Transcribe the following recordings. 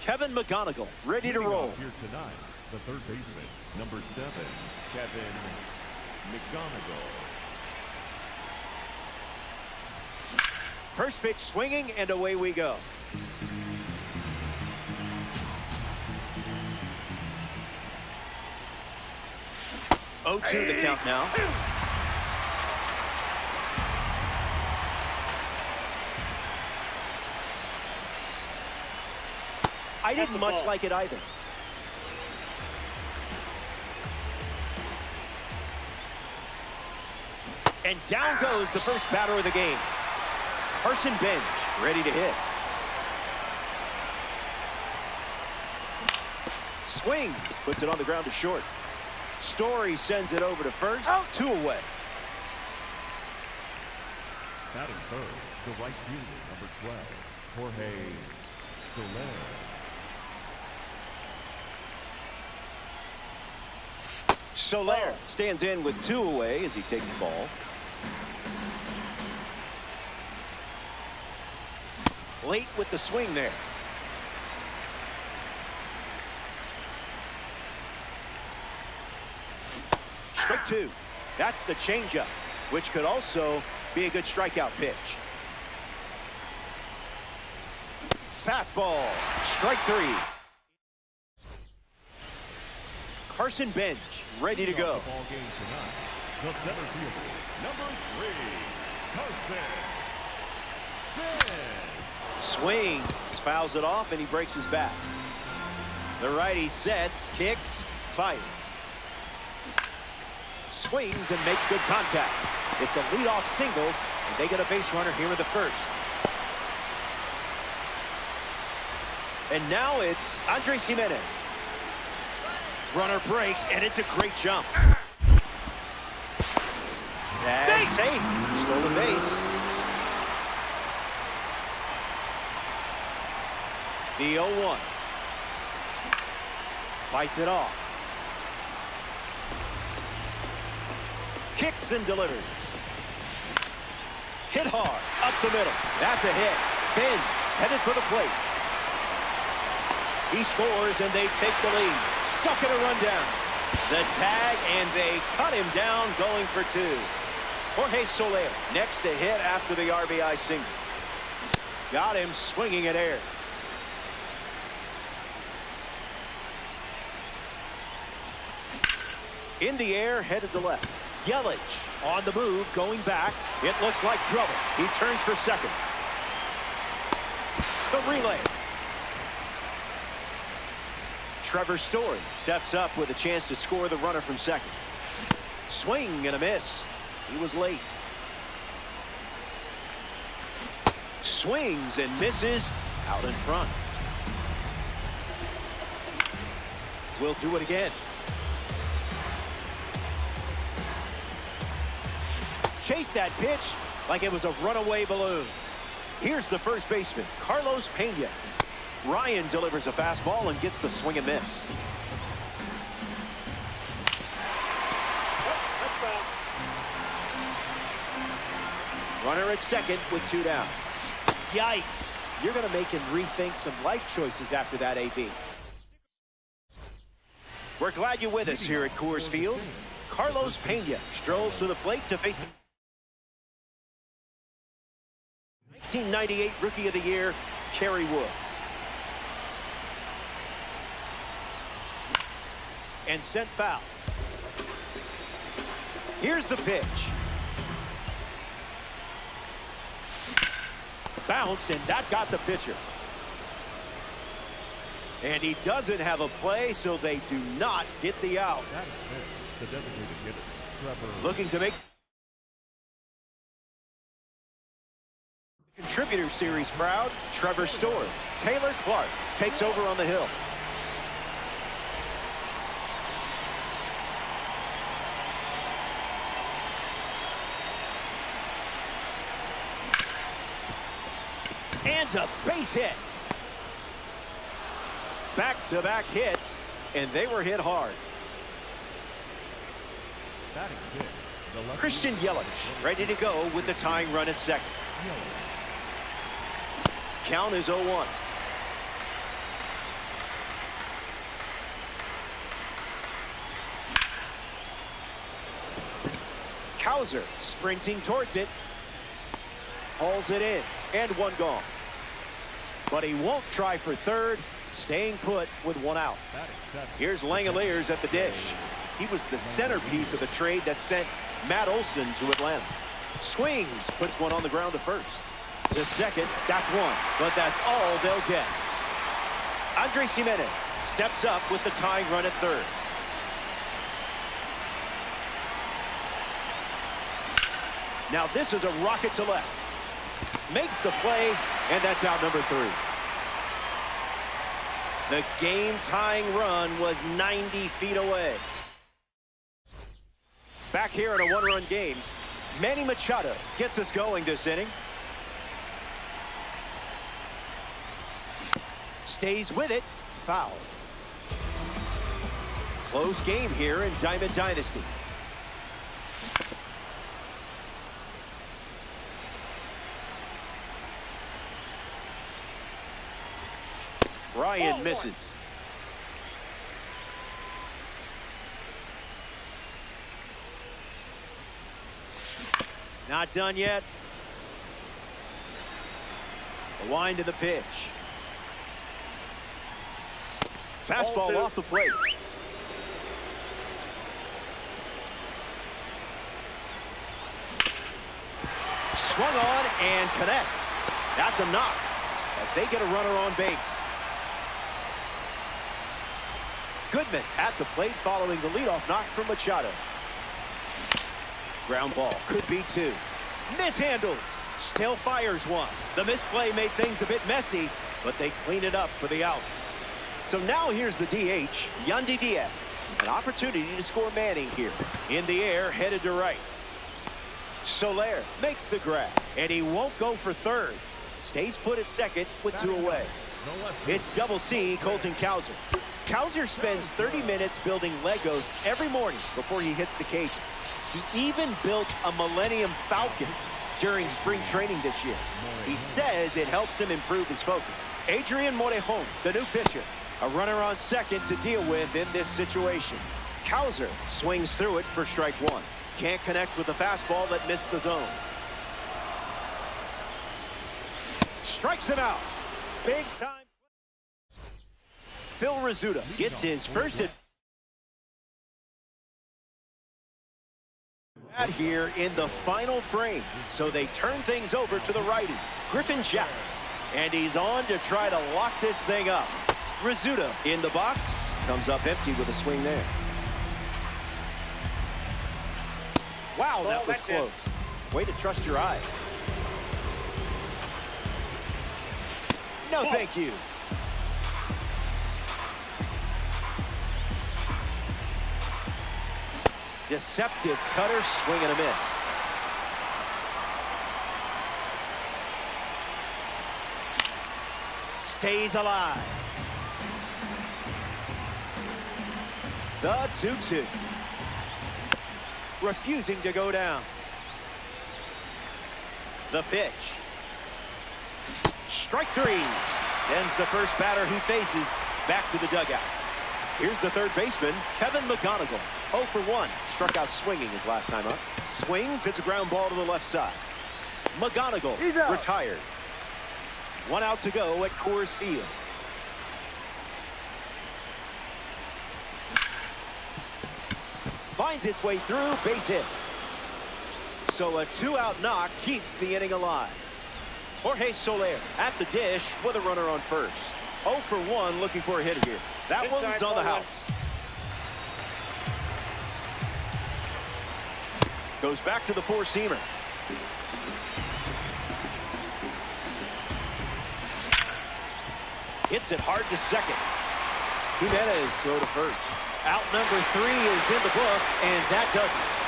Kevin McGonigal, ready to roll. Here tonight, the third baseman, number 7, Kevin McGonigal. First pitch swinging, and away we go. Oh, 2 the count now. I didn't much like it either. And down goes the first batter of the game. Carson Bench, ready to hit. Swings, puts it on the ground to short. Story sends it over to first. Out. 2 away. Batting third, the right fielder, number 12, Jorge Soler. Soler stands in with 2 away as he takes the ball. Late with the swing there. Strike 2. That's the changeup, which could also be a good strikeout pitch. Fastball. Strike 3. Carson Bench, ready to go. Ball game tonight, the center fielder, number 3, Carson Bench. Swings, fouls it off, and he breaks his back. The righty sets, kicks, fires. Swings and makes good contact. It's a leadoff single, and they get a base runner here in the first. And now it's Andres Gimenez. Runner breaks, and it's a great jump. Tag safe. Stolen base. The 0-1. Bites it off. Kicks and delivers. Hit hard. Up the middle. That's a hit. Bench headed for the plate. He scores, and they take the lead. Stuck in a rundown. The tag, and they cut him down, going for 2. Jorge Soler next to hit after the RBI single. Got him swinging at air. In the air, headed to left. Yelich on the move, going back. It looks like trouble. He turns for second. The relay. Trevor Story steps up with a chance to score the runner from second. Swing and a miss. He was late. Swings and misses out in front. We'll do it again. Chased that pitch like it was a runaway balloon. Here's the first baseman, Carlos Pena. Ryan delivers a fastball and gets the swing and miss. Runner at second with 2 down. Yikes. You're going to make him rethink some life choices after that, AB. We're glad you're with us here at Coors Field. Carlos Pena strolls to the plate to face the 1998 Rookie of the Year, Kerry Wood. And sent foul. Here's the pitch. Bounced, and that got the pitcher. And he doesn't have a play, so they do not get the out. That is the designated hitter, Trevor. Looking to make the Contributor Series proud, Trevor Story. Taylor Clark takes over on the hill. And a base hit. Back-to-back hits, and they were hit hard. Christian Yelich ready to go with the tying run at second. Count is 0-1. Cowser sprinting towards it. Hauls it in, and one gone. But he won't try for third, staying put with one out. Here's Langeliers at the dish. He was the centerpiece of the trade that sent Matt Olson to Atlanta. Swings, puts one on the ground to first. To second, that's one, but that's all they'll get. Andres Gimenez steps up with the tying run at third. Now this is a rocket to left. Makes the play, and that's out number 3. The game-tying run was 90 feet away. Back here in a one-run game, Manny Machado gets us going this inning. Stays with it, foul. Close game here in Diamond Dynasty. Ryan misses. Not done yet. The wind to the pitch. Fastball off the plate. Swung on and connects. That's a knock as they get a runner on base. Goodman at the plate following the leadoff knock from Machado. Ground ball, could be 2. Mishandles, still fires one. The misplay made things a bit messy, but they clean it up for the out. So now here's the DH, Yandy Diaz. An opportunity to score Manning here. In the air, headed to right. Soler makes the grab, and he won't go for third. Stays put at second with 2 away. It's Double C, Colton Cowser. Cowser spends 30 minutes building Legos every morning before he hits the cage. He even built a Millennium Falcon during spring training this year. He says it helps him improve his focus. Adrian Morejon, the new pitcher, a runner on second to deal with in this situation. Cowser swings through it for strike 1. Can't connect with the fastball that missed the zone. Strikes him out. Big time. Phil Rizzuto gets his first at here in the final frame. So they turn things over to the righty, Griffin Jax. And he's on to try to lock this thing up. Rizzuto in the box. Comes up empty with a swing there. Wow, that was close. Way to trust your eye. No, thank you. Deceptive cutter, swing and a miss. Stays alive. The 2-2. Refusing to go down. The pitch. Strike 3. Sends the first batter he faces back to the dugout. Here's the third baseman, Kevin McGonigal. 0 for 1. Struck out swinging his last time up. Swings, hits a ground ball to the left side. McGonigal retired. 1 out to go at Coors Field. Finds its way through, base hit. So a 2-out knock keeps the inning alive. Jorge Soler at the dish with a runner on first. 0 for 1, looking for a hit here. That one's on the house. Goes back to the four-seamer. Hits it hard to second. Jimenez throw to first. Out number 3 is in the books, and that does it.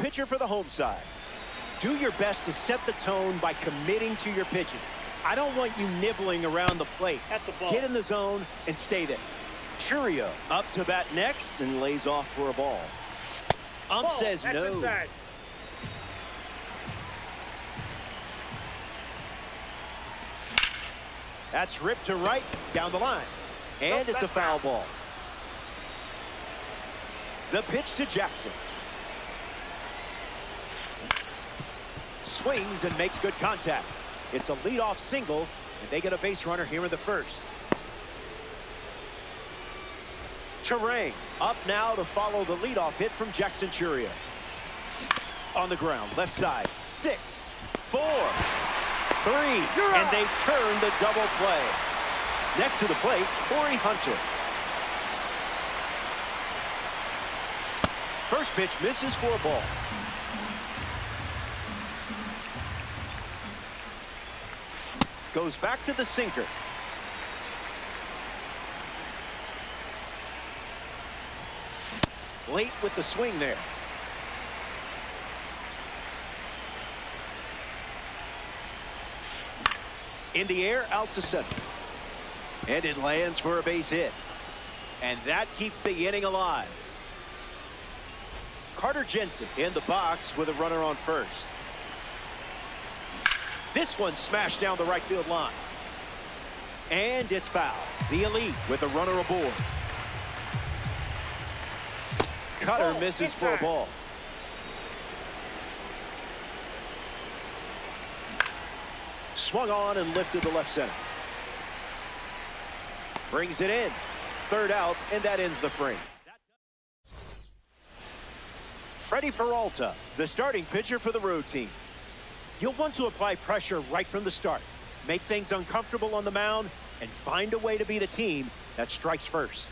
Pitcher for the home side. Do your best to set the tone by committing to your pitches. I don't want you nibbling around the plate. That's a ball. Get in the zone and stay there. Chourio up to bat next and lays off for a ball. Ump says That's no. inside. That's ripped to right, down the line. And it's a foul ball. The pitch to Jackson. Swings and makes good contact. It's a leadoff single, and they get a base runner here in the first. Terrain up now to follow the leadoff hit from Jackson Chourio. On the ground, left side, 6, 4, 3, and they turn the double play. Next to the plate, Torii Hunter. First pitch misses for a ball. Goes back to the sinker. Late with the swing there. In the air, out to center. And it lands for a base hit. And that keeps the inning alive. Carter Jensen in the box with a runner on first. This one smashed down the right field line. And it's foul. The elite with a runner aboard. Cutter misses for a ball. Swung on and lifted to left center. Brings it in. Third out, and that ends the frame. Freddie Peralta, the starting pitcher for the road team. You'll want to apply pressure right from the start. Make things uncomfortable on the mound and find a way to be the team that strikes first.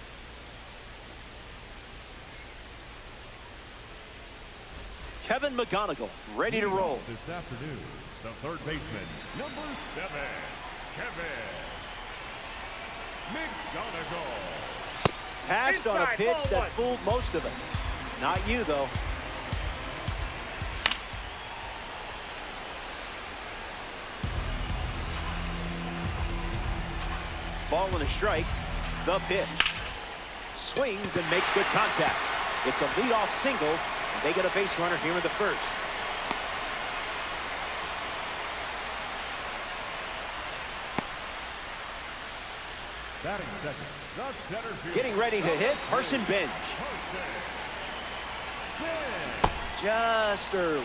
Kevin McGonigal ready to roll. This afternoon, the third baseman, number 7, Kevin McGonigal. Passed on a pitch that fooled most of us. Not you, though. Ball and a strike. The pitch. Swings and makes good contact. It's a leadoff single, and they get a base runner here in the first. Batting second, the center field. Getting ready to hit, Carson Bench. Just early.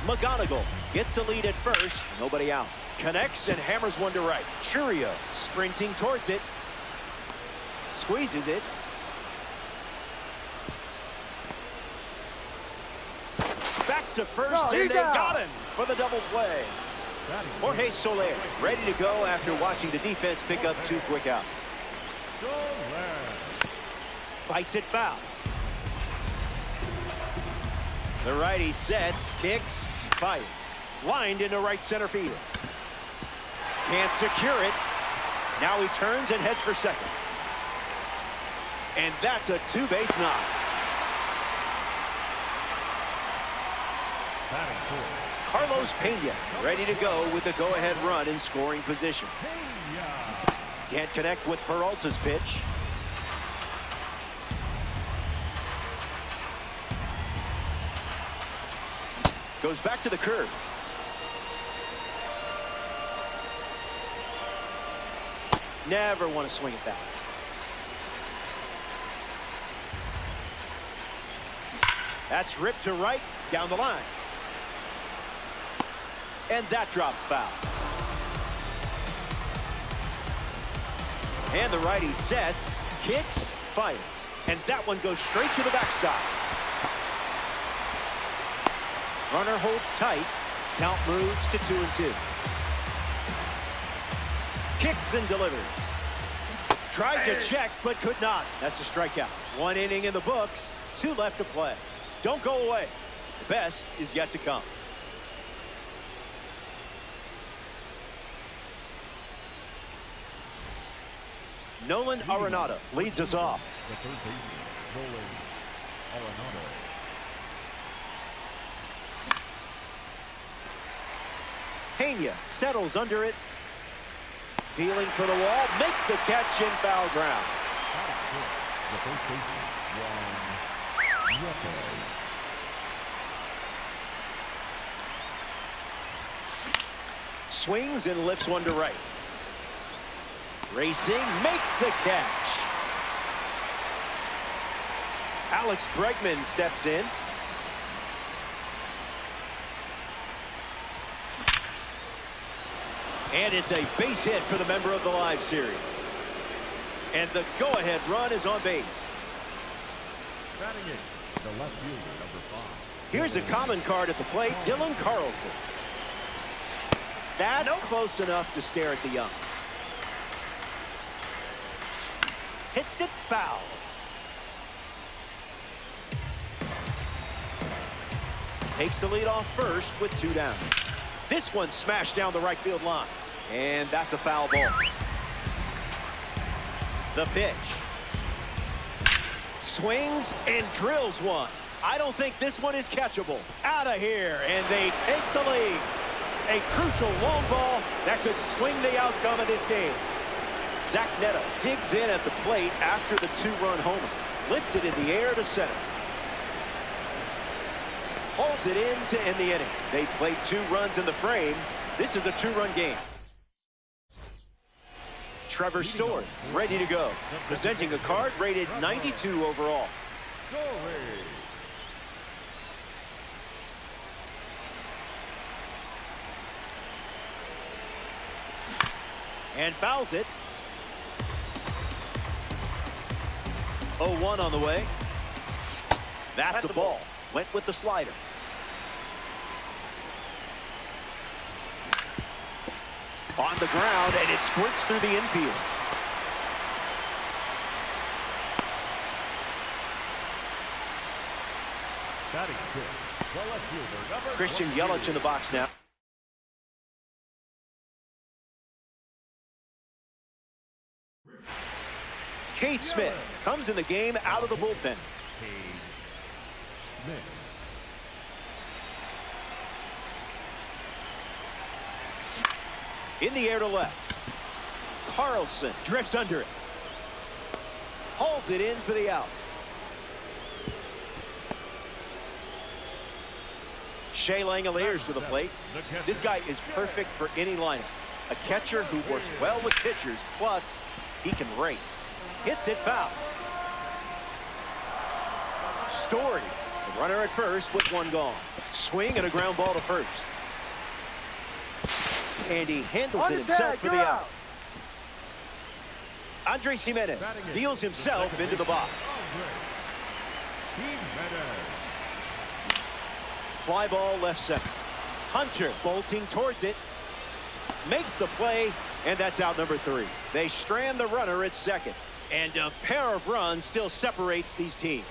McGonigal gets the lead at first, nobody out. Connects and hammers one to right. Chourio sprinting towards it. Squeezes it. Back to first, and they got him for the double play. Jorge Soler ready to go after watching the defense pick up 2 quick outs. Fights it foul. The righty sets, kicks, fires. Lined into right center field. Can't secure it. Now he turns and heads for second. And that's a 2-base knock. Carlos Pena ready to go with the go-ahead run in scoring position. Can't connect with Peralta's pitch. Goes back to the curve. Never want to swing at that. That's ripped to right, down the line. And that drops foul. And the righty sets, kicks, fires. And that one goes straight to the backstop. Runner holds tight. Count moves to 2-2. Kicks and delivers. Tried to check, but could not. That's a strikeout. 1 inning in the books. 2 left to play. Don't go away. The best is yet to come. Nolan Arenado leads us off. The third baseman, Nolan Arenado. Pena settles under it. Feeling for the wall, makes the catch in foul ground. The first baseman, Juan Yepes. Swings and lifts one to right. Racing, makes the catch. Alex Bregman steps in. And it's a base hit for the member of the live series. And the go-ahead run is on base. Batting eighth, the left fielder, number 5. Here's a common card at the plate, Dylan Carlson. That's close enough to stare at the young. Hits it foul. Takes the lead off first with 2 down. This one smashed down the right field line. And that's a foul ball. The pitch. Swings and drills one. I don't think this one is catchable. Out of here, and they take the lead. A crucial long ball that could swing the outcome of this game. Zach Neto digs in at the plate after the 2-run homer. Lifted in the air to center. Hauls it in to end the inning. They played 2 runs in the frame. This is a 2-run game. Trevor Story ready to go. Presenting a card rated 92 overall. And fouls it. 0-1 on the way. That's a ball. Went with the slider. On the ground, and it squirts through the infield. Batting fifth, the left fielder, number Christian 22. Yelich in the box now. Cade Smith comes in the game out of the bullpen. Cade Smith. In the air to left. Carlson drifts under it. Hauls it in for the out. Shea Langoliers to the plate. This guy is perfect for any lineup. A catcher who works well with pitchers, plus he can rake. Hits it foul. Story, the runner at first with 1 gone. Swing and a ground ball to first. And he handles it himself for the out. Andres Gimenez deals himself into the box. Fly ball left center. Hunter bolting towards it. Makes the play, and that's out number 3. They strand the runner at second. And a pair of runs still separates these teams.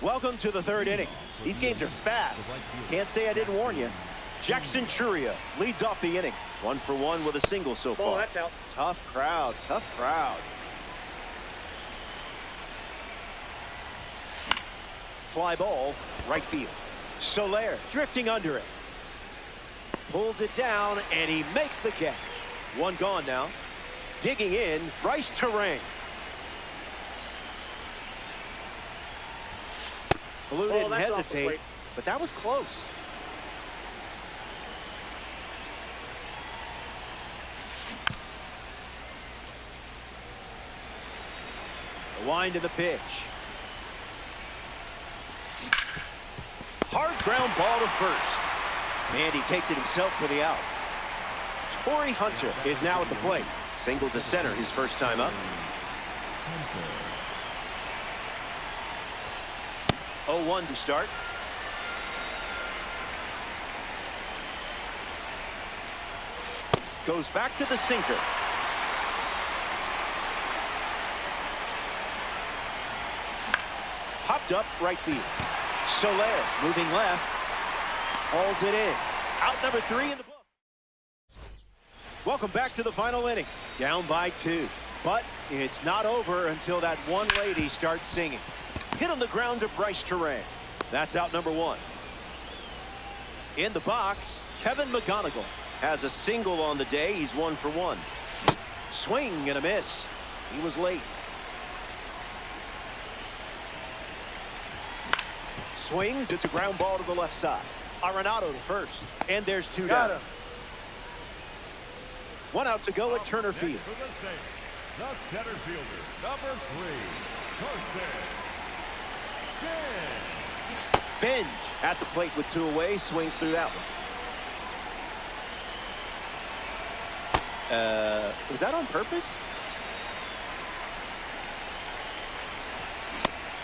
Welcome to the 3rd inning. These games are fast. Can't say I didn't warn you. Jackson Chourio leads off the inning. 1 for 1 with a single so far. That's out. Tough crowd, tough crowd. Fly ball, right field. Soler drifting under it. Pulls it down, and he makes the catch. 1 gone now. Digging in, Bryce Terang. Blue didn't hesitate, but that was close. The wind of the pitch. Hard ground ball to first. And he takes it himself for the out. Torrey Hunter is now at the plate. Single to center his first time up. 0-1 to start. Goes back to the sinker. Popped up right field. Soler moving left. Hauls it in. Out number 3 in the book. Welcome back to the final inning. Down by 2. But it's not over until that one lady starts singing. Hit on the ground to Bryce Terang. That's out number 1. In the box, Kevin McGonigal has a single on the day. He's 1 for 1. Swing and a miss. He was late. Swings. It's a ground ball to the left side. Arenado to first. And there's two down. One out to go at Turner Field. The center fielder, number 3, Carson Bench. Bench at the plate with two away. Swings through that one. Was that on purpose?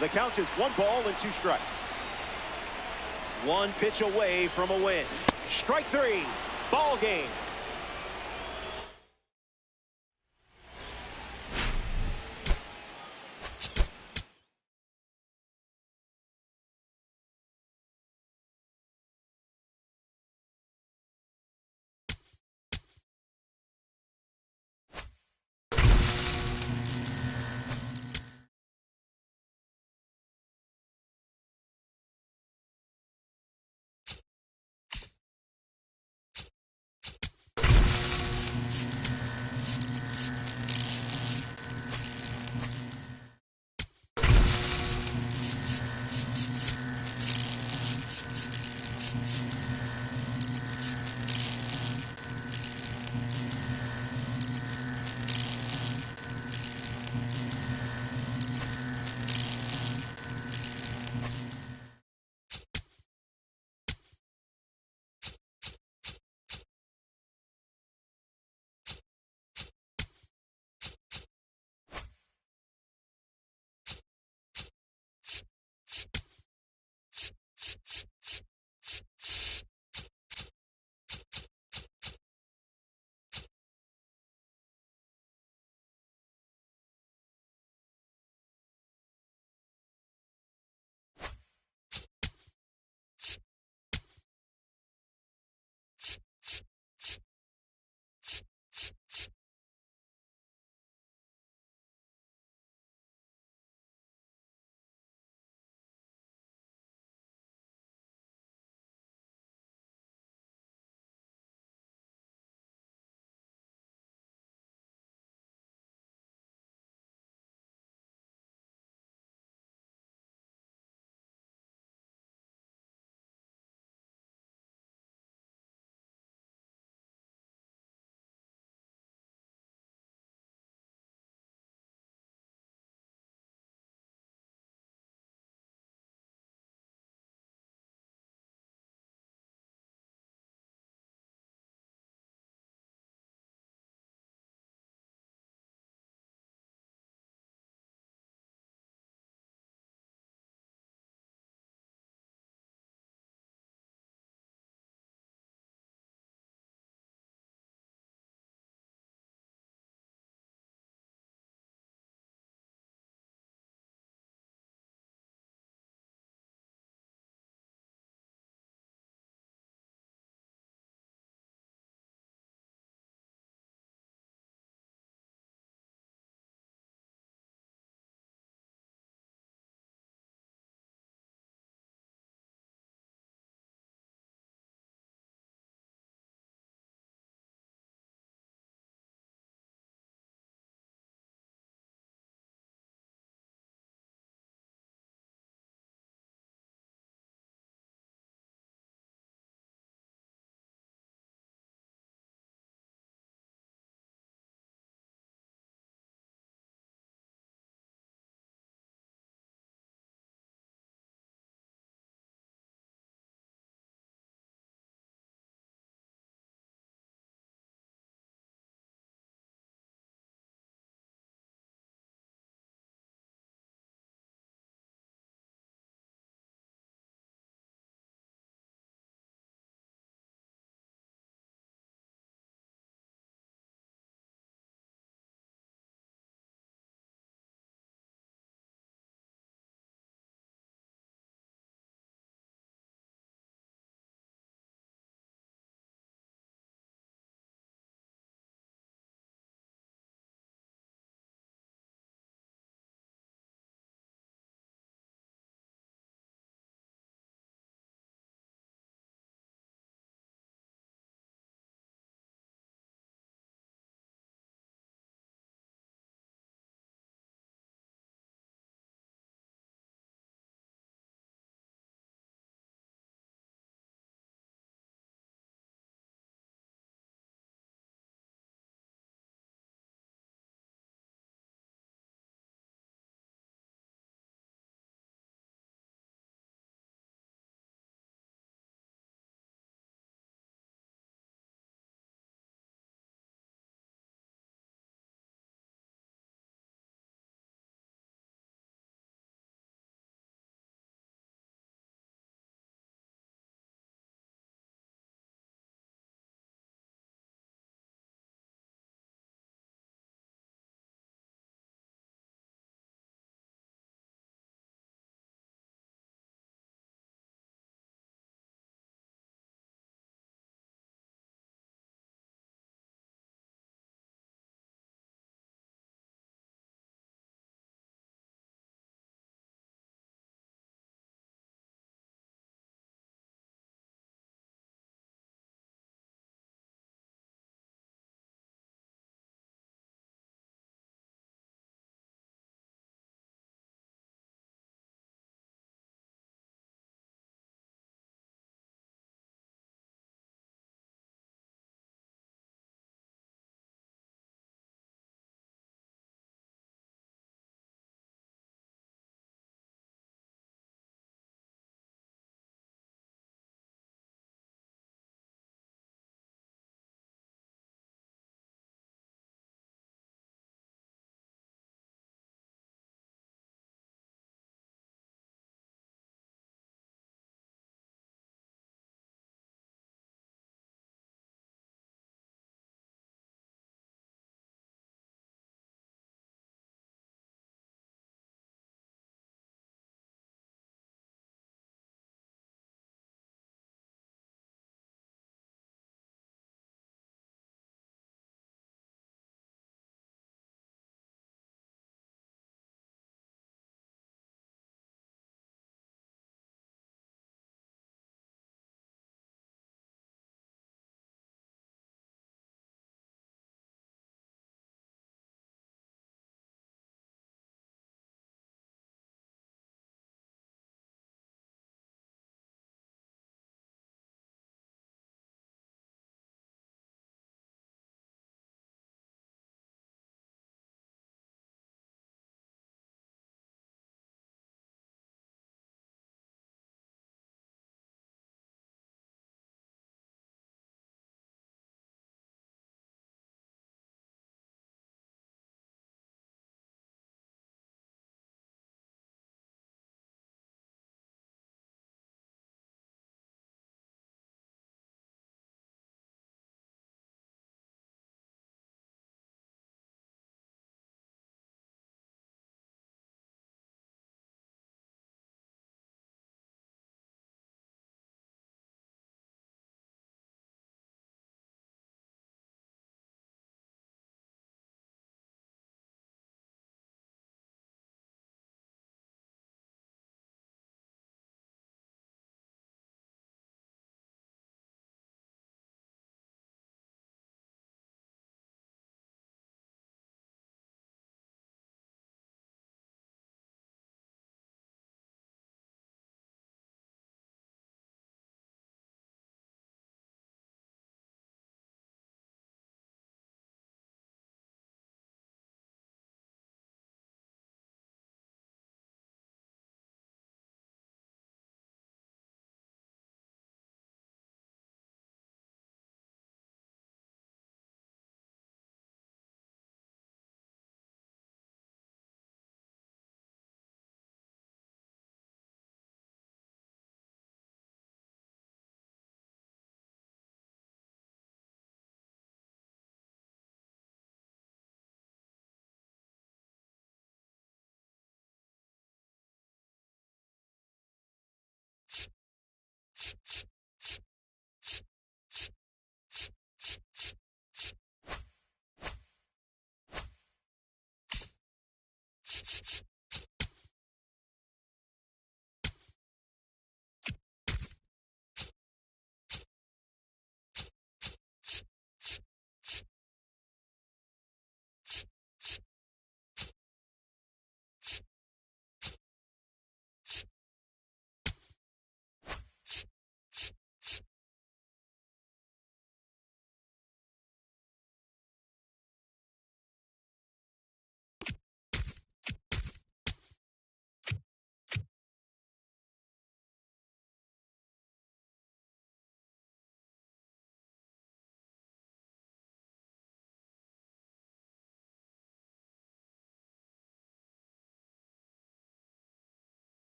The count is 1 ball and 2 strikes. One pitch away from a win. Strike 3. Ball game.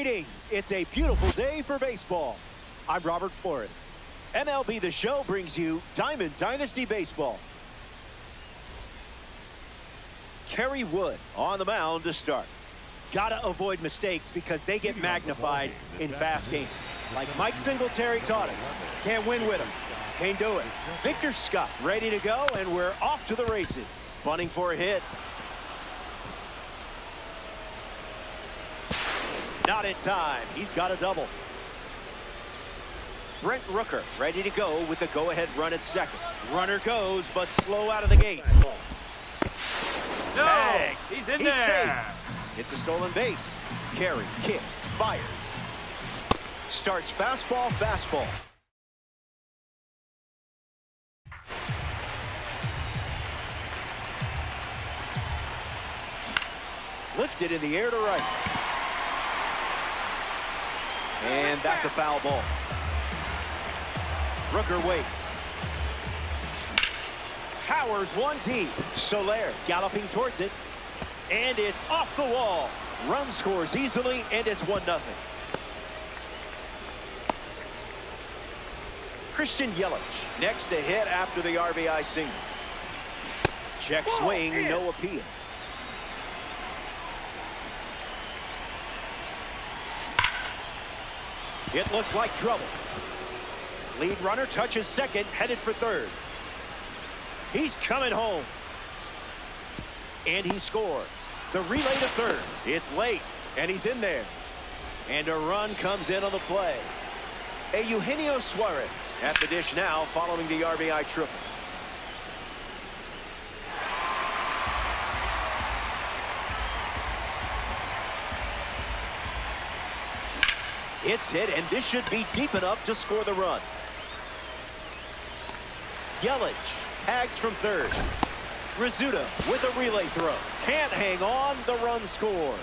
Greetings. It's a beautiful day for baseball. I'm Robert Flores. MLB The Show brings you Diamond Dynasty Baseball. Kerry Wood on the mound to start. Gotta avoid mistakes because they get magnified in fast games. Like Mike Singletary taught us. Can't win with him. Can't do it. Victor Scott ready to go, and we're off to the races. Bunting for a hit. Not in time. He's got a double. Brent Rooker ready to go with the go-ahead run at second. Runner goes, but slow out of the gate. No, Tag. he's in He's there. safe. It's a stolen base. Kerry kicks, fires. Starts fastball, fastball. Lifted in the air to right. And that's a foul ball. Rooker waits. Powers one deep. Soler galloping towards it. And it's off the wall. Run scores easily, and it's 1-0. Christian Yelich next to hit after the RBI single. Check swing, no appeal. It looks like trouble. Lead runner touches second, headed for third. He's coming home. And he scores. The relay to third. It's late, and he's in there. And a run comes in on the play. A Eugenio Suarez at the dish now following the RBI triple. It's hit, and this should be deep enough to score the run. Yelich tags from third. Rizzuto with a relay throw. Can't hang on. The run scores.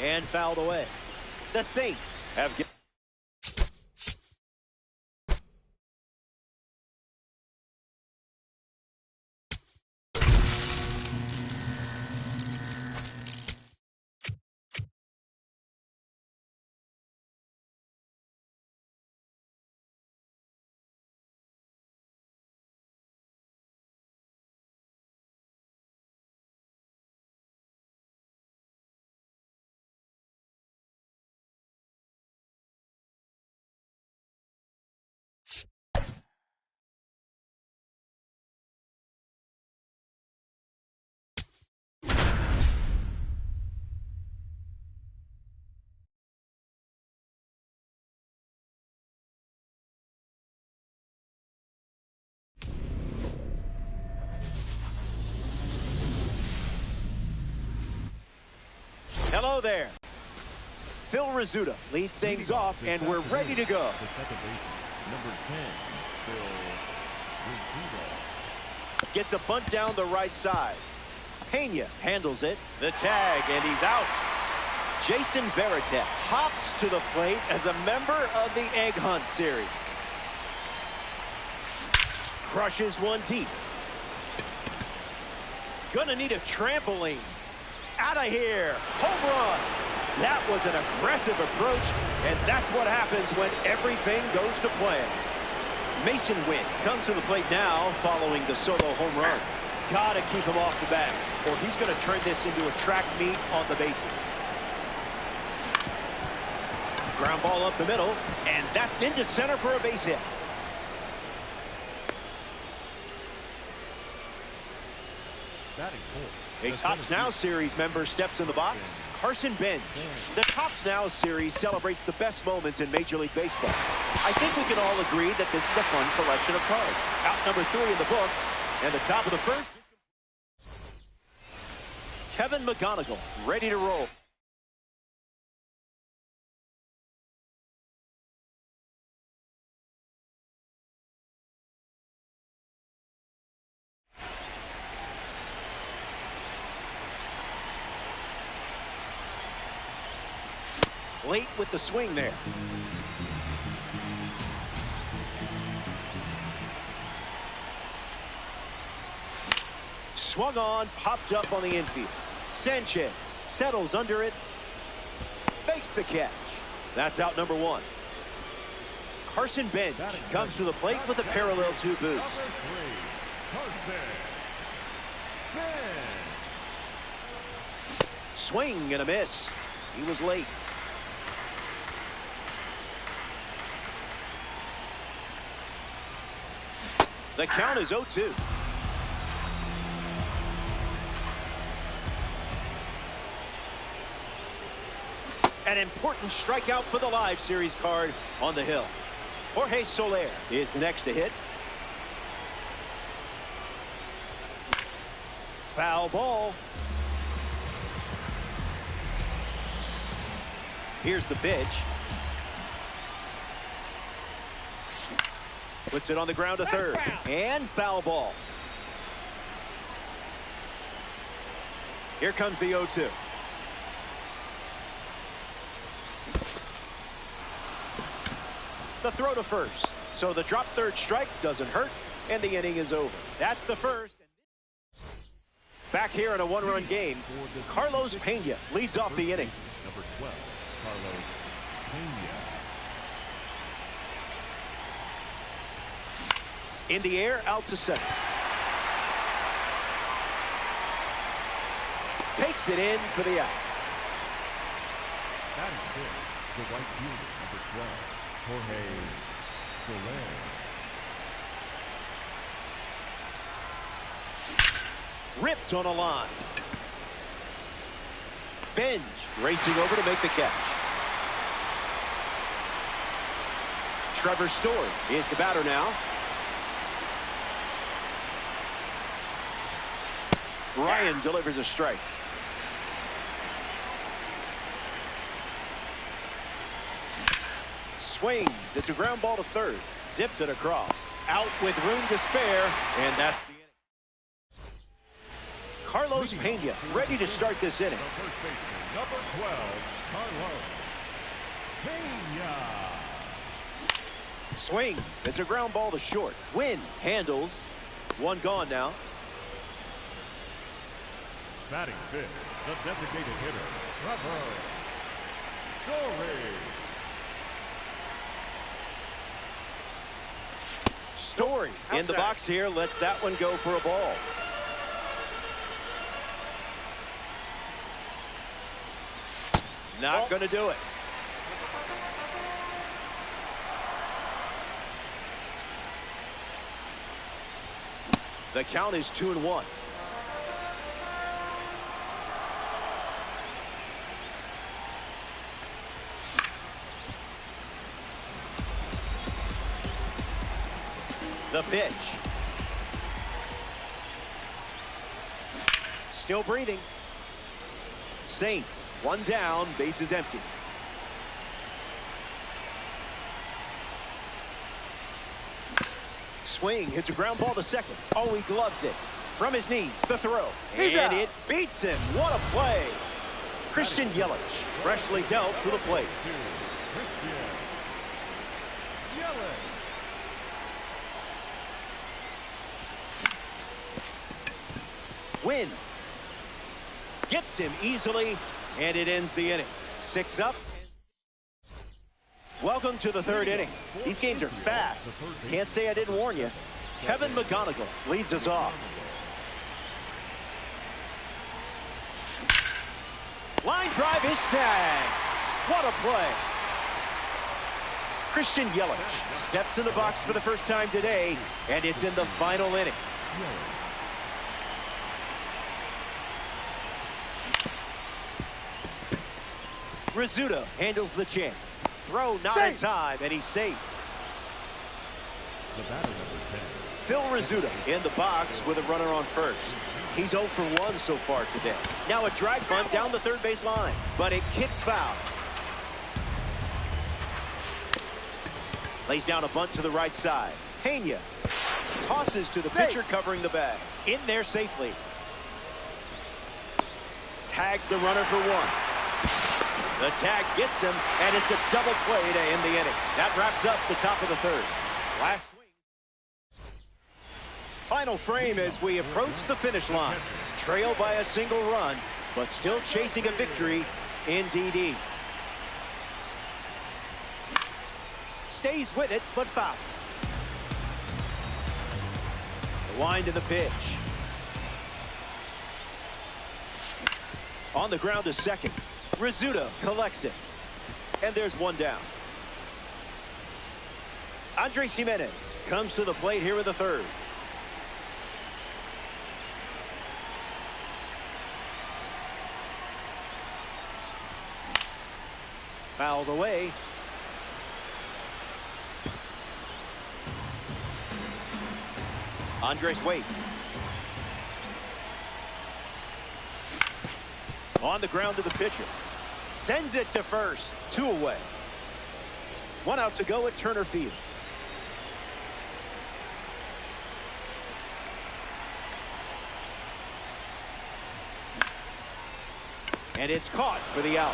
And fouled away. The Saints have... Hello there. Phil Rizzuto leads things off, and we're ready to go. Number 10, Phil Rizzuto. Gets a bunt down the right side. Pena handles it. The tag, and he's out. Jason Varitek hops to the plate as a member of the Egg Hunt series. Crushes one deep. Gonna need a trampoline. Out of here. Home run. That was an aggressive approach, and that's what happens when everything goes to plan. Mason Wynn comes to the plate now following the solo home run. Gotta keep him off the bat, or he's going to turn this into a track meet on the bases. Ground ball up the middle, and that's into center for a base hit. Batting fourth. A Topps Now series member steps in the box. Carson Bench. The Topps Now series celebrates the best moments in Major League Baseball. I think we can all agree that this is a fun collection of cards. Out number 3 in the books, and the top of the first. Kevin McGonigal ready to roll. Late with the swing there. Swung on, popped up on the infield. Sanchez settles under it, fakes the catch. That's out number one. Carson Bench comes to the plate with a parallel two boost. Number 3, Carson Bench. Swing and a miss. He was late. The count is 0-2. An important strikeout for the live series card on the hill. Jorge Soler is the next to hit. Foul ball. Here's the pitch. Puts it on the ground to third. And foul ball. Here comes the 0-2. The throw to first. So the drop third strike doesn't hurt, and the inning is over. That's the first. Back here in a one-run game, Carlos Pena leads off the inning. Number 12, Carlos Pena. In the air, out to center. Takes it in for the out. That is it. The right fielder, number 12, Jorge Soler. Ripped on a line. Bench racing over to make the catch. Trevor Story is the batter now. Ryan delivers a strike. Swings. It's a ground ball to third. Zips it across. Out with room to spare, and that's the inning. Carlos Pena ready to start this inning. The first baseman, number 12, Carlos Pena. Swings. It's a ground ball to short. Wynn handles. One gone now. Batting fifth, the designated hitter, Trevor Story. Story in the box here, lets that one go for a ball. Not going to do it. The count is 2-1. The pitch. Still breathing. Saints, one down, bases empty. Swing, hits a ground ball to second. Oh, he gloves it. From his knees, the throw. And it beats him. What a play. Christian Yelich, freshly dealt to the plate. Christian Yelich. Wynn gets him easily, and it ends the inning. 6 up. Welcome to the third inning. These games are fast. Can't say I didn't warn you. Kevin McGonigal leads us off. Line drive is snagged. What a play. Christian Yelich steps in the box for the first time today, and it's in the final inning. Rizzuto handles the chance. Throw not in time, and he's safe. The batter, number 10. Phil Rizzuto in the box with a runner on first. He's 0 for 1 so far today. Now a drag bunt down the third base line, but it kicks foul. Lays down a bunt to the right side. Pena tosses to the pitcher covering the bag. In there safely. Tags the runner for 1. The tag gets him, and it's a double play to end the inning. That wraps up the top of the third. Last swing. Final frame as we approach the finish line. Trailed by a single run, but still chasing a victory in DD. Stays with it, but foul. The wind and the pitch. On the ground to second. Rizzuto collects it. And there's one down. Andres Gimenez comes to the plate here in the third. Fouled away. Andres waits. On the ground to the pitcher. Sends it to first. 2 away. 1 out to go at Turner Field. And it's caught for the out.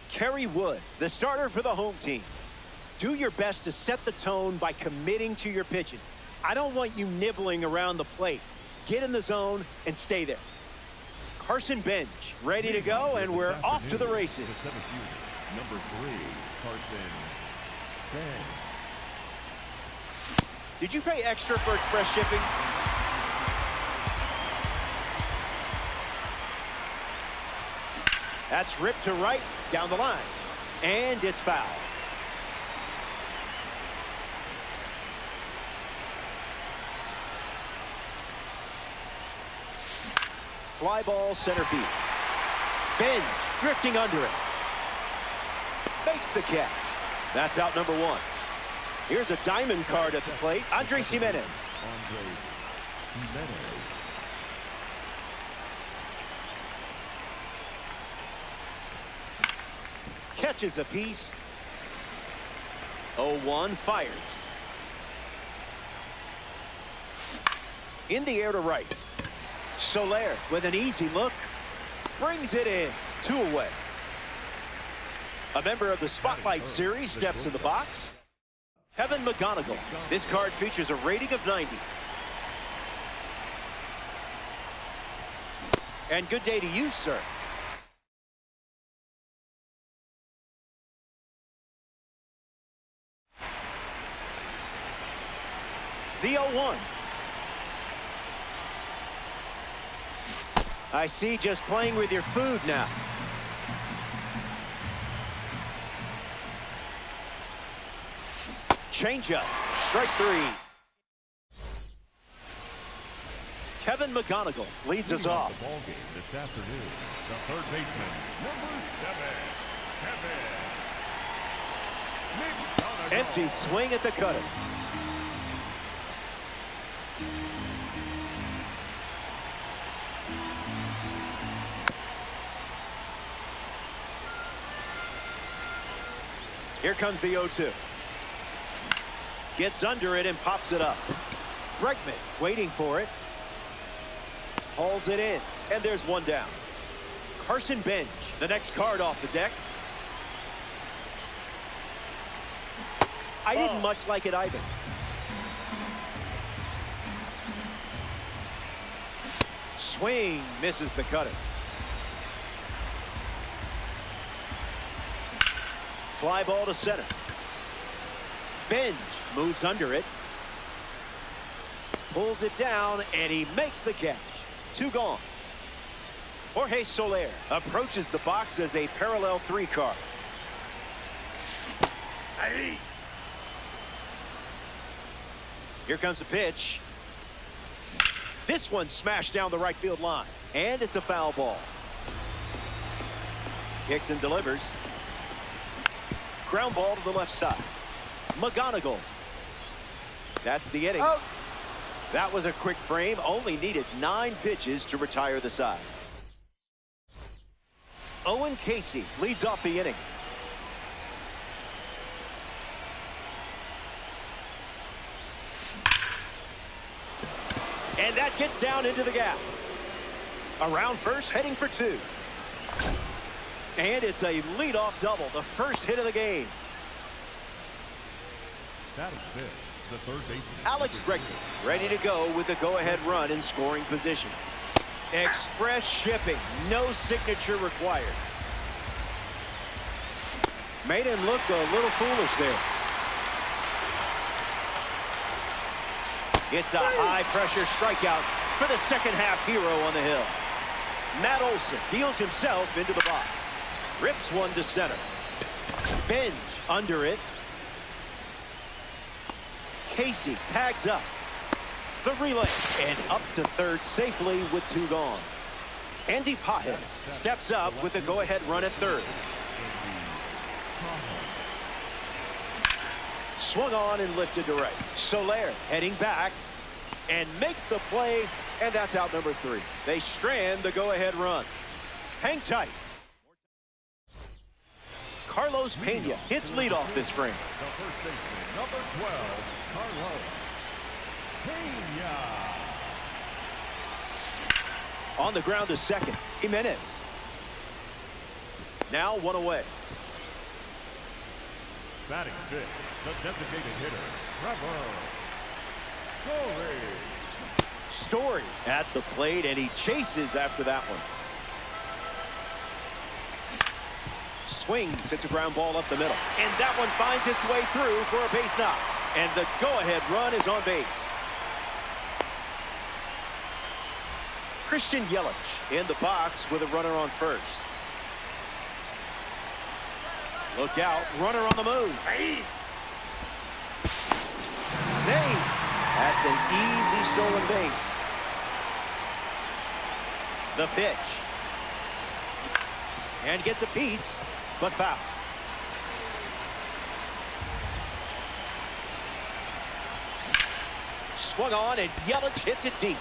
Kerry Wood, the starter for the home team. Do your best to set the tone by committing to your pitches. I don't want you nibbling around the plate. Get in the zone and stay there. Carson Bench ready to go, and we're off to the races. Number 3, Carson Bench. Did you pay extra for express shipping? That's ripped to right, down the line. And it's foul. Fly ball center field. Bench drifting under it. Makes the catch. That's out number 1. Here's a diamond card at the plate. Andres Gimenez. Andres Gimenez. Catches a piece. 0-1, fires. In the air to right. Soler with an easy look. Brings it in. 2 away. A member of the Spotlight Series steps in the box. Kevin McGonigal. This card features a rating of 90. And good day to you, sir. The 0-1. I see, just playing with your food now. Changeup. Strike 3. Kevin McGonigal leads us off. The ball game this afternoon. The third baseman, number 7, Kevin McGonigal. Empty swing at the cutter. Here comes the 0-2. Gets under it and pops it up. Bregman waiting for it. Hauls it in. And there's one down. Carson Bench, the next card off the deck. I didn't much like it either. Swing, misses the cutter. Fly ball to center. Benj moves under it. Pulls it down, and he makes the catch. 2 gone. Jorge Soler approaches the box as a parallel 3 car. Here comes a pitch. This one smashed down the right field line, and it's a foul ball. Kicks and delivers. Ground ball to the left side. McGonigal. That's the inning. Oh. That was a quick frame. Only needed 9 pitches to retire the side. Owen Casey leads off the inning. And that gets down into the gap. Around first, heading for 2. And it's a leadoff double, the first hit of the game. That is it. The third baseman, Alex Bregman, ready to go with the go-ahead run in scoring position. Express shipping, no signature required. Made him look a little foolish there. It's a high-pressure strikeout for the second-half hero on the hill. Matt Olson deals himself into the box. Rips one to center. Benj under it. Casey tags up. The relay, and up to third safely with 2 gone. Andy Pages steps up with the go-ahead run at third. Swung on and lifted to right. Soler heading back and makes the play, and that's out number 3. They strand the go-ahead run. Hang tight. Carlos Pena hits leadoff this frame. the first baseman, number 12, Carlos Pena. On the ground to second, Jimenez. Now 1 away. Batting fifth, the designated hitter, Trevor Story. Story at the plate, and he chases after that one. Swings, hits a ground ball up the middle, and that one finds its way through for a base knock, and the go-ahead run is on base. Christian Yelich in the box with a runner on first. Look out, runner on the move. Safe. That's an easy stolen base. The pitch. And gets a piece, but foul. Swung on, and Yelich hits it deep.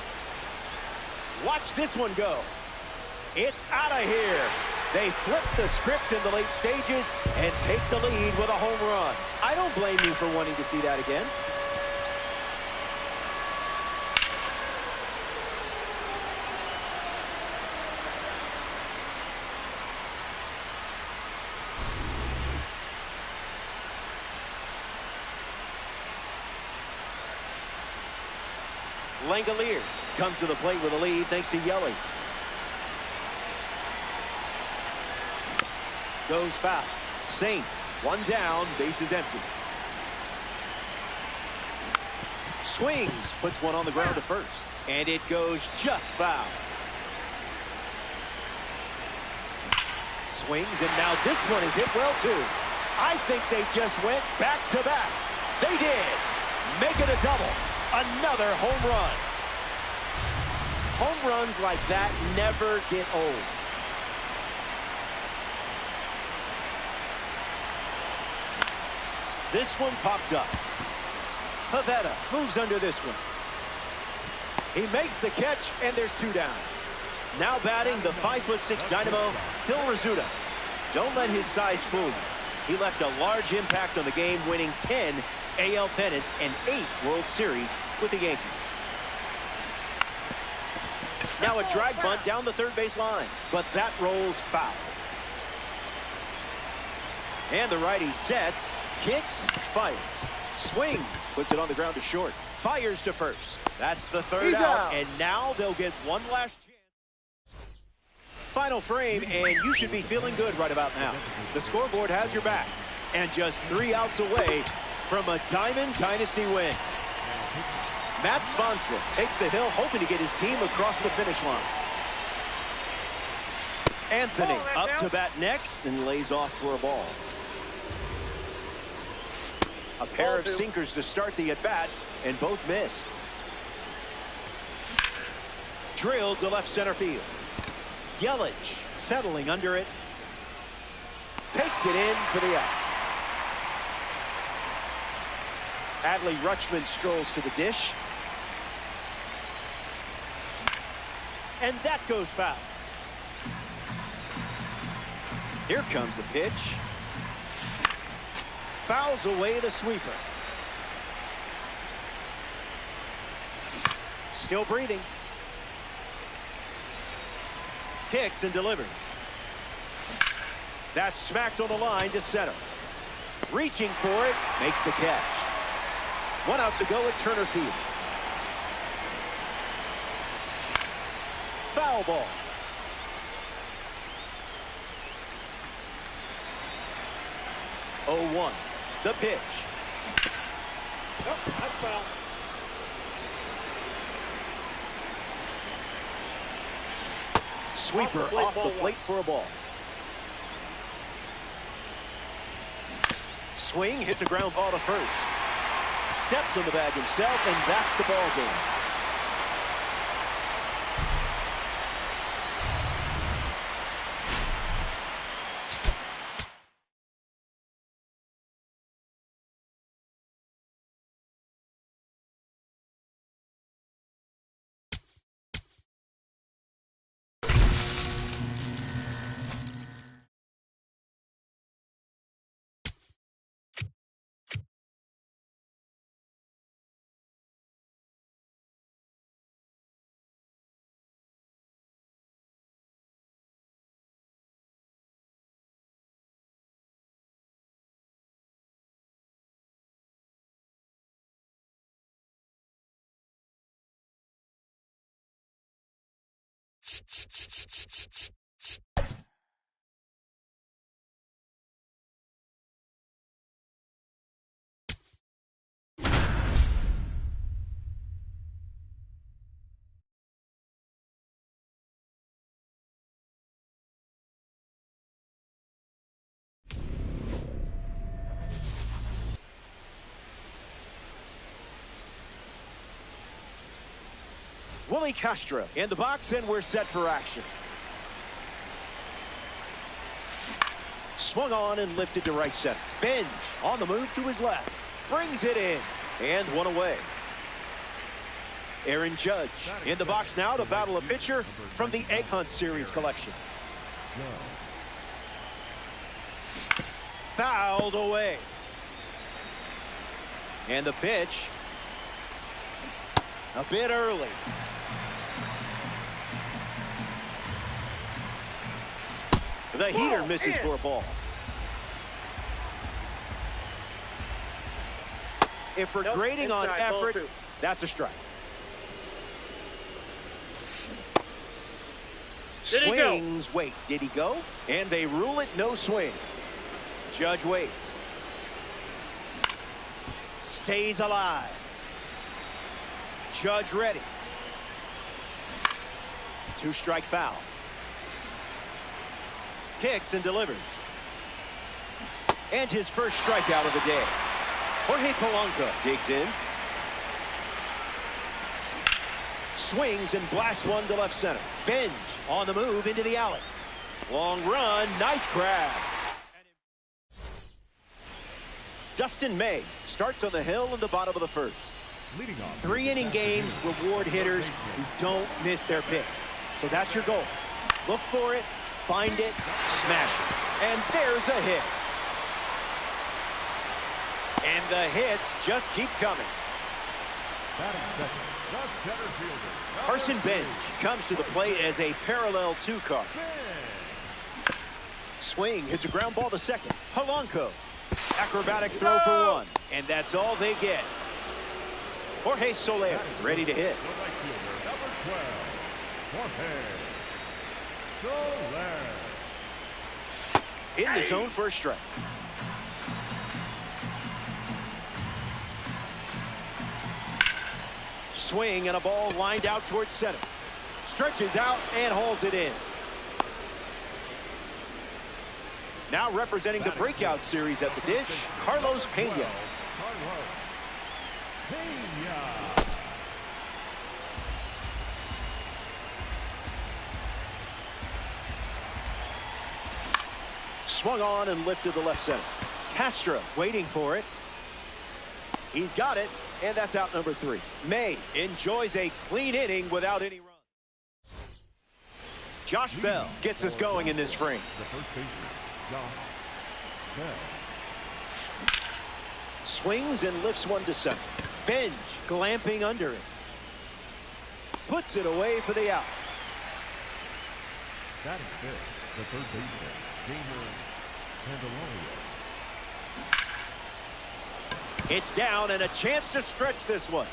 Watch this one go. It's out of here. They flip the script in the late stages and take the lead with a home run. I don't blame you for wanting to see that again. Langoliers comes to the plate with a lead thanks to Yelly. Goes foul. Saints, 1 down, base is empty. Swings, puts one on the ground to first, and it goes just foul. Swings, and now this one is hit well too. I think they just went back to back. They did. Make it a double. Another home run. Home runs like that never get old. This one popped up. Pivetta moves under this one. He makes the catch, and there's 2 down. Now batting the 5'6" dynamo, Phil Rizzuto. Don't let his size fool you. He left a large impact on the game, winning 10 AL pennants and 8 World Series with the Yankees. Now a drag bunt down the third base line, but that rolls foul. And the righty sets. Kicks, fires, swings, puts it on the ground to short, fires to first. That's the third out, and now they'll get one last chance. Final frame, and you should be feeling good right about now. The scoreboard has your back, and just 3 outs away from a Diamond Dynasty win. Matt Swanson takes the hill, hoping to get his team across the finish line. Anthony up to bat next and lays off for a ball. A pair of sinkers to start the at-bat, and both missed. Drilled to left center field. Yelich settling under it. Takes it in for the out. Adley Rutschman strolls to the dish. And that goes foul. Here comes a pitch. Fouls away the sweeper. Still breathing. Kicks and delivers. That's smacked on the line to center. Reaching for it, makes the catch. 1 out to go at Turner Field. Foul ball. Oh, 1. The pitch. Nope, that's foul. Sweeper off the plate for a ball. Swing, hits a ground ball to first. Steps on the bag himself, and that's the ball game. Willie Castro in the box, and we're set for action. Swung on and lifted to right center. Benj on the move to his left. Brings it in. And 1 away. Aaron Judge in the box now to battle a pitcher from the Egg Hunt Series collection. Fouled away. And the pitch a bit early. The heater misses for a ball. If we're grading on effort, that's a strike. Swings, wait, did he go? And they rule it no swing. Judge waits. Stays alive. Judge ready. 2-strike foul. Kicks and delivers. And his first strikeout of the day. Jorge Polanco digs in. Swings and blasts one to left center. Benj on the move into the alley. Long run, nice grab. Dustin May starts on the hill in the bottom of the first. 3-inning games reward hitters who don't miss their pitch. So that's your goal. Look for it, find it, smash it. And there's a hit. And the hits just keep coming. Carson Benj comes to the plate as a parallel 2 card. Swing hits a ground ball to second. Polanco Acrobatic throw for one. And that's all they get. Jorge Soler ready to hit. The right fielder, number 12, Jorge Soler. In the zone for a strike. Swing and a ball lined out towards center. Stretches out and hauls it in. Now representing the breakout series at the dish, Carlos Pena. Carlos Pena. Swung on and lifted to left center. Castro waiting for it. He's got it, and that's out number 3. May enjoys a clean inning without any runs. Josh Bell gets us going in this frame. The first baseman, Josh Bell. Swings and lifts one to center. Benj glamping under it. Puts it away for the out. That is fifth, the third baseman, Jeimer Candelario. It's down and a chance to stretch this one.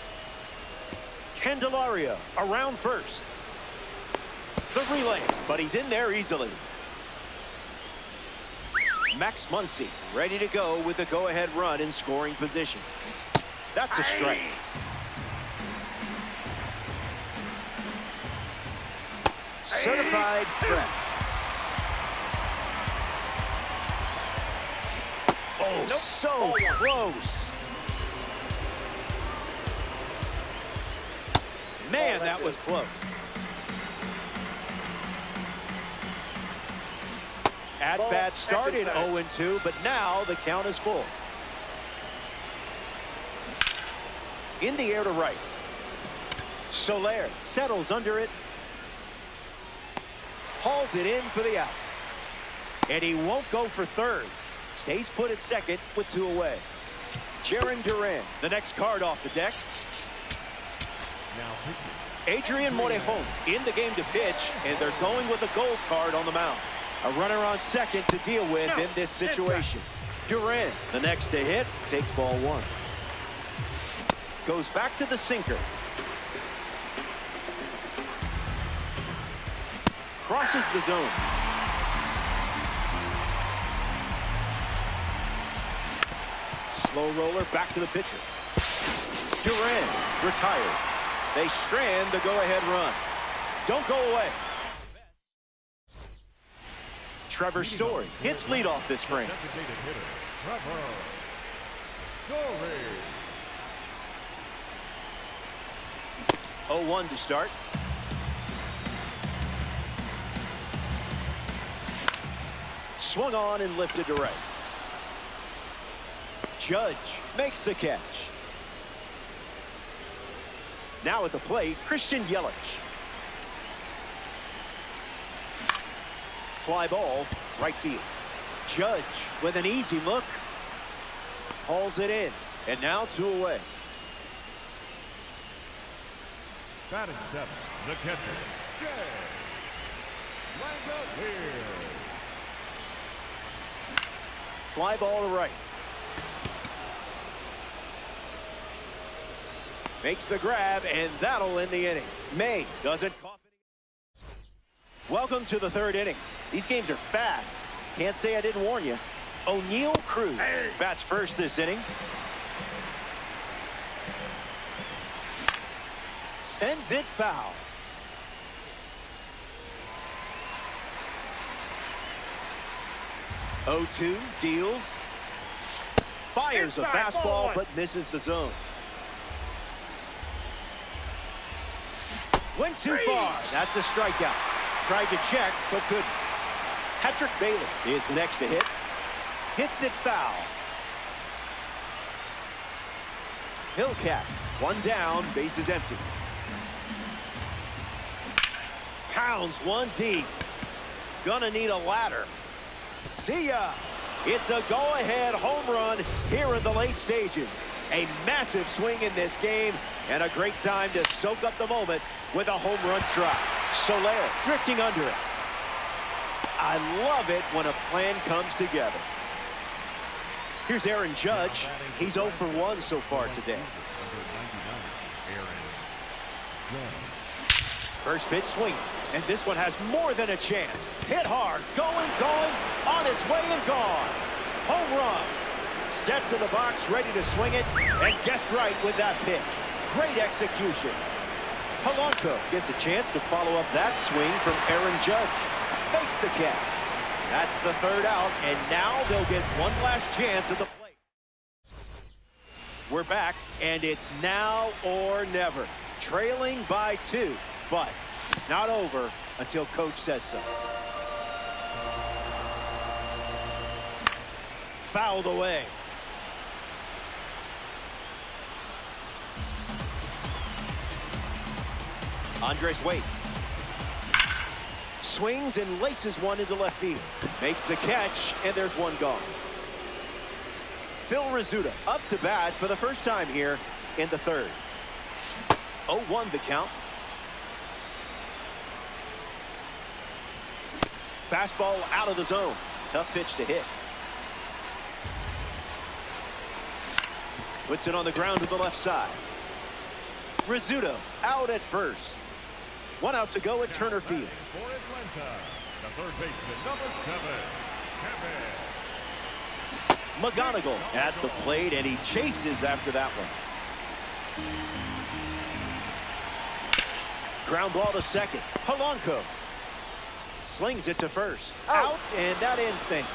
Candelario around first. The relay, but he's in there easily. Max Muncy ready to go with the go-ahead run in scoring position. That's a strike. Certified fresh. Oh, so close. Man, that was close. At-bat started 0-2, but now the count is full. In the air to right. Soler settles under it. Hauls it in for the out. And he won't go for third. Stays put at second with 2 away. Jarren Duran, the next card off the deck. Now pitching. Adrian Morejon in the game to pitch, and they're going with a gold card on the mound. A runner on second to deal with in this situation. Duran, the next to hit, takes ball 1. Goes back to the sinker. Crosses the zone. Slow roller back to the pitcher. Duran retired. They strand the go-ahead run. Don't go away. Trevor Story hits leadoff this frame. Designated hitter, Trevor Story. 0-1 to start. Swung on and lifted to right. Judge makes the catch. Now at the plate, Christian Yelich. Fly ball, right field. Judge with an easy look. Hauls it in, and now 2 away. Batting 7, the catcher, Jay Langeliers. Fly ball to right. Makes the grab, and that'll end the inning. May doesn't cough any. Welcome to the 3rd inning. These games are fast. Can't say I didn't warn you. O'Neal Cruz bats first this inning. Sends it foul. O2 deals. Fires a fastball, but misses the zone. Went too far. That's a strikeout. Tried to check, but couldn't. Patrick Bailey is next to hit. Hits it foul. Hillcats, 1 down, bases empty. Pounds 1 deep. Gonna need a ladder. See ya. It's a go-ahead home run here in the late stages. A massive swing in this game, and a great time to soak up the moment with a home run try. Soler drifting under it. I love it when a plan comes together. Here's Aaron Judge. He's 0 for 1 so far today. First pitch swing, and this one has more than a chance. Hit hard, going, on its way and gone. Home run. Stepped to the box, ready to swing it, and guessed right with that pitch. Great execution. Polanco gets a chance to follow up that swing from Aaron Judge. Makes the catch. That's the third out, and now they'll get one last chance at the plate. We're back, and it's now or never. Trailing by 2, but it's not over until coach says so. Fouled away. Andres waits. Swings and laces one into left field. Makes the catch, and there's one gone. Phil Rizzuto up to bat for the first time here in the third. 0-1 the count. Fastball out of the zone. Tough pitch to hit. Puts it on the ground to the left side. Rizzuto out at first. One out to go at Turner Field. For Atlanta, the third baseman, number 7, Kevin. McGonigal at the plate, and he chases after that one. Ground ball to second. Polanco slings it to first. Out, and that ends things.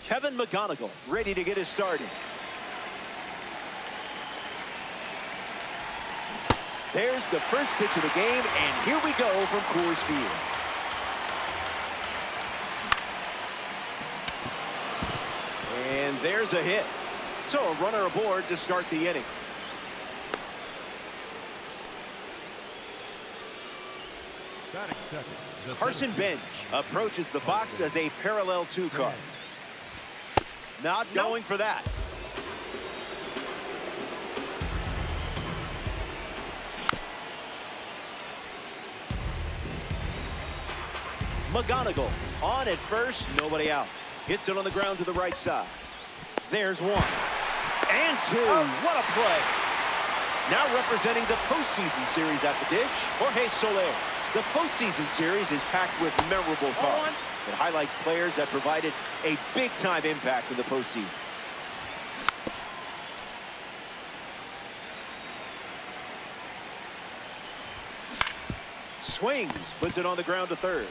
Kevin McGonigal ready to get us started. There's the first pitch of the game, and here we go from Coors Field. And there's a hit. So a runner aboard to start the inning. Carson Bench approaches the box as a parallel 2 card. Not going for that. McGonigal on at first, nobody out. Hits it on the ground to the right side. There's 1 and 2. What a play. Now representing the postseason series at the dish, Jorge Soler. The postseason series is packed with memorable cards. It highlights players that provided a big-time impact in the postseason. Swings, puts it on the ground to third.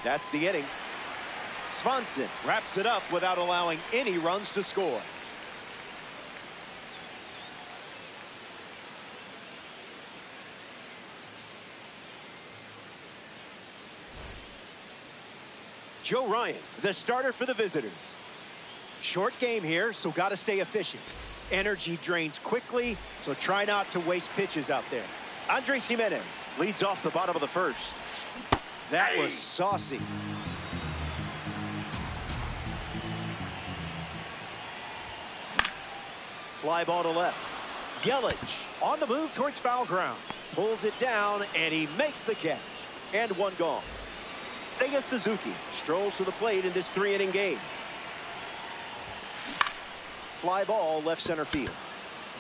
That's the inning. Swanson wraps it up without allowing any runs to score. Joe Ryan, the starter for the visitors. Short game here, so got to stay efficient. Energy drains quickly, so try not to waste pitches out there. Andres Gimenez leads off the bottom of the first. That was saucy. Fly ball to left. Yelich on the move towards foul ground. Pulls it down, and he makes the catch. And 1 gone. Seiya Suzuki strolls to the plate in this 3-inning game. Fly ball left center field.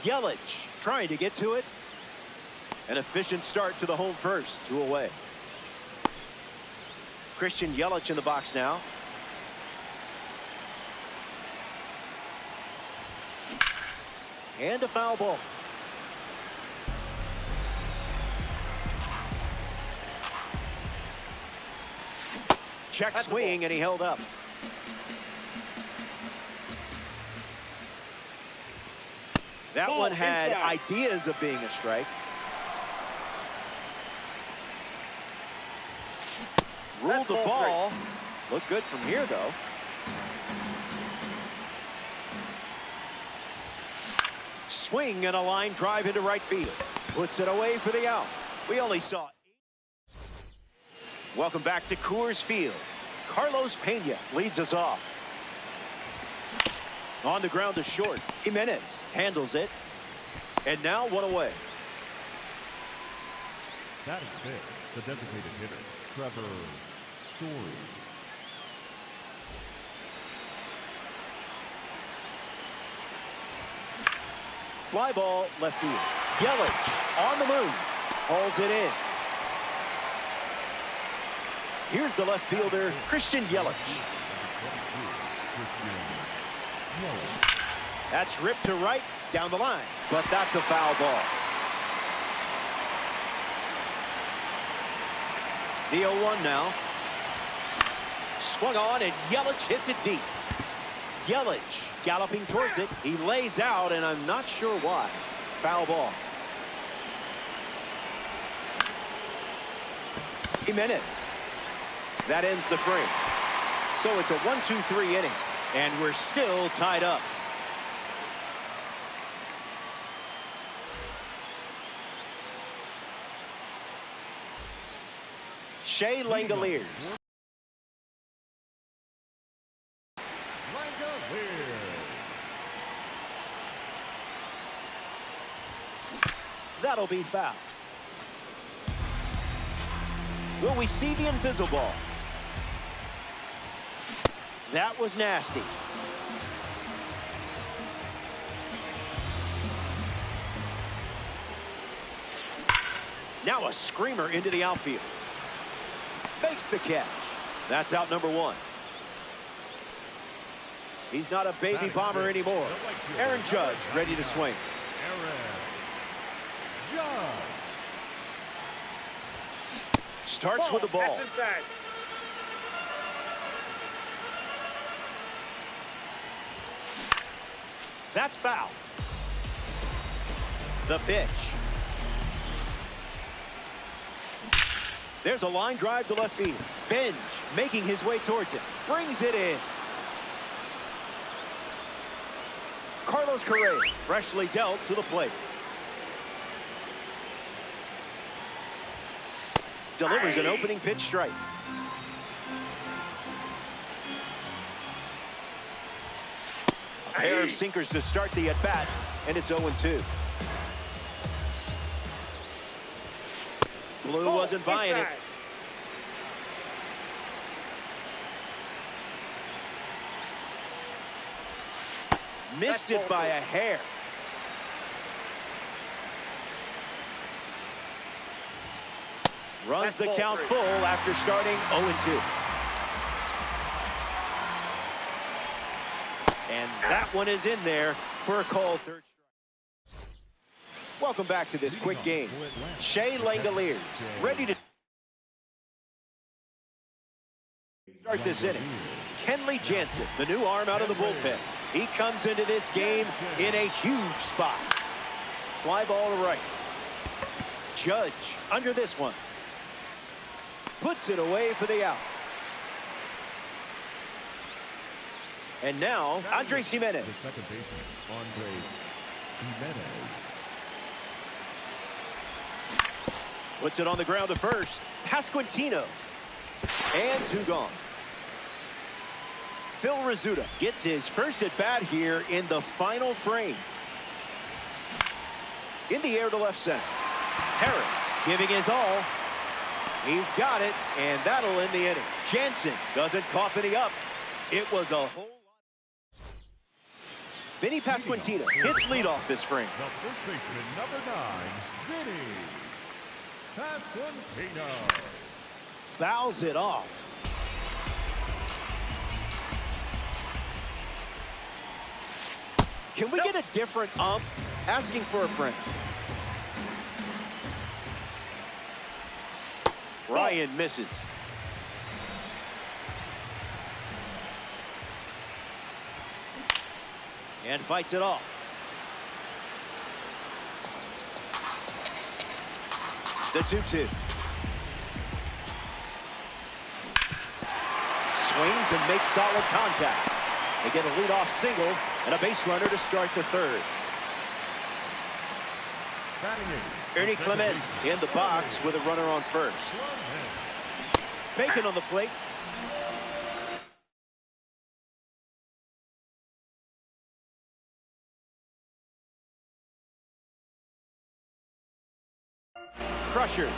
Yelich trying to get to it. An efficient start to the home first. 2 away. Christian Yelich in the box now. And a foul ball. Check swing, and he held up. That one had ideas of being a strike. Ruled the ball. Looked good from here, though. Swing and a line drive into right field. Puts it away for the out. We only saw. Welcome back to Coors Field. Carlos Pena leads us off. On the ground to short. Gimenez handles it. And now 1 away. That is the designated hitter, Trevor Story. Fly ball left field. Yelich on the move. Hauls it in. Here's the left fielder, Christian Yelich. That's ripped to right, down the line. But that's a foul ball. The 0-1 now. Swung on, and Yelich hits it deep. Yelich galloping towards it. He lays out, and I'm not sure why. Foul ball. Gimenez. That ends the frame. So it's a 1-2-3 inning, and we're still tied up. Shea Langoliers. That'll be foul. Will we see the invisible ball? That was nasty. Now a screamer into the outfield. Makes the catch. That's out number 1. He's not a baby bomber anymore. Aaron Judge ready to swing. Starts with the ball. That's foul. The pitch. There's a line drive to left field. Benj making his way towards it. Brings it in. Carlos Correa freshly dealt to the plate. Delivers an opening pitch strike. A pair of sinkers to start the at-bat, and it's 0-2. Blue wasn't buying it. Missed it by a hair. Runs the count full after starting 0-2. And that one is in there for a called third strike. Welcome back to this quick game. Shea Langoliers ready to start this inning. Kenley Jansen, the new arm out of the bullpen. He comes into this game in a huge spot. Fly ball to right. Judge under this one. Puts it away for the out. And now, Andres Gimenez. The second baseman, Andres Gimenez. Puts it on the ground to first. Pasquantino. And 2 gone. Phil Rizzuto gets his first at-bat here in the final frame. In the air to left center. Harris giving his all. He's got it, and that'll end the inning. Jansen doesn't cough any up. It was a whole lot. Vinny Pasquantino hits leadoff this frame. The first baseman, number 9, Vinny Pasquantino. Fouls it off. Can we get a different ump? Asking for a friend. Ryan misses. And fights it off. The 2-2. Swings and makes solid contact. They get a leadoff single and a base runner to start the third. Ernie Clement in the box with a runner on first. Bacon on the plate. Crusher.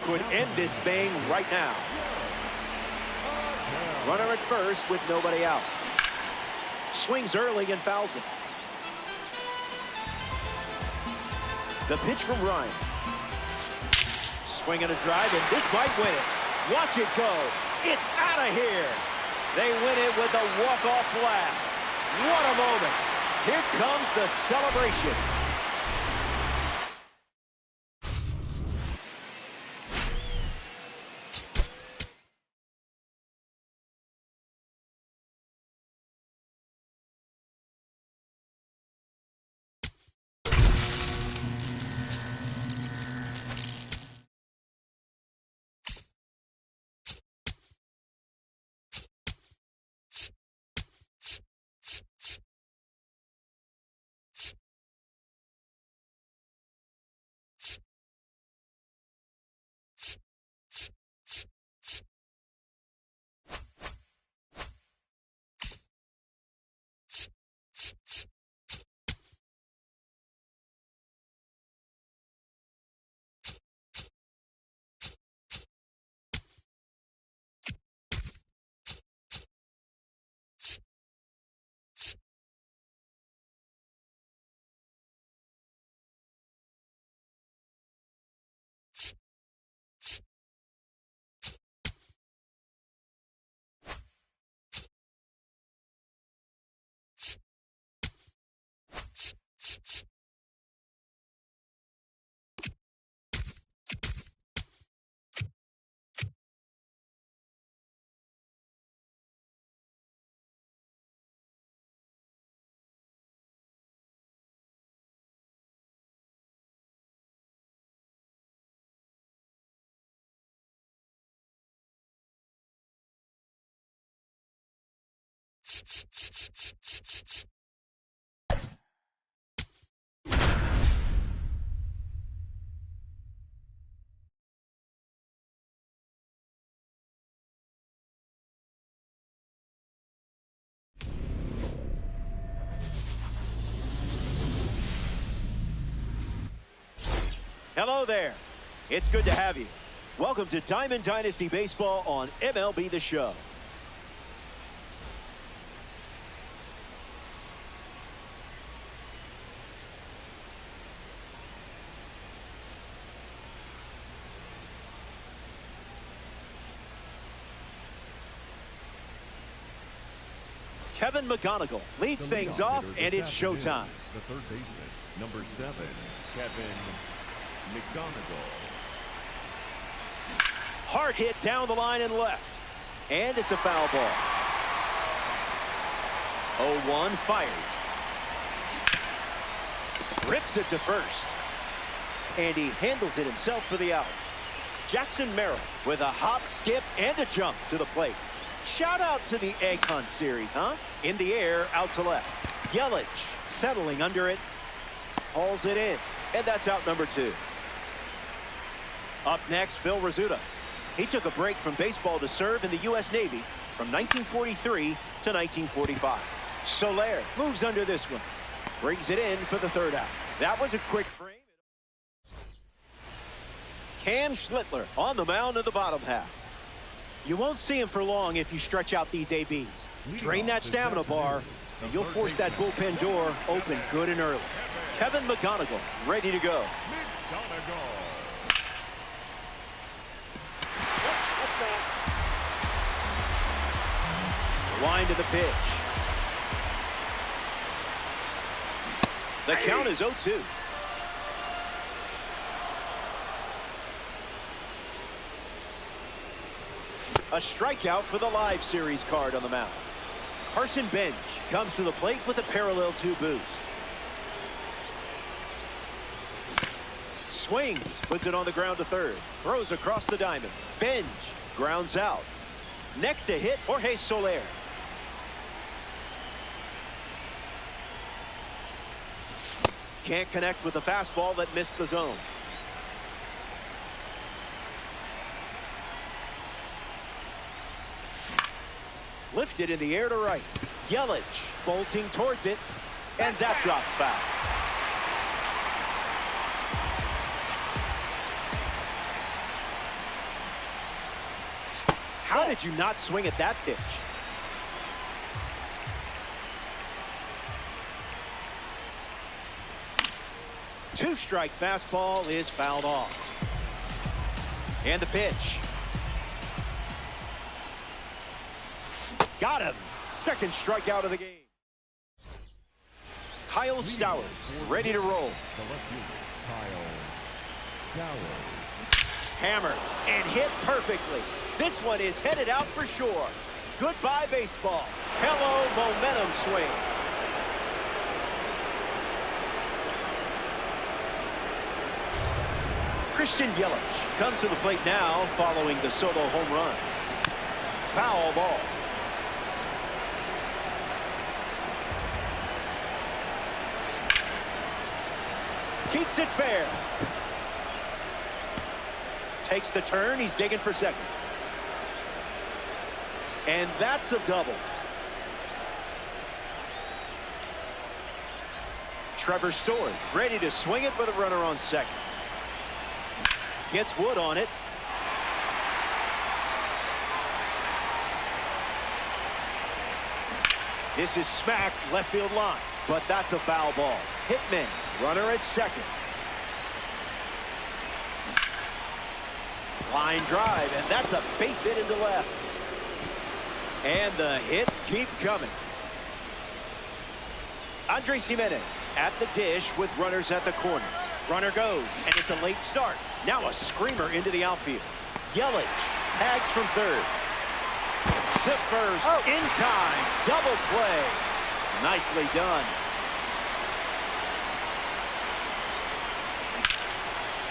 Could end this thing right now. Runner at first with nobody out. Swings early and fouls it. The pitch from Ryan. Swinging a drive, and this might win it. Watch it go. It's out of here. They win it with a walk-off blast. What a moment. Here comes the celebration. Hello there. It's good to have you. Welcome to Diamond Dynasty Baseball on MLB The Show. Kevin McGonigal leads things off, and it's showtime. The third baseman, number 7, Kevin McGonigal. Hard hit down the line and left. And it's a foul ball. 0-1 fired. Rips it to first. And he handles it himself for the out. Jackson Merrill with a hop, skip, and a jump to the plate. Shout out to the Akon series, huh? In the air, out to left. Yelich settling under it. Hauls it in. And that's out number 2. Up next, Phil Rizzuto. He took a break from baseball to serve in the U.S. Navy from 1943 to 1945. Soler moves under this one. Brings it in for the third out. That was a quick frame. Cam Schlittler on the mound in the bottom half. You won't see him for long if you stretch out these ABs. Drain that stamina bar, and you'll force that bullpen door open good and early. Kevin McGonigal ready to go. Line to the pitch. The count is 0-2. A strikeout for the live series card on the mound. Carson Bench comes to the plate with a parallel 2 boost. Swings, puts it on the ground to third. Throws across the diamond. Bench grounds out. Next to hit, Jorge Soler. Can't connect with the fastball that missed the zone. Lifted in the air to right. Yelich bolting towards it, and that drops foul. How did you not swing at that pitch? Two-strike fastball is fouled off. And the pitch. Got him. Second strikeout of the game. Kyle Stowers ready to roll. Hammered and hit perfectly. This one is headed out for sure. Goodbye, baseball. Hello, momentum swing. Christian Yelich comes to the plate now following the solo home run. Foul ball. Keeps it fair. Takes the turn. He's digging for second. And that's a double. Trevor Story ready to swing it with a runner on second. Gets Wood on it. This is smacked left field line, but that's a foul ball. Hitman, runner at second. Line drive, and that's a base hit into left. And the hits keep coming. Andres Gimenez at the dish with runners at the corners. Runner goes, and it's a late start. Now a screamer into the outfield. Yelich tags from third. To first, in time, double play. Nicely done.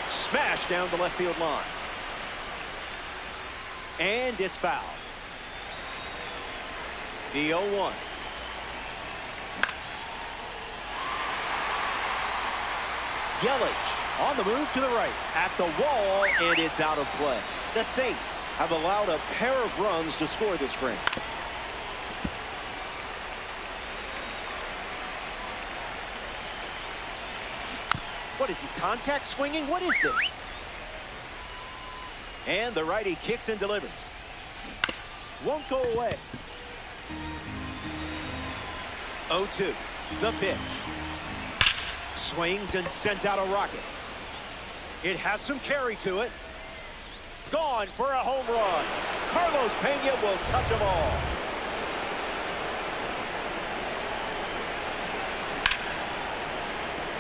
Smash down the left field line. And it's foul. The 0-1. Yelich on the move to the right. At the wall, and it's out of play. The Saints have allowed a pair of runs to score this frame. What is he, contact swinging? What is this? And the righty kicks and delivers. Won't go away. 0-2, the pitch. Swings and sent out a rocket. It has some carry to it. Gone for a home run. Carlos Pena will touch them all.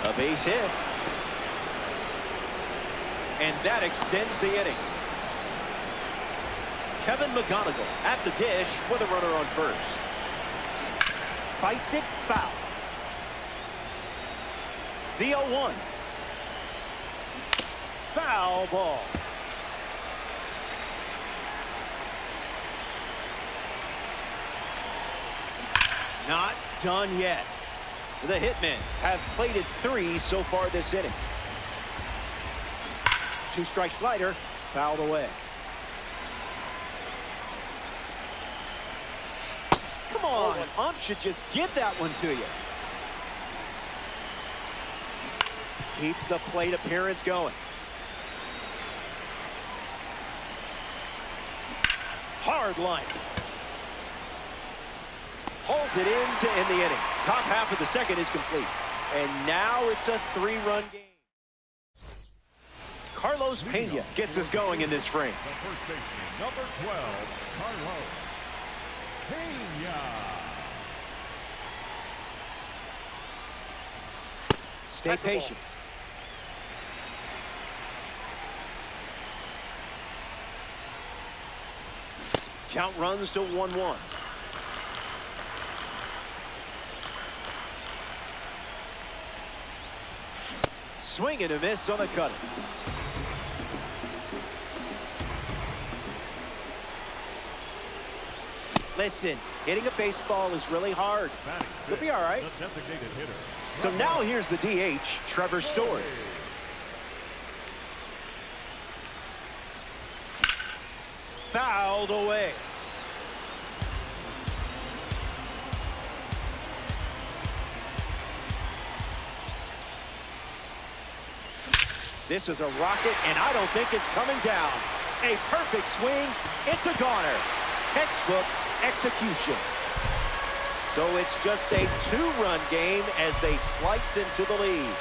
A base hit. And that extends the inning. Kevin McGonigal at the dish with a runner on first. Fights it, foul. The 0-1. Foul ball. Not done yet. The Hitmen have plated 3 so far this inning. 2-strike slider, fouled away. Come on, ump should just give that one to you. Keeps the plate appearance going. Hard line. Holds it in to end the inning. Top half of the second is complete. And now it's a 3-run game. Carlos Pena gets us going in this frame. The first baseman, number 12, Carlos Pena. Stay patient. Count runs to 1-1. Swing and a miss on the cutter. Listen, hitting a baseball is really hard. You'll be all right. So now here's the DH, Trevor Story. Fouled away. This is a rocket, and I don't think it's coming down. A perfect swing. It's a goner. Textbook execution. So it's just a 2-run game as they slice into the lead.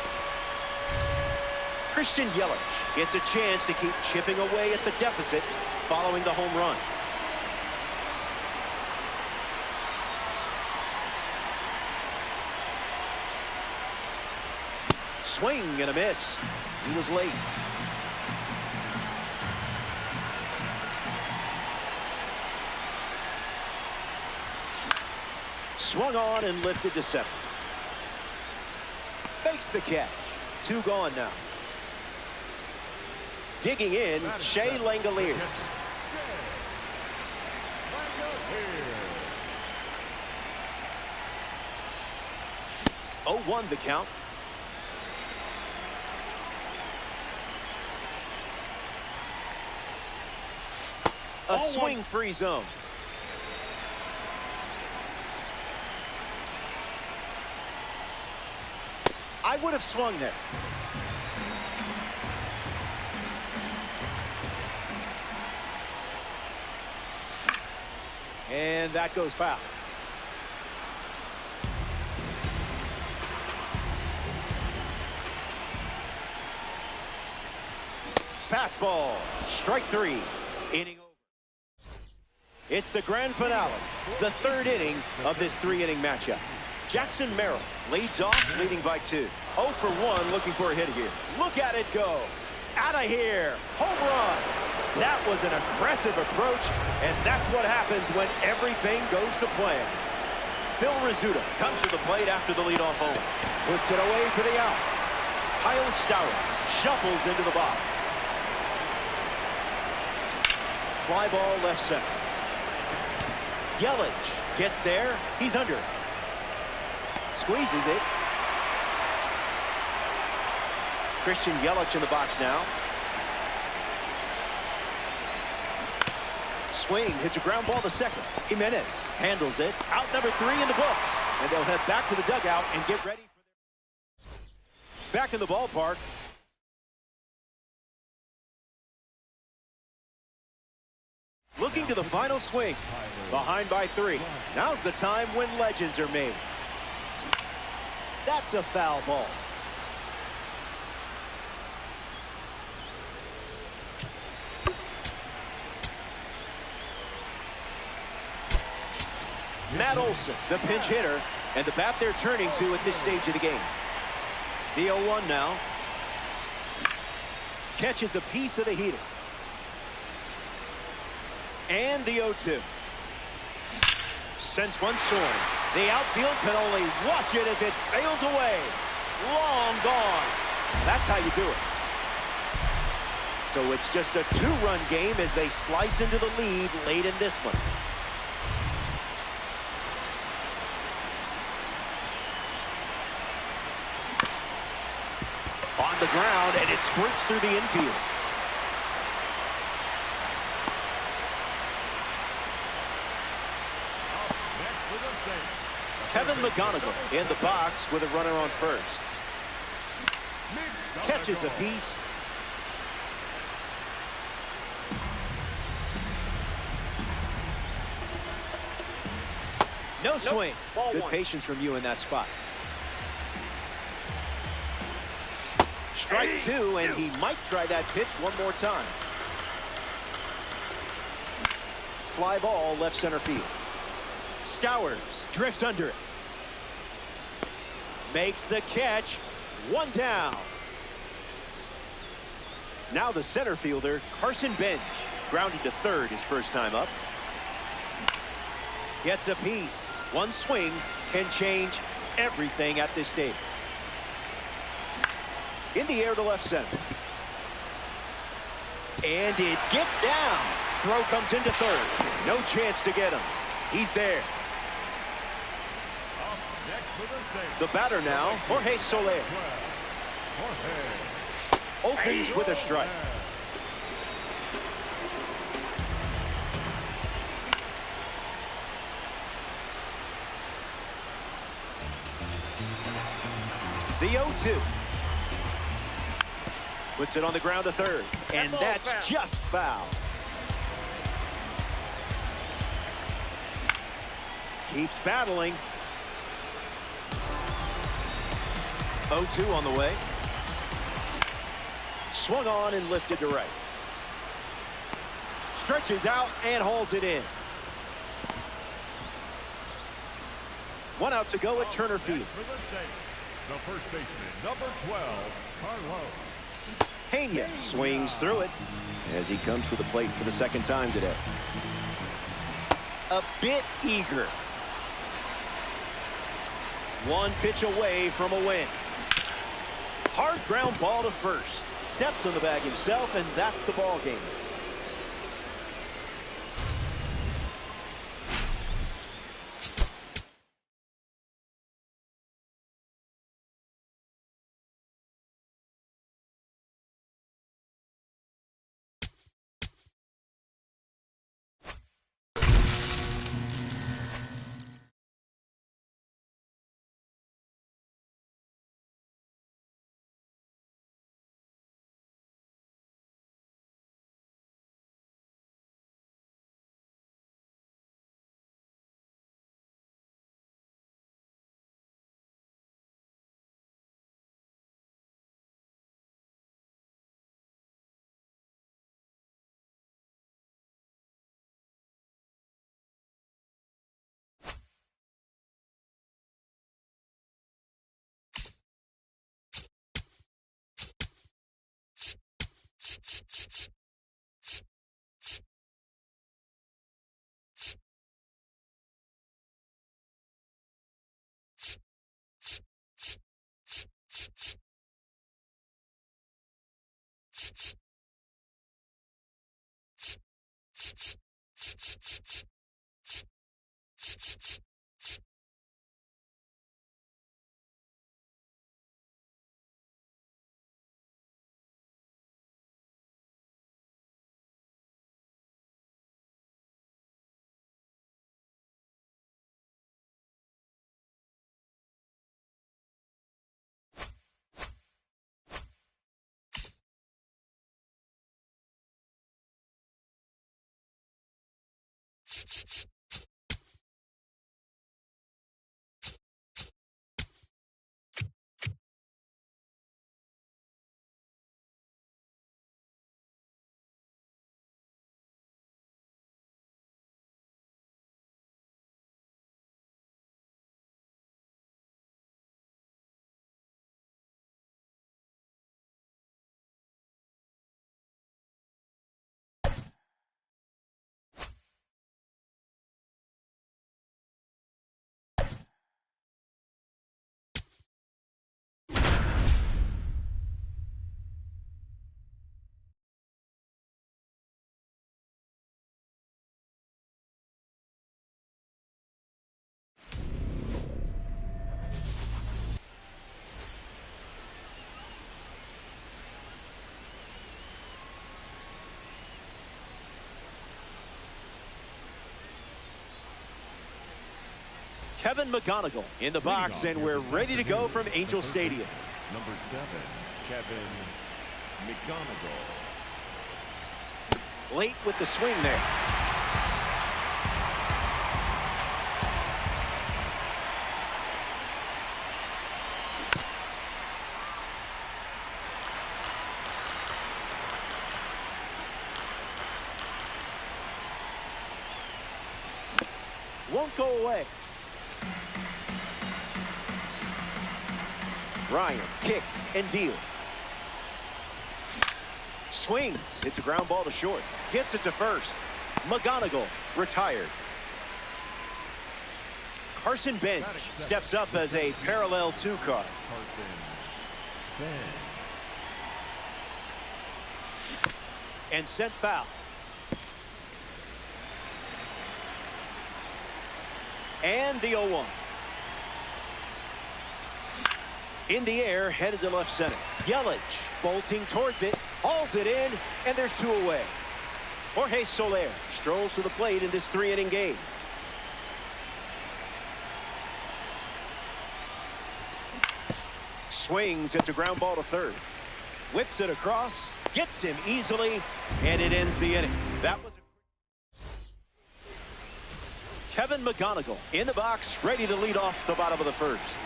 Christian Yelich gets a chance to keep chipping away at the deficit following the home run. Swing and a miss. He was late. Swung on and lifted to 7. Fakes the catch. 2 gone now. Digging in, Shea Langoliers. 0-1 the count. A swing-free zone. I would have swung there. And that goes foul. Fastball. Strike 3. Inning over. It's the grand finale, the 3rd inning of this 3-inning matchup. Jackson Merrill leads off, leading by 2. 0 for 1, looking for a hit here. Look at it go. Out of here. Home run. That was an aggressive approach, and that's what happens when everything goes to plan. Phil Rizzuto comes to the plate after the leadoff home. Puts it away for the out. Kyle Stowers shuffles into the box. Fly ball left center. Yelich gets there. He's under. Squeezes it. Christian Yelich in the box now. Swing, hits a ground ball to second. Jimenez handles it. Out number 3 in the books. And they'll head back to the dugout and get ready for their... Back in the ballpark. Looking to the final swing. Behind by 3. Now's the time when legends are made. That's a foul ball. Matt Olson, the pinch hitter, and the bat they're turning to at this stage of the game. The 0-1 now. Catches a piece of the heater. And the 0-2. Sends one soaring. The outfield can only watch it as it sails away. Long gone. That's how you do it. So it's just a 2-run game as they slice into the lead late in this one. On the ground, and it squirts through the infield. Kevin McGonigal in the box with a runner on first. Catches a piece. No swing. Good patience from you in that spot. Strike 2, and he might try that pitch one more time. Fly ball left center field. Stowers drifts under it. Makes the catch. 1 down. Now the center fielder, Carson Bench, grounded to third his first time up. Gets a piece. One swing can change everything at this stage. In the air to left center. And it gets down. Throw comes into third. No chance to get him. He's there. The batter now, Jorge Soler. Opens with a strike. The 0-2. Puts it on the ground to third. And that's just foul. Keeps battling. 0-2 on the way. Swung on and lifted to right. Stretches out and hauls it in. 1 out to go at Turner Field. The first baseman, number 12, Carlos. Pena swings through it as he comes to the plate for the second time today. A bit eager. 1 pitch away from a win. Hard ground ball to first. Steps on the bag himself, and that's the ball game. Kevin McGonigal in the box, and we're ready to go from Angel Stadium. Number 7, Kevin McGonigal. Late with the swing there. Won't go away. Ryan kicks and deals. Swings. Hits a ground ball to short. Gets it to first. McGonigal retired. Carson Bench steps up as a parallel 2 card. And sent foul. And the 0-1. In the air, headed to left center. Yelich bolting towards it, hauls it in, and there's 2 away. Jorge Soler strolls to the plate in this 3-inning game. Swings, it's a ground ball to third. Whips it across, gets him easily, and it ends the inning. That was Kevin McGonigal in the box, ready to lead off the bottom of the first.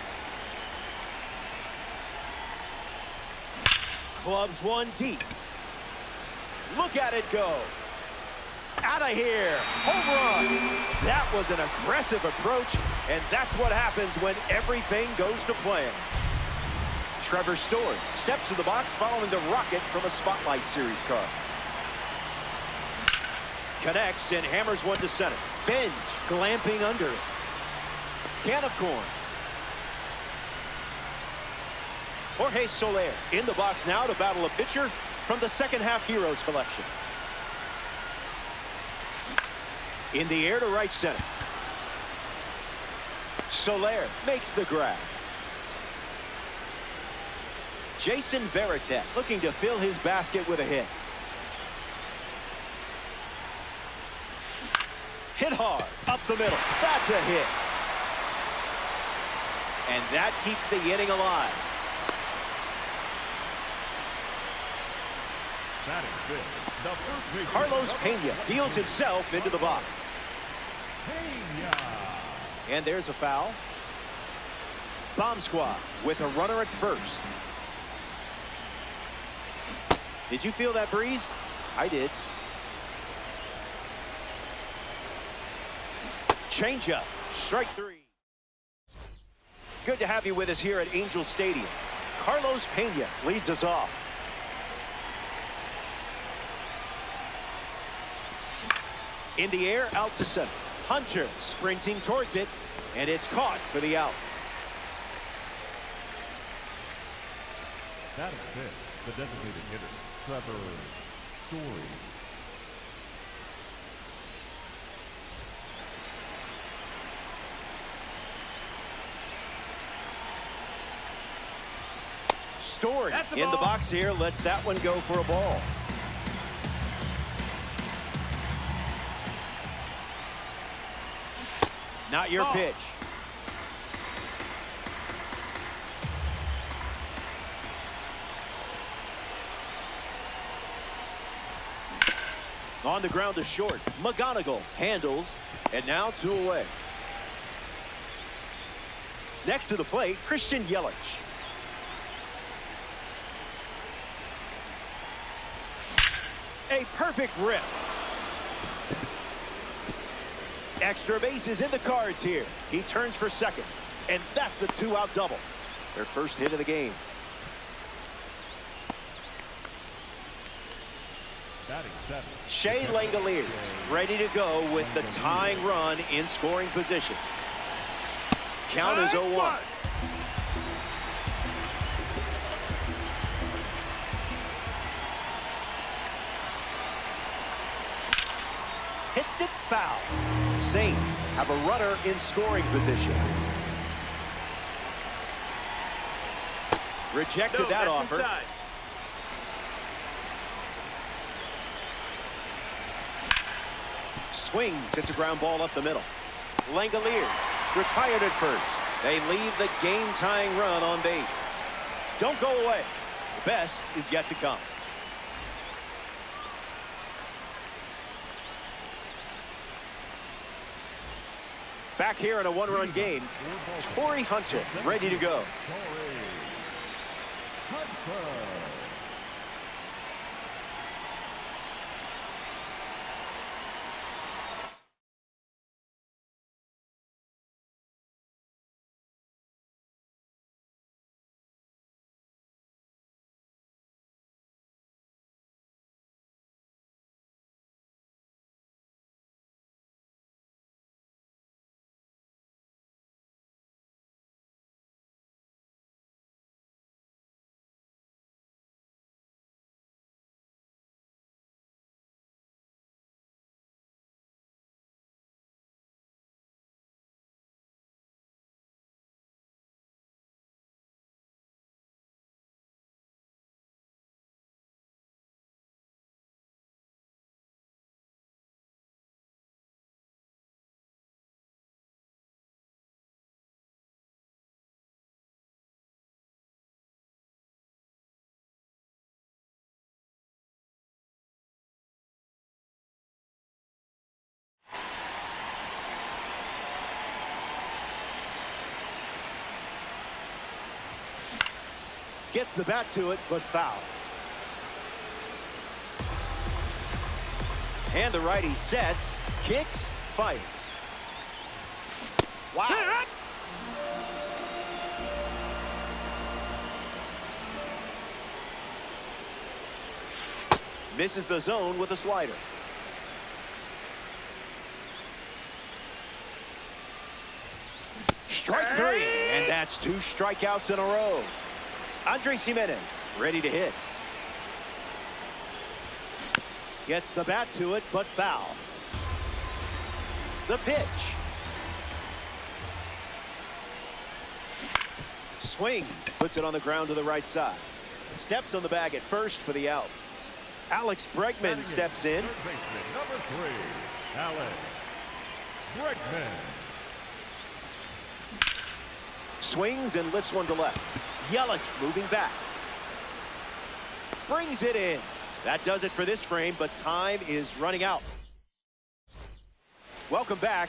Clubs one deep. Look at it go. Out of here. Home run. That was an aggressive approach, and that's what happens when everything goes to plan. Trevor Story steps to the box following the rocket from a Spotlight Series car. Connects and hammers one to center. Bench glamping under it. Can of corn. Jorge Soler in the box now to battle a pitcher from the second half Heroes collection. In the air to right center. Soler makes the grab. Jason Varitek looking to fill his basket with a hit. Hit hard, up the middle. That's a hit. And that keeps the inning alive. That is good. The first Carlos Pena deals himself into the box. Pena. And there's a foul. Bomb squad with a runner at first. Did you feel that breeze? I did. Changeup, strike 3. Good to have you with us here at Angel Stadium. Carlos Pena leads us off. In the air, out to center. Hunter sprinting towards it, and it's caught for the out. That is it. The designated hitter, Trevor Story. Story in the box here, lets that one go for a ball. Not your pitch. On the ground to short. McGonigal handles, and now 2 away. Next to the plate, Christian Yelich. A perfect rip. Extra bases in the cards here. He turns for second, and that's a 2-out double. Their first hit of the game. Shea Langeliers ready to go with the tying run in scoring position. Count is 0-1. Hits it foul. Saints have a runner in scoring position. Rejected that offer. Inside. Swings, hits a ground ball up the middle. Langeliers Retired at first. They leave the game-tying run on base. Don't go away. The best is yet to come. Back here in a one-run game, Torii Hunter ready to go. Gets the bat to it, but foul. And the righty sets, kicks, fires. Wow. Misses the zone with a slider. Strike three, and that's 2 strikeouts in a row. Andres Gimenez ready to hit. Gets the bat to it, but foul. The pitch. Swings, puts it on the ground to the right side. Steps on the bag at first for the out. Alex Bregman steps in. Number 3, Alex Bregman. Swings and lifts one to left. Yelich moving back. Brings it in. That does it for this frame, but time is running out. Welcome back.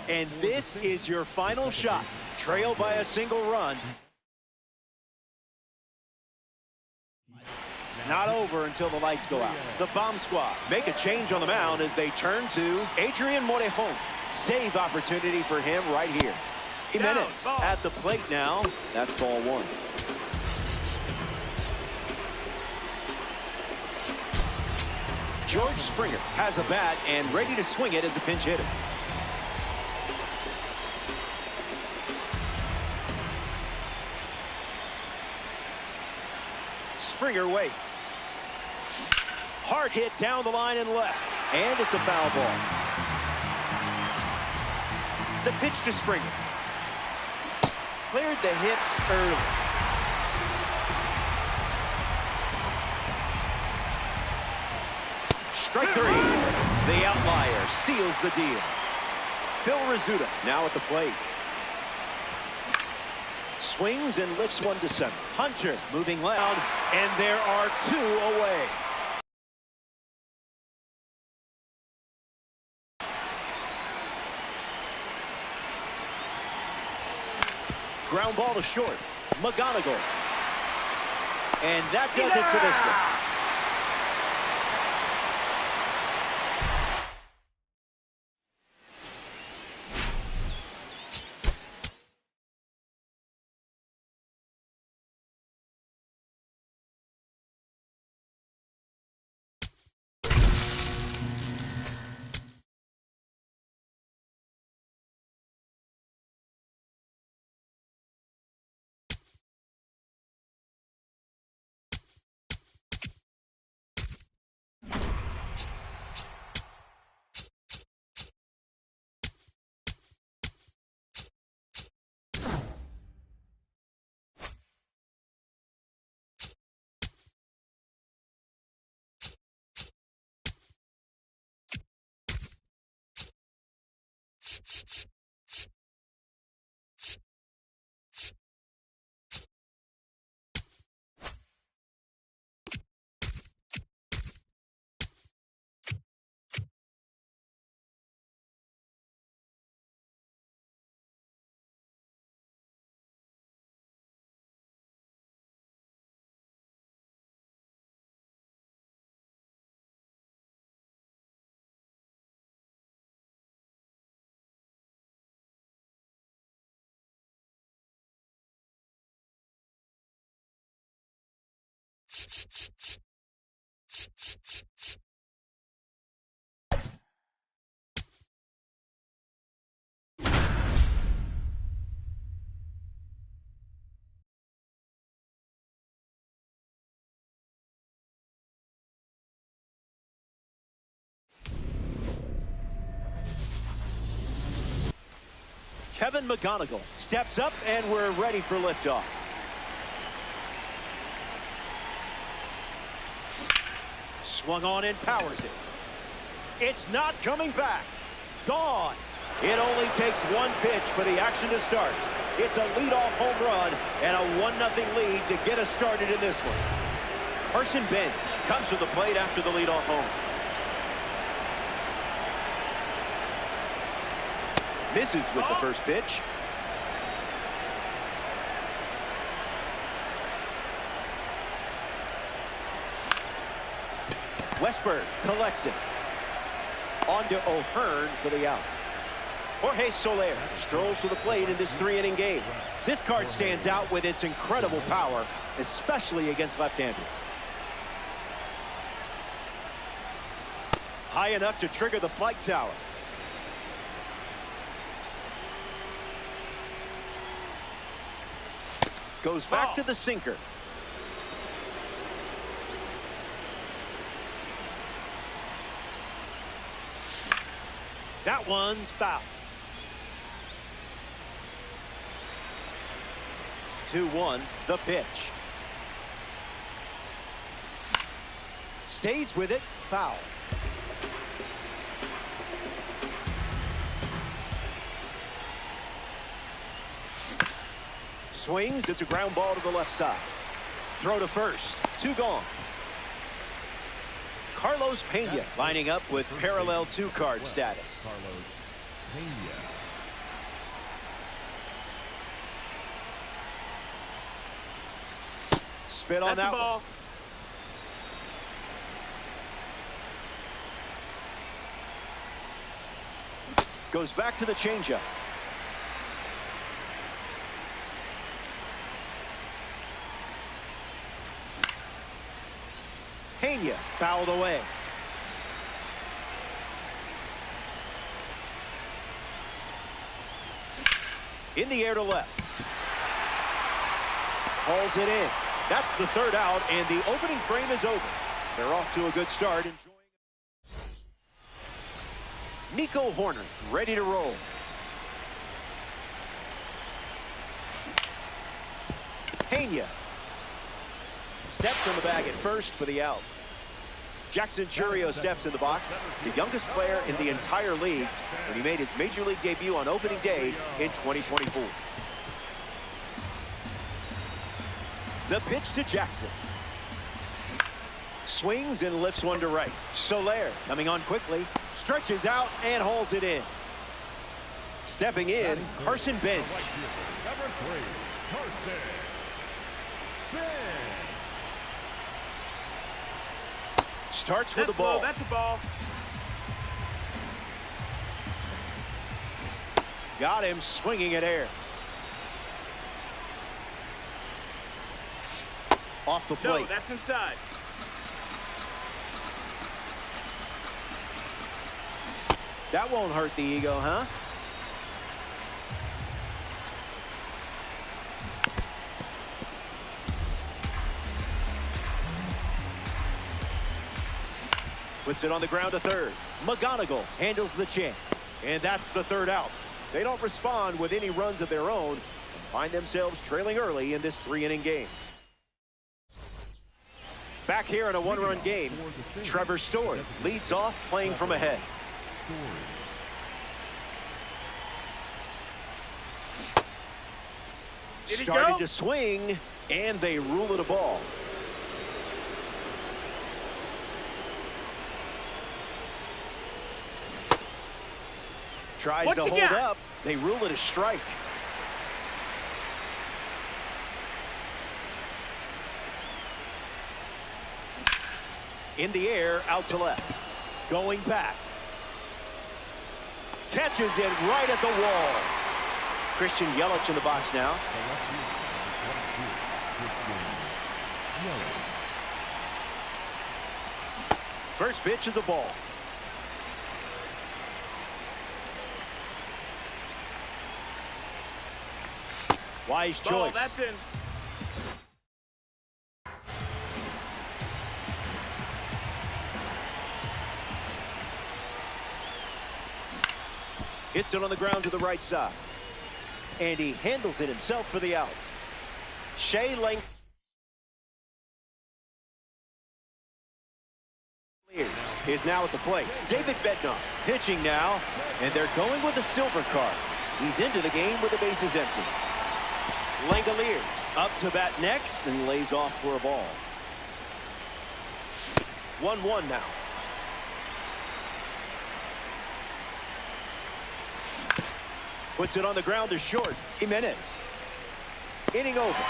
And this is your final shot. Trail by a single run. It's not over until the lights go out. The bomb squad make a change on the mound as they turn to Adrian Morejon. Save opportunity for him right here. Gimenez at the plate now. That's ball 1. George Springer has a bat and ready to swing it as a pinch hitter. Springer waits. Hard hit down the line and left. And it's a foul ball. The pitch to Springer. Cleared the hips early. Strike 3. The outlier seals the deal. Phil Rizzuto now at the plate. Swings and lifts one to center. Hunter moving loud, and there are 2 away. Ground ball to short. McGonigal. And that does it for this one. Kevin McGonigal steps up, and we're ready for liftoff. Swung on and powers it. It's not coming back. Gone. It only takes one pitch for the action to start. It's a leadoff home run and a 1-0 lead to get us started in this one. Carson Bench comes to the plate after the leadoff home. Misses with the first pitch. Westburg collects it. On to O'Hearn for the out. Jorge Soler strolls to the plate in this 3-inning game. This card stands out with its incredible power, especially against left-handers. High enough to trigger the flight tower. Goes back to the sinker. That one's foul. 2-1, the pitch. Stays with it, foul. Swings, it's a ground ball to the left side. Throw to first, 2 gone. Carlos Pena lining up with parallel 2-card status. Carlos Pena. Spit on that one. Goes back to the changeup. Pena fouled away. In the air to left. Hauls it in. That's the 3rd out, and the opening frame is over. They're off to a good start. Nico Hoerner ready to roll. Pena steps on the bag at first for the out. Jackson Chourio steps in the box, the youngest player in the entire league when he made his major league debut on opening day in 2024. The pitch to Jackson. Swings and lifts one to right. Soler coming on quickly, stretches out and hauls it in. Stepping in, Carson Bench. Number 3, Carson Bench. Starts with the ball. That's a ball. Got him swinging at air. Off the plate. No, that's inside. That won't hurt the ego, huh? Puts it on the ground to third. McGonigal handles the chance. And that's the 3rd out. They don't respond with any runs of their own and find themselves trailing early in this 3-inning game. Back here in a 1-run game, Trevor Story leads off playing from ahead. Starting to swing, and they rule it a ball. Tries to hold up. They rule it a strike. In the air, out to left. Going back. Catches it right at the wall. Christian Yelich in the box now. First pitch is a ball. Wise choice. That's in. Hits it on the ground to the right side. and he handles it himself for the out. Shea Lang is now at the plate. David Bednar pitching now, and they're going with a silver card. He's into the game with the bases empty. Langoliers up to bat next and lays off for a ball. 1-1 now. Puts it on the ground to short. Jimenez. Inning over.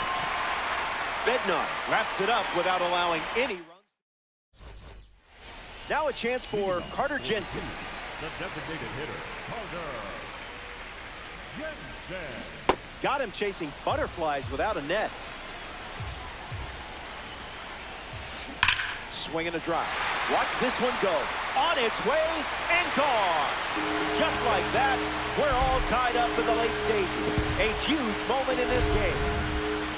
Bednar wraps it up without allowing any runs. Now a chance for Carter Jensen. The designated hitter, Carter Jensen. Got him chasing butterflies without a net. Swing and a drive. Watch this one go. On its way and gone. Just like that, we're all tied up in the late stages. A huge moment in this game.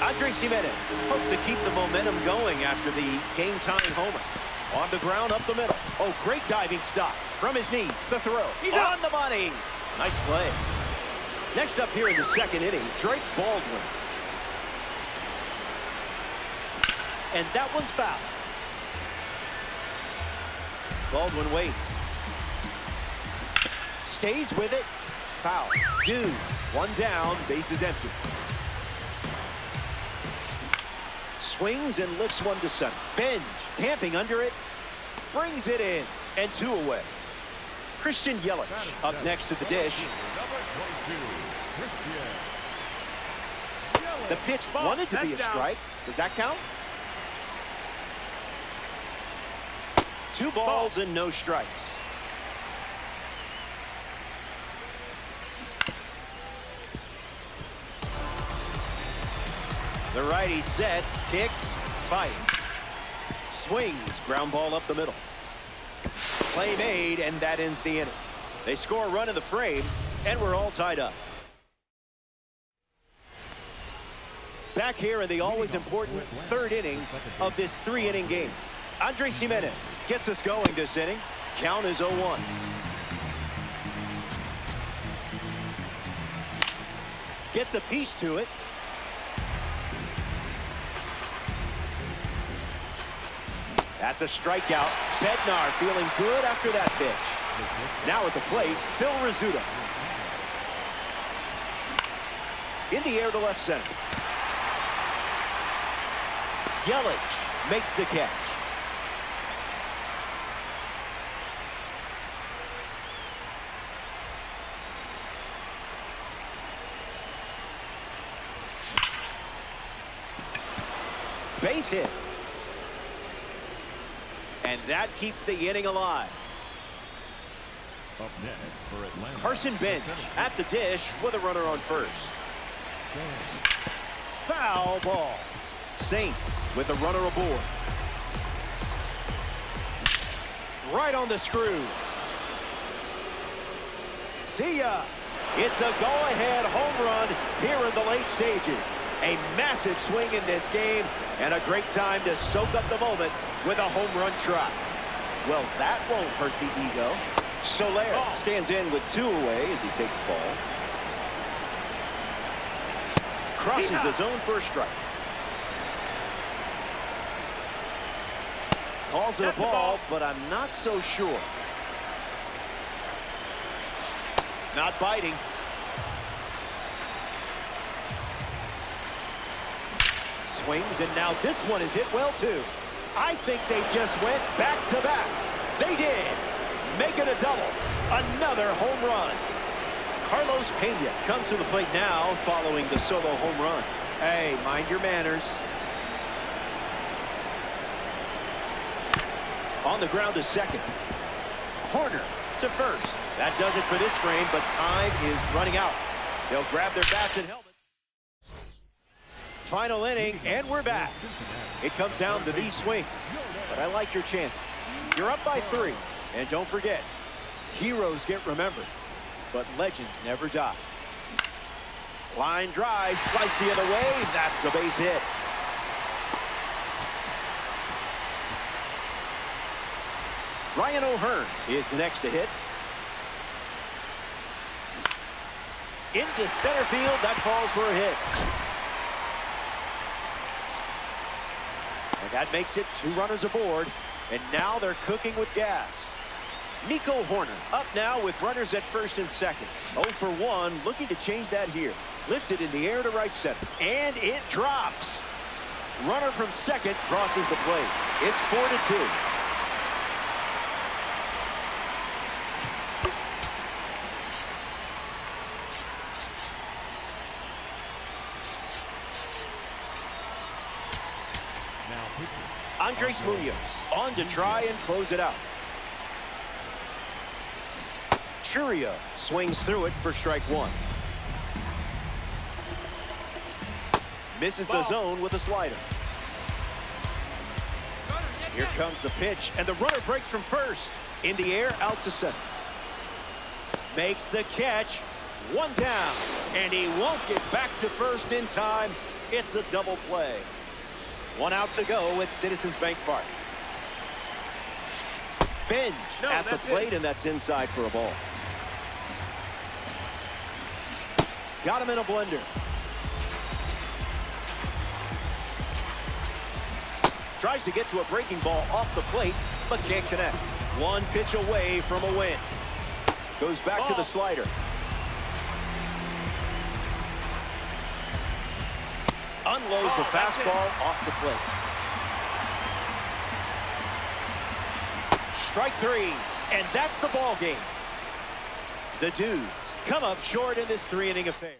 Andres Jimenez hopes to keep the momentum going after the game-tying homer. On the ground up the middle. Oh, great diving stop. From his knees, the throw. He's on the money. Nice play. Next up here in the second inning, Drake Baldwin. And that one's foul. Baldwin waits. Stays with it. Foul. Dude. One down. Base is empty. Swings and lifts one to center. Benj camping under it. Brings it in. And 2 away. Christian Yelich up next to the dish. The pitch wanted to be a strike. Does that count? 2 balls and no strikes. The righty sets, kicks, fight. Swings, ground ball up the middle. Play made, and that ends the inning. They score a run in the frame, and we're all tied up. Back here in the always important 3rd inning of this 3-inning game. Andres Jimenez gets us going this inning. Count is 0-1. Gets a piece to it. That's a strikeout. Bednar feeling good after that pitch. Now at the plate, Phil Rizzuto. In the air to left center. Yelich makes the catch. Base hit. And that keeps the inning alive. Up next for Atlanta, Carson Bench at the dish with a runner on first. Foul ball. Saints with a runner aboard. Right on the screw. See ya. It's a go-ahead home run here in the late stages. A massive swing in this game and a great time to soak up the moment with a home run try. Well, that won't hurt the ego. Soler stands in with 2 away as he takes the ball. Crosses the zone for a strike. Calls it a ball, but I'm not so sure. Not biting. Swings, and now this one is hit well, too. I think they just went back-to-back. They did. Make it a double. Another home run. Carlos Pena comes to the plate now following the solo home run. Hey, mind your manners. On the ground to second. Horner to first. That does it for this frame, but time is running out. They'll grab their bats and helmets. Final inning, and we're back. It comes down to these swings, but I like your chances. You're up by 3, and don't forget, heroes get remembered, but legends never die. Line drive, slice the other way, that's the base hit. Ryan O'Hearn is the next to hit. Into center field. That falls for a hit. And that makes it 2 runners aboard. And now they're cooking with gas. Nico Hoerner up now with runners at first and second. 0 for 1, looking to change that here. Lifted in the air to right center. And it drops. Runner from second crosses the plate. It's 4-2. Andres Munoz on to try and close it out. Chourio swings through it for strike 1. Misses the zone with a slider. Here comes the pitch, and the runner breaks from first. In the air, out to center. Makes the catch. 1 down, and he won't get back to first in time. It's a double play. 1 out to go at Citizens Bank Park. Bench at the plate, and that's inside for a ball. Got him in a blender. Tries to get to a breaking ball off the plate, but can't connect. 1 pitch away from a win. Goes back to the slider. Unloads the fastball off the plate. Strike 3, and that's the ball game. The Dudes come up short in this 3-inning affair.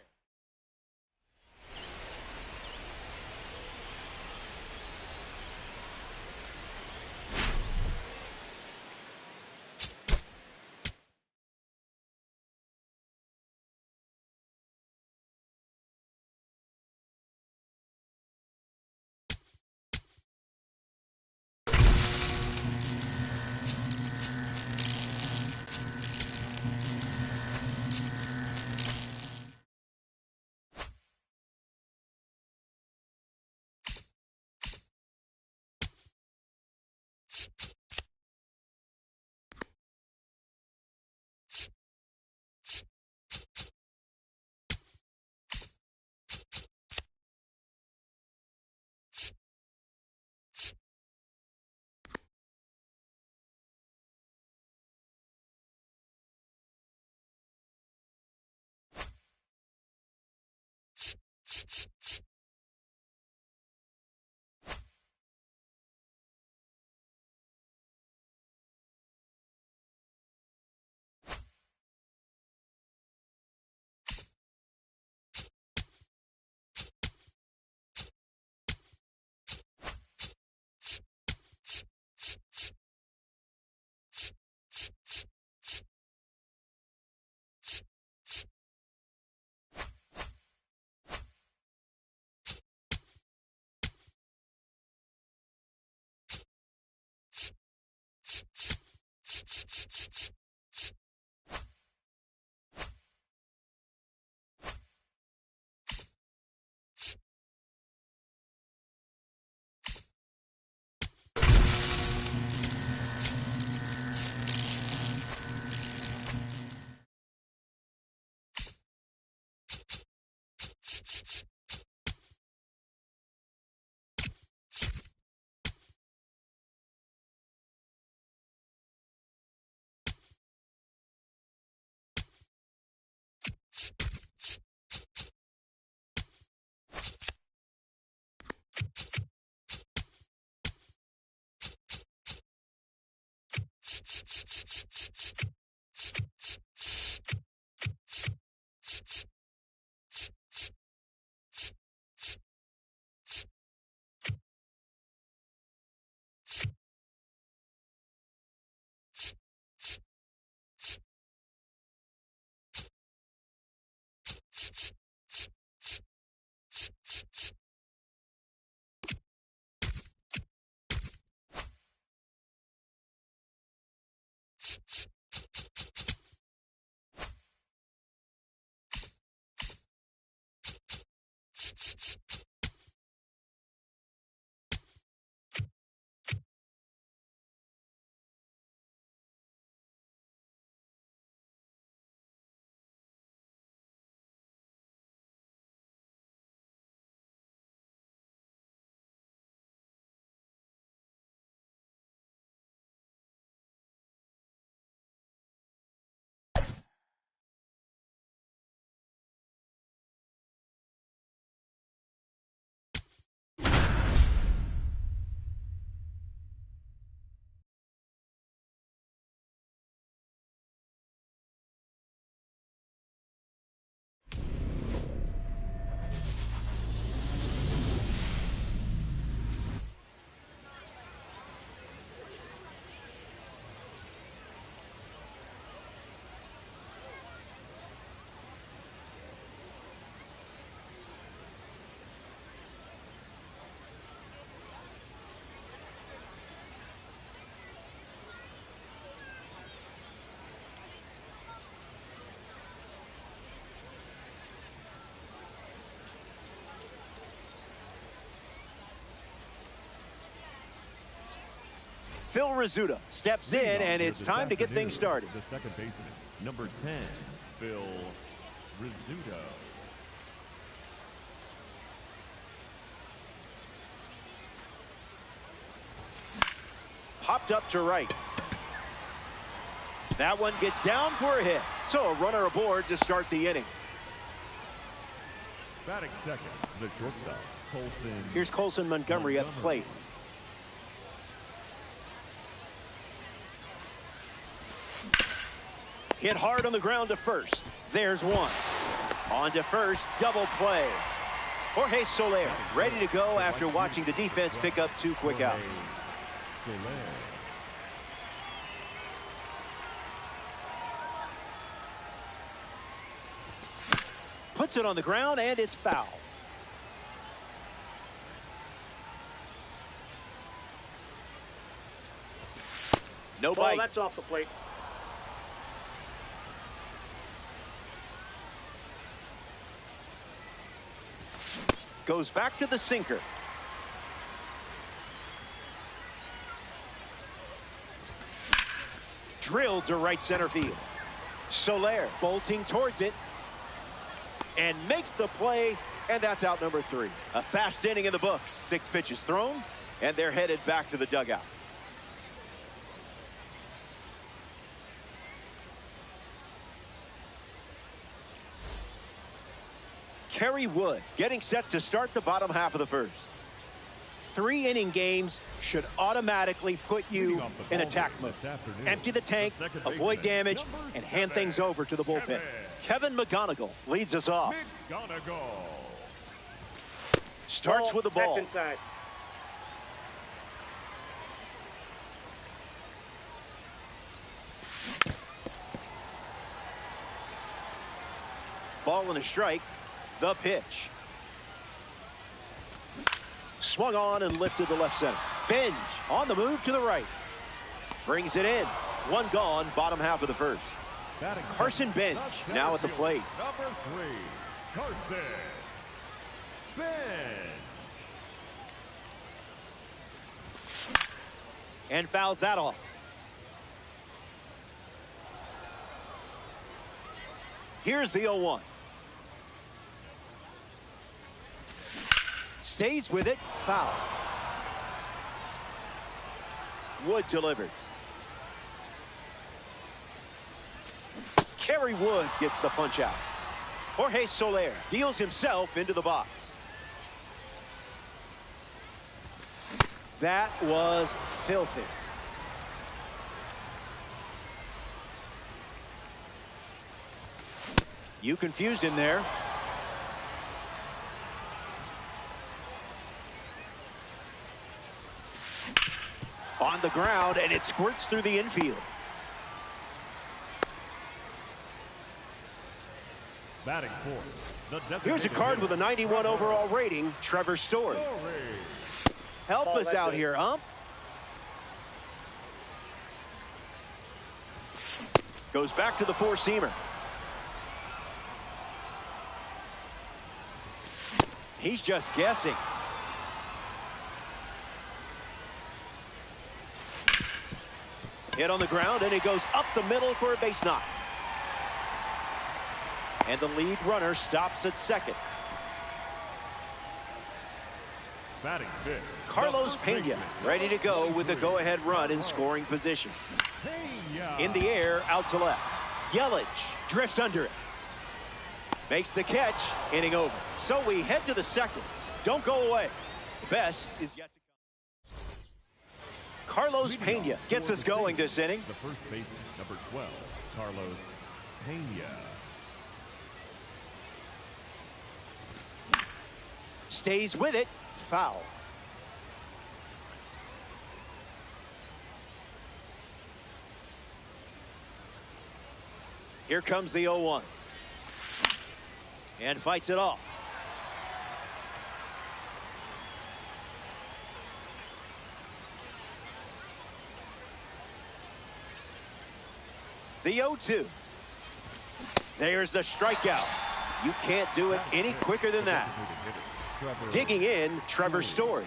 Phil Rizzuto steps in, and it's time to get things started. The second baseman, number 10, Phil Rizzuto. Popped up to right. That one gets down for a hit. So a runner aboard to start the inning. Batting second, the shortstop, Colson. Here's Colson Montgomery at the plate. Hit hard on the ground to first. There's one. On to first, double play. Jorge Soler ready to go after watching the defense pick up 2 quick outs. Puts it on the ground, and it's foul. No bite. That's off the plate. Goes back to the sinker. Drilled to right center field. Soler bolting towards it. And makes the play, and that's out number 3. A fast inning in the books. 6 pitches thrown, and they're headed back to the dugout. Kerry Wood getting set to start the bottom half of the first. 3-inning games should automatically put you in attack mode. Empty the tank, avoid damage, and hand things over to the bullpen. Kevin McGonigal leads us off. Starts with the ball. That's inside. Ball and a strike. The pitch. Swung on and lifted to left center. Binge on the move to the right. Brings it in. 1 gone, bottom half of the first. Carson Bench now at the plate. Number 3, Carson Bench. And fouls that off. Here's the 0-1. Stays with it. Foul. Wood delivers. Kerry Wood gets the punch out. Jorge Soler deals himself into the box. That was filthy. You confused him there. On the ground, and it squirts through the infield. Batting fourth. Here's a card with a 91 overall rating, Trevor Story. Help us out here, Ump. Goes back to the 4-seamer. He's just guessing. Hit on the ground, and it goes up the middle for a base knock. And the lead runner stops at second. Batting fifth. Carlos Pena ready to go with the go-ahead run in scoring position. In the air, out to left. Yelich drifts under it. Makes the catch, inning over. So we head to the second. Don't go away. The best is yet to come. Carlos Pena gets us going this inning. The first baseman, number 12, Carlos Pena. Stays with it. Foul. Here comes the 0-1. And fights it off. The 0-2. There's the strikeout. You can't do it any quicker than that. Digging in, Trevor Story.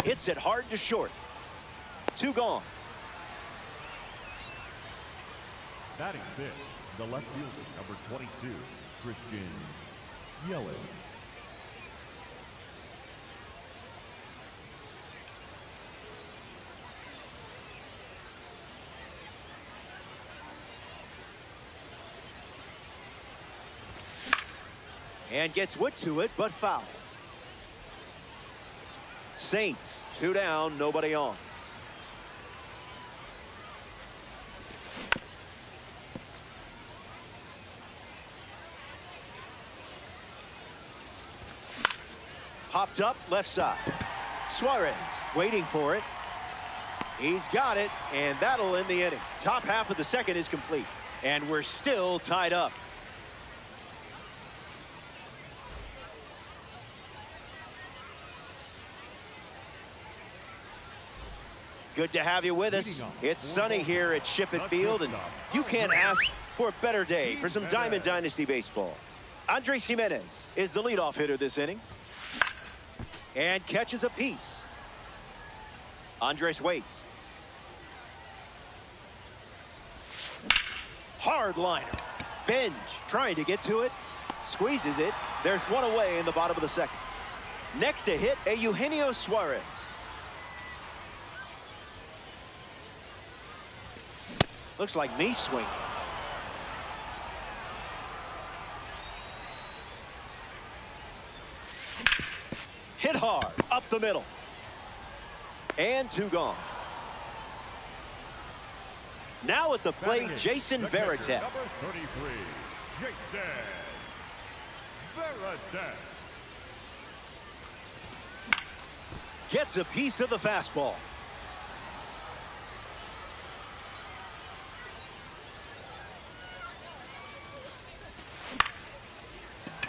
Hits it hard to short. 2 gone. Batting fifth, the left fielder, number 22, Christian Yelich. And gets wood to it, but foul. Saints, 2 down, nobody on. Popped up left side. Suarez waiting for it. He's got it, and that'll end the inning. Top half of the second is complete, and we're still tied up. Good to have you with us. It's sunny here at Shippett Field, and you can't ask for a better day for some Diamond Dynasty baseball. Andres Gimenez is the leadoff hitter this inning. And catches a piece. Andres waits. Hard liner. Benj trying to get to it. Squeezes it. There's one away in the bottom of the second. Next to hit, a Eugenio Suarez. Looks like me swinging. Hit hard up the middle. And 2 gone. Now at the plate, Jason Varitek. Number 33, Jason Varitek. Gets a piece of the fastball.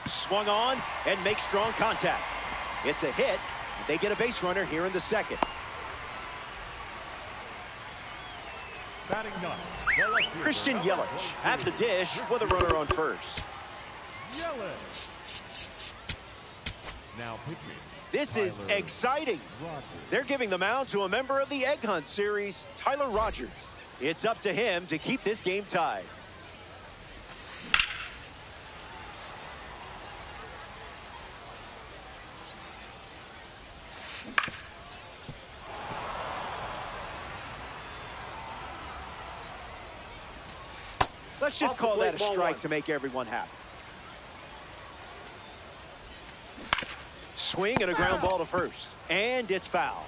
Swung on and makes strong contact. It's a hit. They get a base runner here in the second. Batting ninth, Christian Yelich at the dish with a runner on first. Yelich. Now pitching. This is exciting. They're giving the mound to a member of the Egg Hunt series, Tyler Rogers. It's up to him to keep this game tied. Let's just call that a strike to make everyone happy. Swing and a ground ball to first. And it's foul.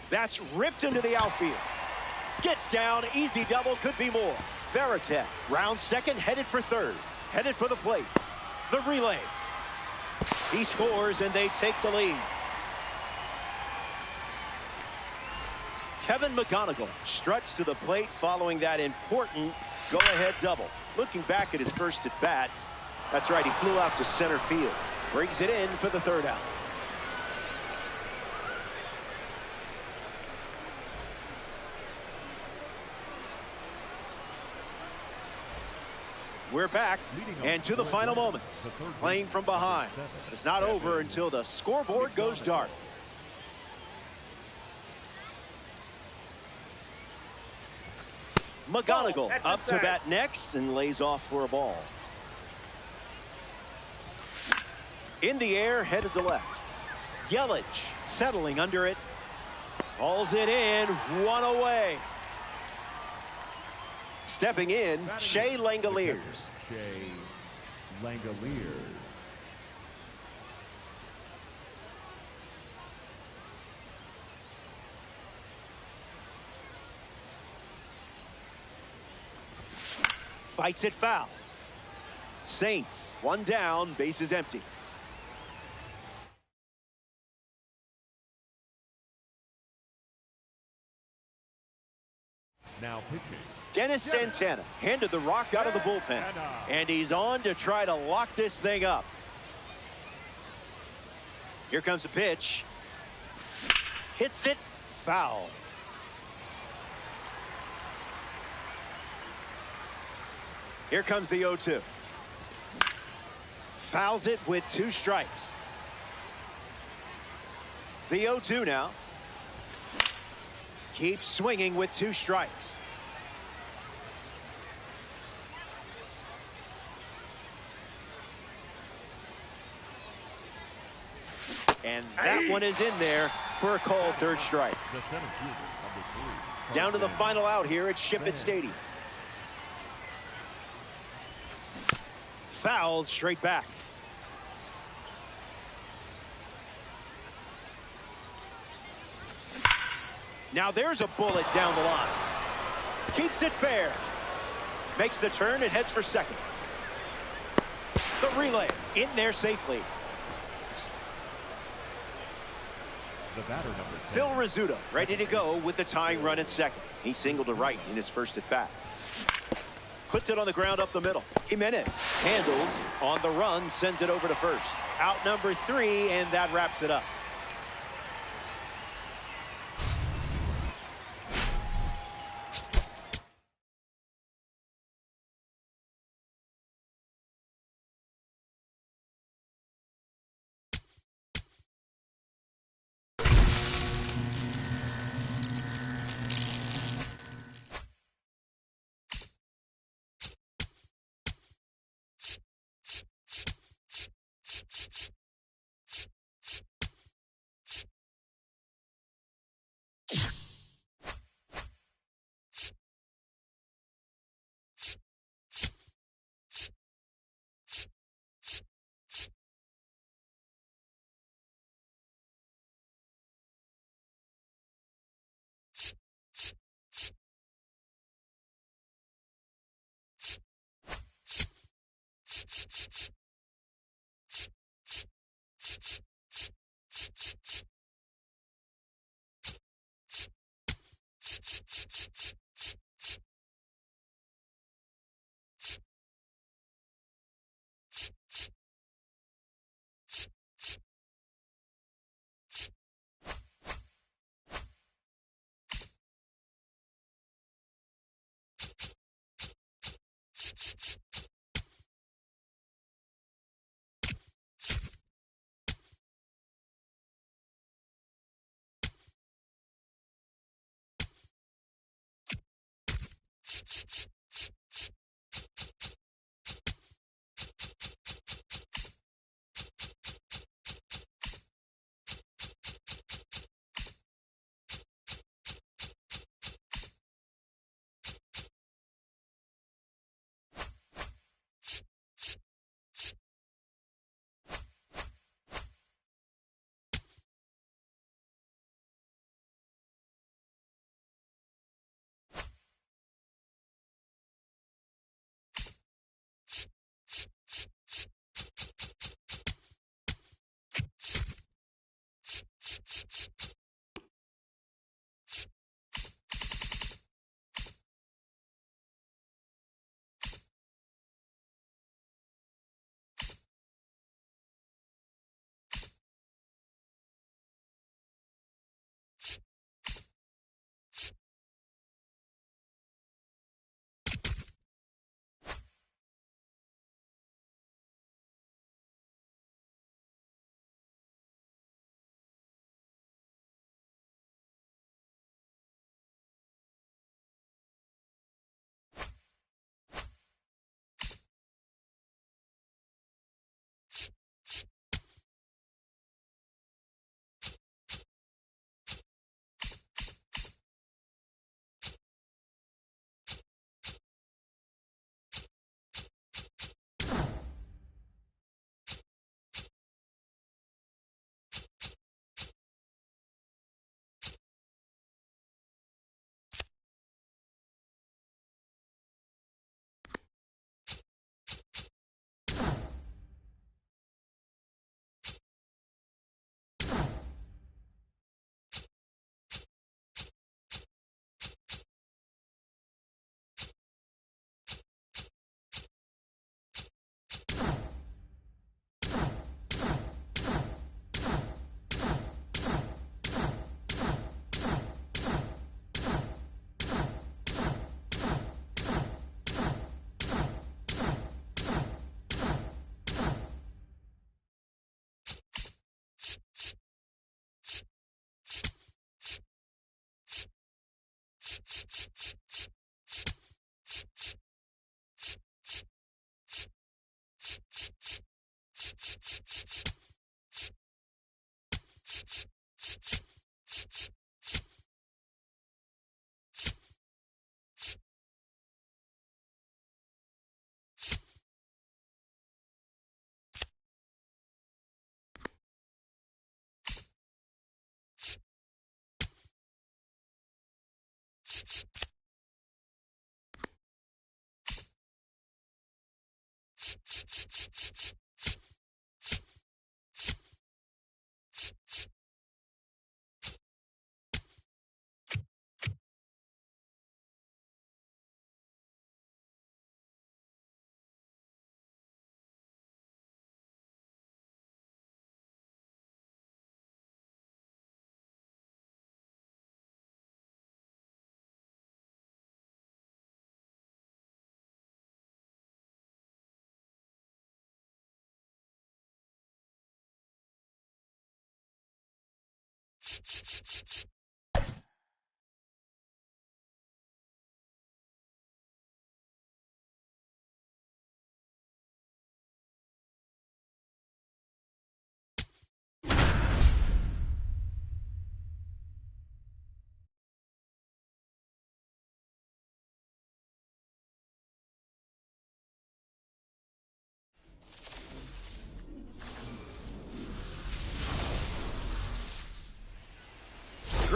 That's ripped into the outfield. Gets down, easy double, could be more. Varitek, round second, headed for third. Headed for the plate. The relay. He scores and they take the lead. Kevin McGonigal struts to the plate following that important go-ahead double. Looking back at his first at bat, that's right, he flew out to center field. Brings it in for the 3rd out. We're back and to the final moments. Playing from behind. It's not over until the scoreboard goes dark. McGonigal up to bat next and lays off for a ball. In the air, headed to left. Yelich settling under it. Hauls it in, 1 away. Stepping in, Shea Langoliers. Shea Langoliers. Fights it foul. Saints, 1 down, bases empty. Now pitching. Dennis Santana handed the rock out of the bullpen, and he's on to try to lock this thing up. Here comes a pitch. Hits it, foul. Here comes the 0-2. Fouls it with 2 strikes. The 0-2 now. Keeps swinging with 2 strikes. And that one is in there for a called 3rd strike. The center fielder, number 3. Down to the final out here at Ship It Stadium. Fouled straight back. Now there's a bullet down the line. Keeps it fair. Makes the turn and heads for second. The relay in there safely. The batter, number 10. Phil Rizzuto ready to go with the tying run at second. He singled to right in his first at bat. Puts it on the ground up the middle. Jimenez handles on the run, sends it over to first. Out number 3, and that wraps it up.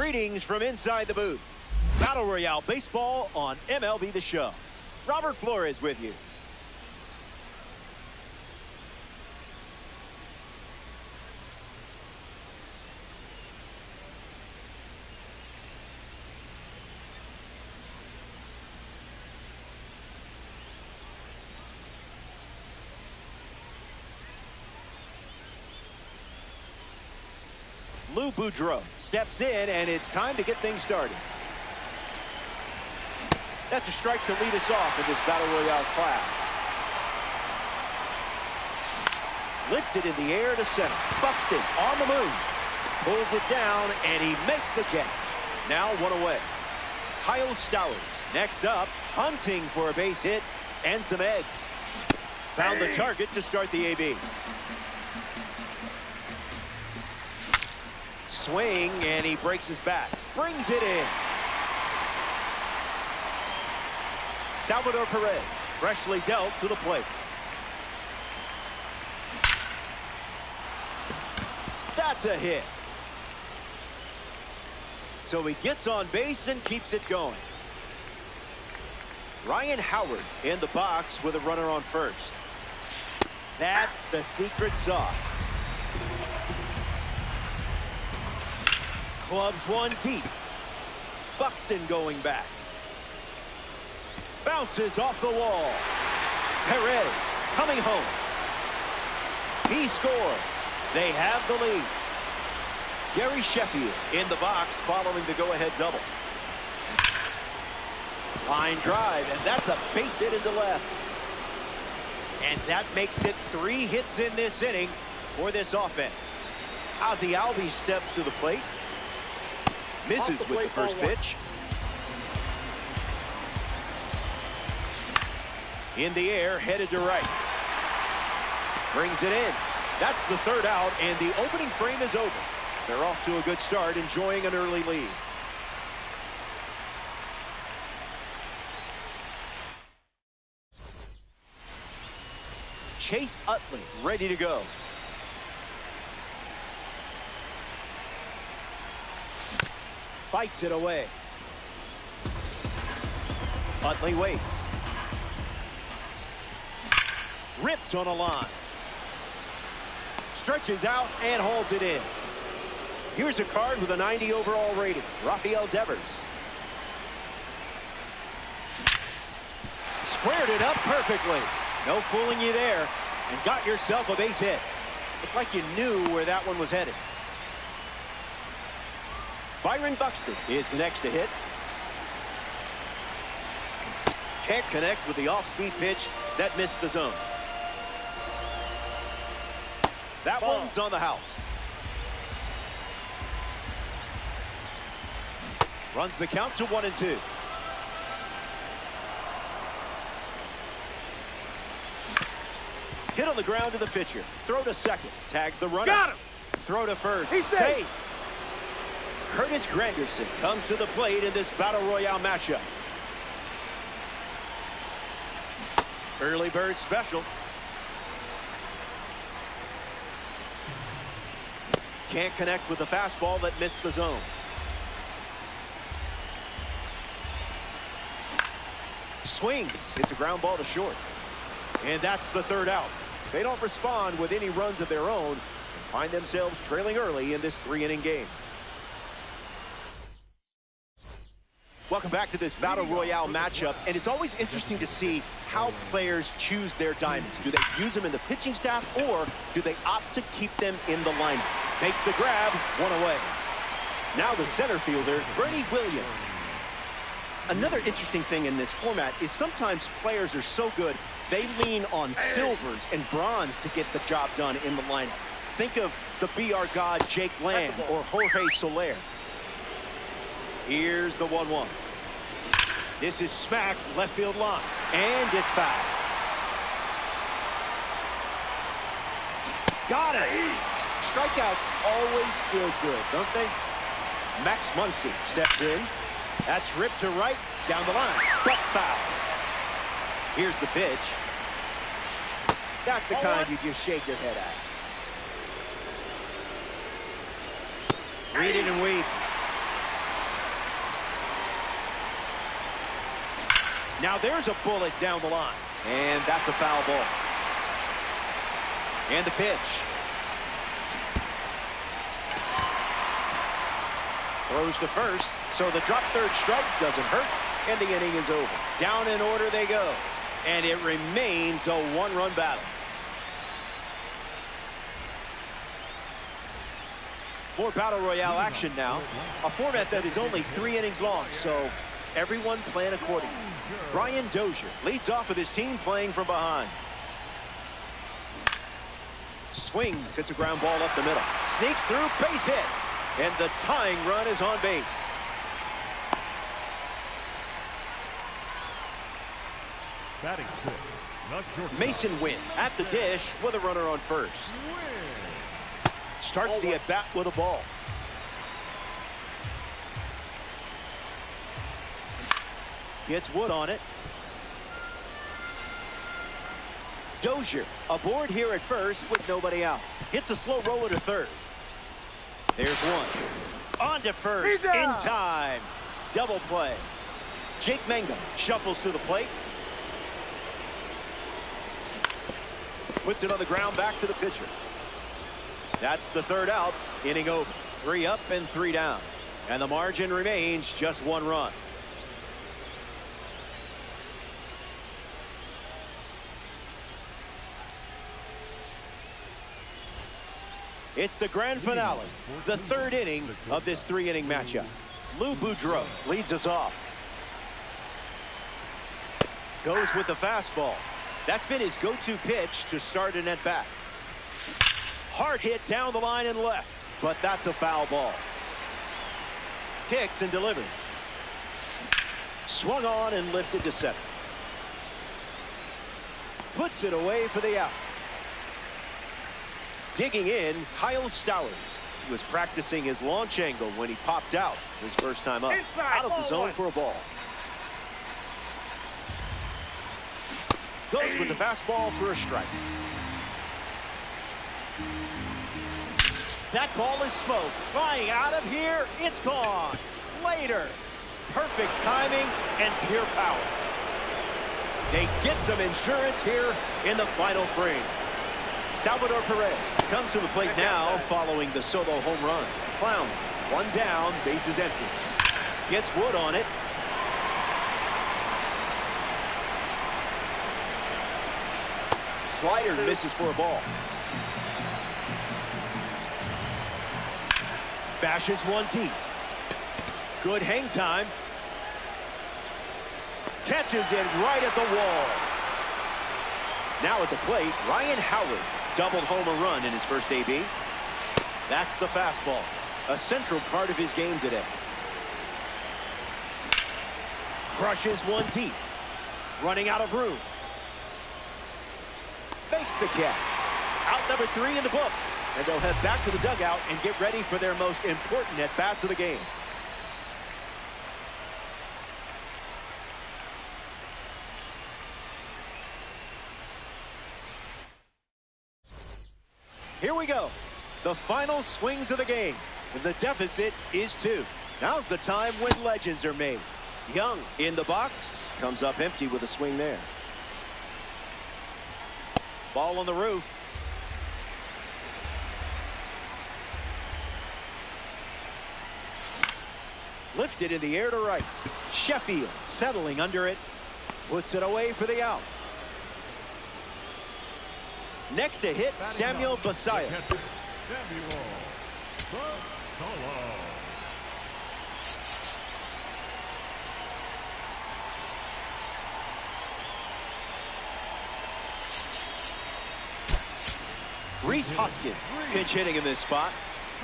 Greetings from inside the booth. Battle Royale Baseball on MLB The Show. Robert Flores with you. Lou Boudreau steps in, and it's time to get things started. That's a strike to lead us off in this Battle Royale class. Lifted in the air to center. Buxton on the move. Pulls it down, and he makes the catch. Now one away. Kyle Stowers next up, hunting for a base hit and some eggs. Found the target to start the AB. Swing, and he breaks his bat. Brings it in. Salvador Perez, freshly dealt to the plate. That's a hit. So he gets on base and keeps it going. Ryan Howard in the box with a runner on first. That's the secret sauce. Clubs one deep. Buxton going back. Bounces off the wall. Perez coming home. He scored. They have the lead. Gary Sheffield in the box following the go-ahead double. Line drive, and that's a base hit into left. And that makes it 3 hits in this inning for this offense. Ozzie Albies steps to the plate. Misses with the first pitch. In the air, headed to right. Brings it in. That's the 3rd out, and the opening frame is over. They're off to a good start, enjoying an early lead. Chase Utley ready to go. Fights it away. Utley waits. Ripped on a line. Stretches out and hauls it in. Here's a card with a 90 overall rating. Rafael Devers. Squared it up perfectly. No fooling you there. And got yourself a base hit. It's like you knew where that one was headed. Byron Buxton is the next to hit. Can't connect with the off-speed pitch that missed the zone. That one's on the house. Runs the count to 1-2. Hit on the ground to the pitcher. Throw to second. Tags the runner. Got him. Throw to first. He's safe. Curtis Granderson comes to the plate in this Battle Royale matchup. Early bird special. Can't connect with the fastball that missed the zone. Swings. It's a ground ball to short. And that's the 3rd out. They don't respond with any runs of their own and find themselves trailing early in this 3-inning game. Welcome back to this Battle Royale matchup, and it's always interesting to see how players choose their diamonds. Do they use them in the pitching staff, or do they opt to keep them in the lineup? Makes the grab, 1 away. Now the center fielder, Bernie Williams. Another interesting thing in this format is sometimes players are so good, they lean on silvers and bronze to get the job done in the lineup. Think of the BR god Jake Lamb or Jorge Soler. Here's the 1-1. This is smacked left field line, and it's foul. Got it. Strikeouts always feel good, don't they? Max Muncy steps in. That's ripped to right, down the line, but foul. Here's the pitch. That's the kind you just shake your head at. Read it and weep. Now there's a bullet down the line. And that's a foul ball. And the pitch. Throws to first, so the drop third strike doesn't hurt, and the inning is over. Down in order they go, and it remains a one-run battle. More Battle Royale action now. A format that is only 3 innings long, so everyone plan accordingly. Brian Dozier leads off with his team playing from behind. Swings, hits a ground ball up the middle. Sneaks through, base hit. And the tying run is on base. Batting fifth, not short. Mason Wynn at the dish with a runner on first. Starts the at-bat with a ball. Gets Wood on it. Dozier aboard here at first with nobody out. Hits a slow roller to third. There's one. On to first in time. Double play. Jake Mangum shuffles to the plate. Puts it on the ground back to the pitcher. That's the third out. Inning over. 3 up and 3 down. And the margin remains just 1 run. It's the grand finale, the 3rd inning of this 3-inning matchup. Lou Boudreau leads us off. Goes with the fastball. That's been his go-to pitch to start an at-bat. Hard hit down the line and left, but that's a foul ball. Kicks and delivers. Swung on and lifted to center. Puts it away for the out. Digging in, Kyle Stowers. He was practicing his launch angle when he popped out his first time up. Out of the zone for a ball. Goes with the fastball for a strike. That ball is smoke. Flying out of here, it's gone. Later. Perfect timing and pure power. They get some insurance here in the final frame. Salvador Perez comes to the plate now following the solo home run. Clowns, 1 down, bases empty. Gets Wood on it. Slider misses for a ball. Bashes one deep. Good hang time. Catches it right at the wall. Now at the plate, Ryan Howard doubled home a run in his first AB. That's the fastball, a central part of his game today. Crushes one deep. Running out of room. Makes the catch. Out number 3 in the books. And they'll head back to the dugout and get ready for their most important at-bats of the game. Here we go. The final swings of the game. And the deficit is 2. Now's the time when legends are made. Young in the box. Comes up empty with a swing there. Ball on the roof. Lifted in the air to right. Sheffield settling under it. Puts it away for the out. Next to hit, Samuel Basallo. Rhys Hoskins pinch hitting in this spot.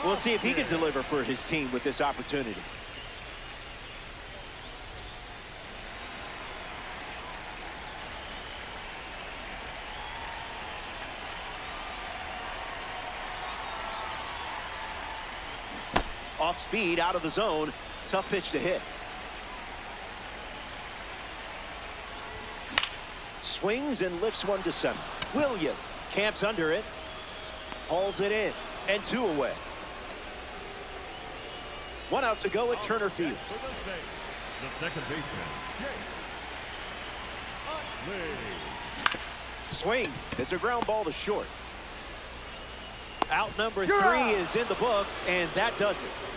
We'll see if he can deliver for his team with this opportunity. Off speed, out of the zone. Tough pitch to hit. Swings and lifts one to center. Williams camps under it. Hauls it in. And 2 away. 1 out to go at Turner Field. The second baseman, Lee. Swing. It's a ground ball to short. Out number You're 3 out. is in the books, and that does it.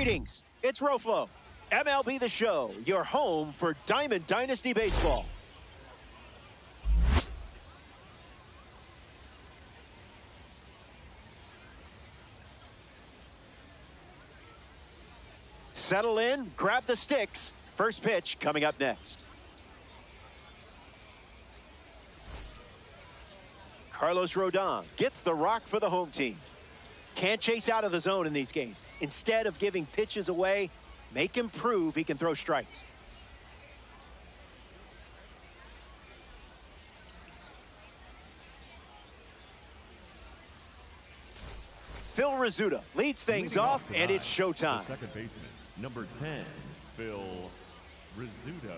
Greetings, it's Roflo. MLB The Show, your home for Diamond Dynasty Baseball. Settle in, grab the sticks. First pitch coming up next. Carlos Rodon gets the rock for the home team. Can't chase out of the zone in these games. Instead of giving pitches away, make him prove he can throw strikes. Phil Rizzuto leads things off, and it's showtime. Second baseman, number 10, Phil Rizzuto.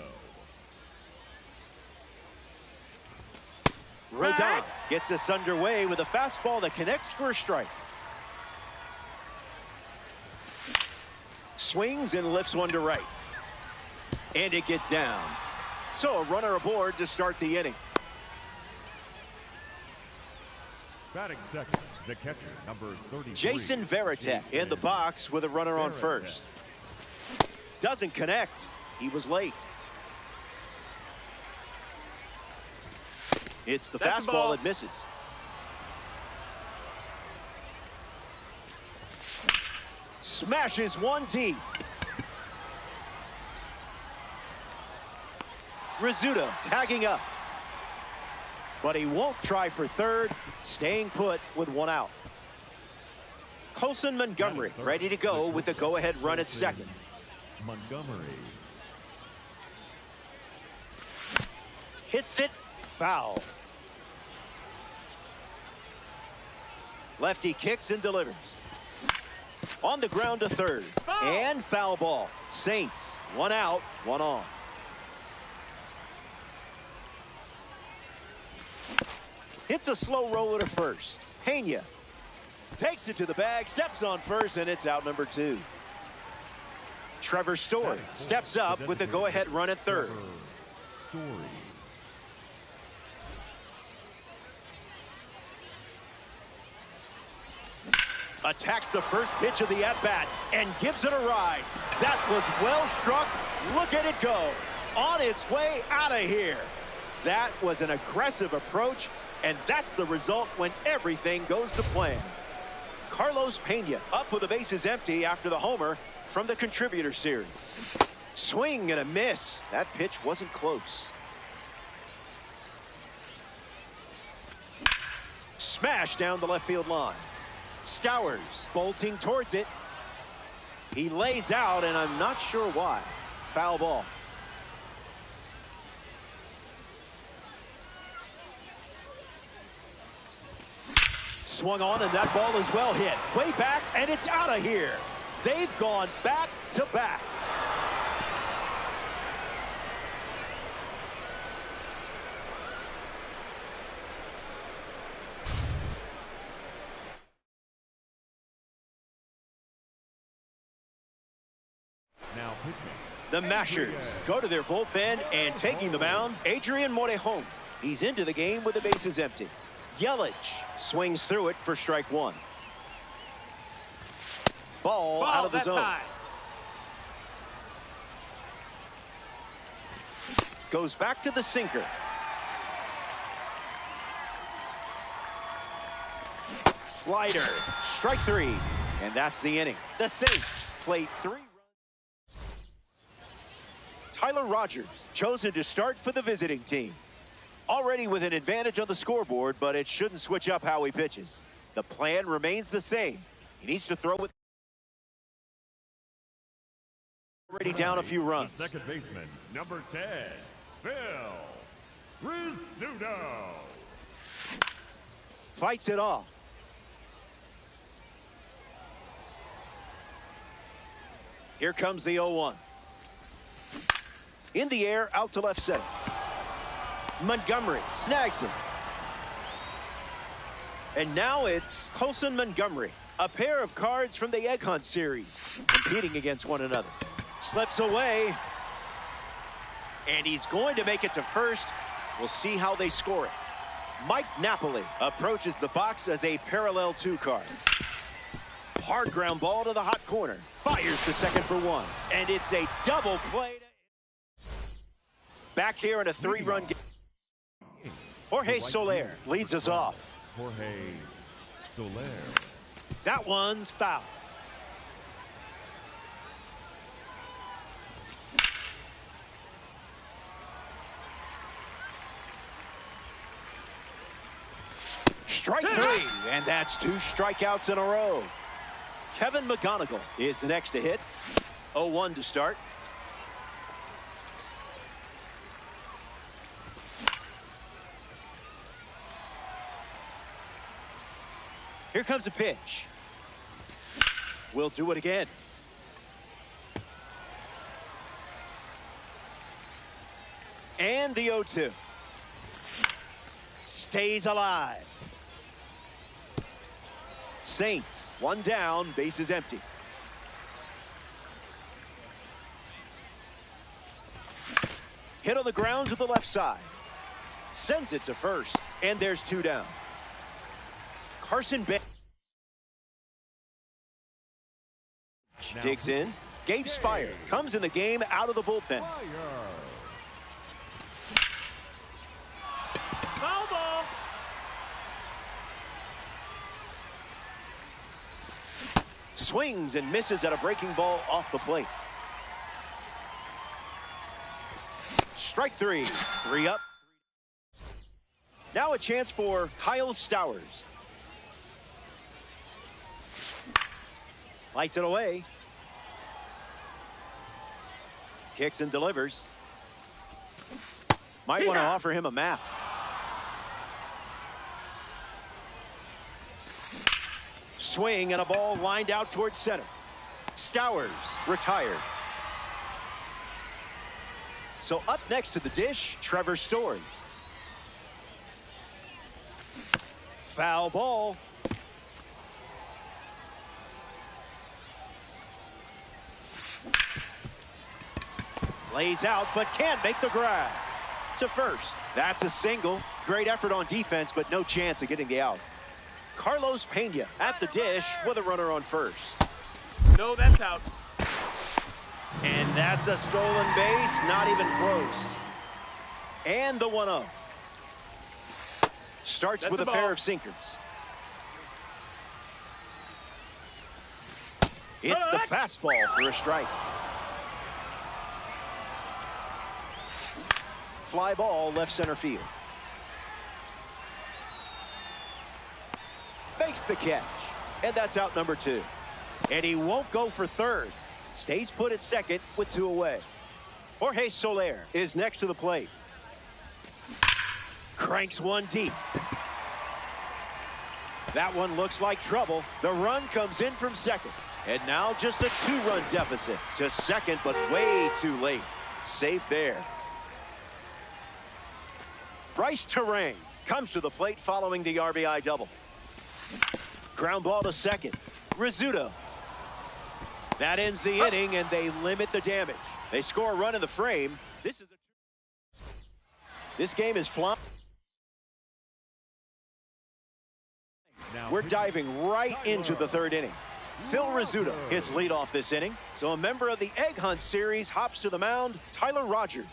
Rodon gets us underway with a fastball that connects for a strike. Swings and lifts one to right. And it gets down. So a runner aboard to start the inning. Batting second, the catcher, number 33. Jason Varitek in the box with a runner on first. Doesn't connect. He was late. It's the fastball that misses. Smashes one deep. Rizzuto tagging up. But he won't try for third, staying put with one out. Colson Montgomery ready to go with the go-ahead run at second. Montgomery. Hits it foul. Lefty kicks and delivers. On the ground to third. And foul ball. Saints, one out, one on. Hits a slow roller to first. Pena takes it to the bag, steps on first, and it's out number 2. Trevor Story steps up with the go-ahead run at third. Attacks the first pitch of the at-bat and gives it a ride. That was well struck. Look at it go. On its way out of here. That was an aggressive approach, and that's the result when everything goes to plan. Carlos Pena up with the bases empty after the homer from the contributor series. Swing and a miss. That pitch wasn't close. Smash down the left field line. Stowers bolting towards it. He lays out, and I'm not sure why. Foul ball. Swung on, and that ball is well hit. Way back, and it's out of here. They've gone back to back. Now pitching. The Mashers go to their bullpen, and taking the mound, Adrian Morejon. He's into the game with the bases empty. Yelich swings through it for strike 1. Ball out of the zone. High. Goes back to the sinker. Slider. Strike 3. And that's the inning. The Saints played 3 runs. Tyler Rogers chosen to start for the visiting team. Already with an advantage on the scoreboard, but it shouldn't switch up how he pitches. The plan remains the same. He needs to throw with. Already down a few runs. The second baseman, number 10, Phil Rizzuto. Fights it off. Here comes the 0-1. In the air, out to left center. Montgomery snags him. And now it's Colson Montgomery. A pair of cards from the Egg Hunt series, competing against one another. Slips away. And he's going to make it to first. We'll see how they score it. Mike Napoli approaches the box as a parallel 2 card. Hard ground ball to the hot corner. Fires to second for one. And it's a double play. Back here in a 3-run game. Jorge Soler leads us off. Jorge Soler. That one's foul. Strike three, and that's 2 strikeouts in a row. Kevin McGonigal is the next to hit. 0-1 to start. Here comes a pitch. We'll do it again. And the 0-2. Stays alive. Saints, 1 down, bases empty. Hit on the ground to the left side. Sends it to first, and there's 2 down. Carson Bench digs in. Gabe Spire comes in the game out of the bullpen. Foul ball. Swings and misses at a breaking ball off the plate. Strike 3. 3 up. Now a chance for Kyle Stowers. Lights it away. Kicks and delivers. Might want to offer him a map. Swing and a ball lined out towards center. Stowers retired. So up next to the dish, Trevor Story. Foul ball. Lays out, but can't make the grab. To first. That's a single. Great effort on defense, but no chance of getting the out. Carlos Pena at the dish with a runner on first. No, that's out. And that's a stolen base, not even close. And the 1-0. Starts That's with a the pair ball. of sinkers. It's the fastball for a strike. Fly ball left center field. Makes the catch. And that's out number 2. And he won't go for third. Stays put at second with 2 away. Jorge Soler is next to the plate. Cranks one deep. That one looks like trouble. The run comes in from second. And now just a 2-run deficit to second, but way too late. Safe there. Bryce Terang comes to the plate following the RBI double. Ground ball to second. Rizzuto. That ends the inning, and they limit the damage. They score a run in the frame. This game is flying. We're diving right into the 3rd inning. Phil Rizzuto, his leadoff this inning. So a member of the Egg Hunt series hops to the mound, Tyler Rogers.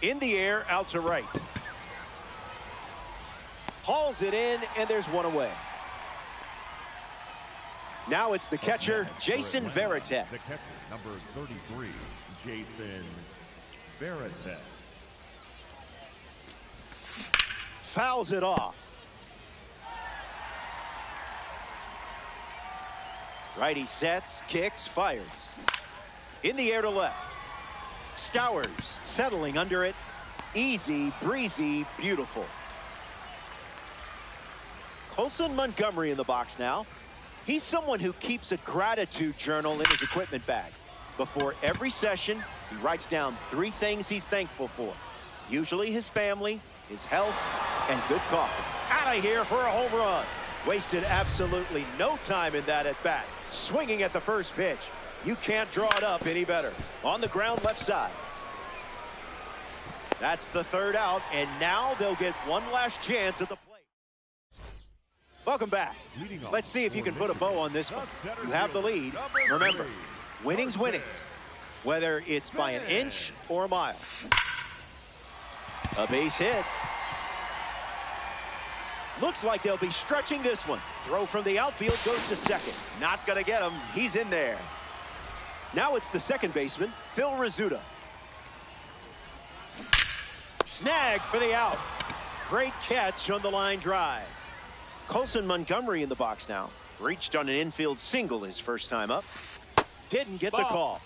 In the air, out to right. Hauls it in, and there's 1 away. Now it's the catcher, Jason Varitek. The catcher, number 33, Jason Varitek. Fouls it off. Righty sets, kicks, fires. In the air to left. Stowers settling under it. Easy, breezy, beautiful. Colson Montgomery in the box now. He's someone who keeps a gratitude journal in his equipment bag. Before every session, he writes down 3 things he's thankful for. Usually his family, his health, and good coffee. Out of here for a home run. Wasted absolutely no time in that at bat. Swinging at the first pitch. You can't draw it up any better. On the ground left side. That's the 3rd out, and now they'll get one last chance at the plate. Welcome back. Leading off Let's see if you for can put a bow on this the one. center You have the fielder, lead. number Remember, 3, winning's winning, whether it's by an inch or a mile. A base hit. Looks like they'll be stretching this one. Throw from the outfield goes to second. Not going to get him. He's in there. Now it's the second baseman, Phil Rizzuto. Snag for the out. Great catch on the line drive. Colson Montgomery in the box now. Reached on an infield single his first time up. Didn't get the call.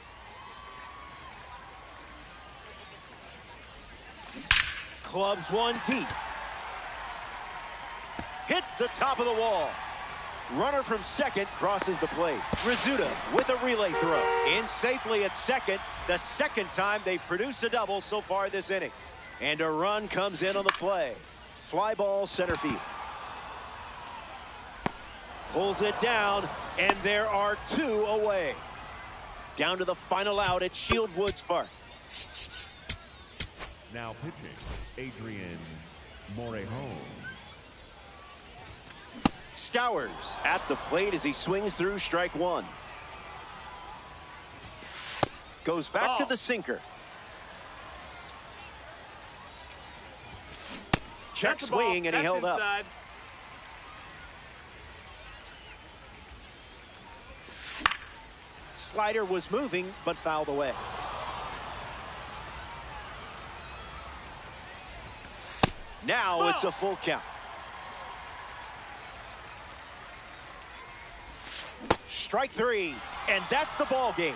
Clubs one deep. Hits the top of the wall. Runner from second crosses the plate. Rizzuto with a relay throw. In safely at second. The second time they produce a double so far this inning. And a run comes in on the play. Fly ball center field. Pulls it down, and there are 2 away. Down to the final out at Shield Woods Park. Now pitching, Adrian Morejon. Stowers at the plate as he swings through strike 1. Goes back to the sinker. Check swing, and he held up. Slider was moving, but fouled away. Now it's a full count. Strike 3, and that's the ball game.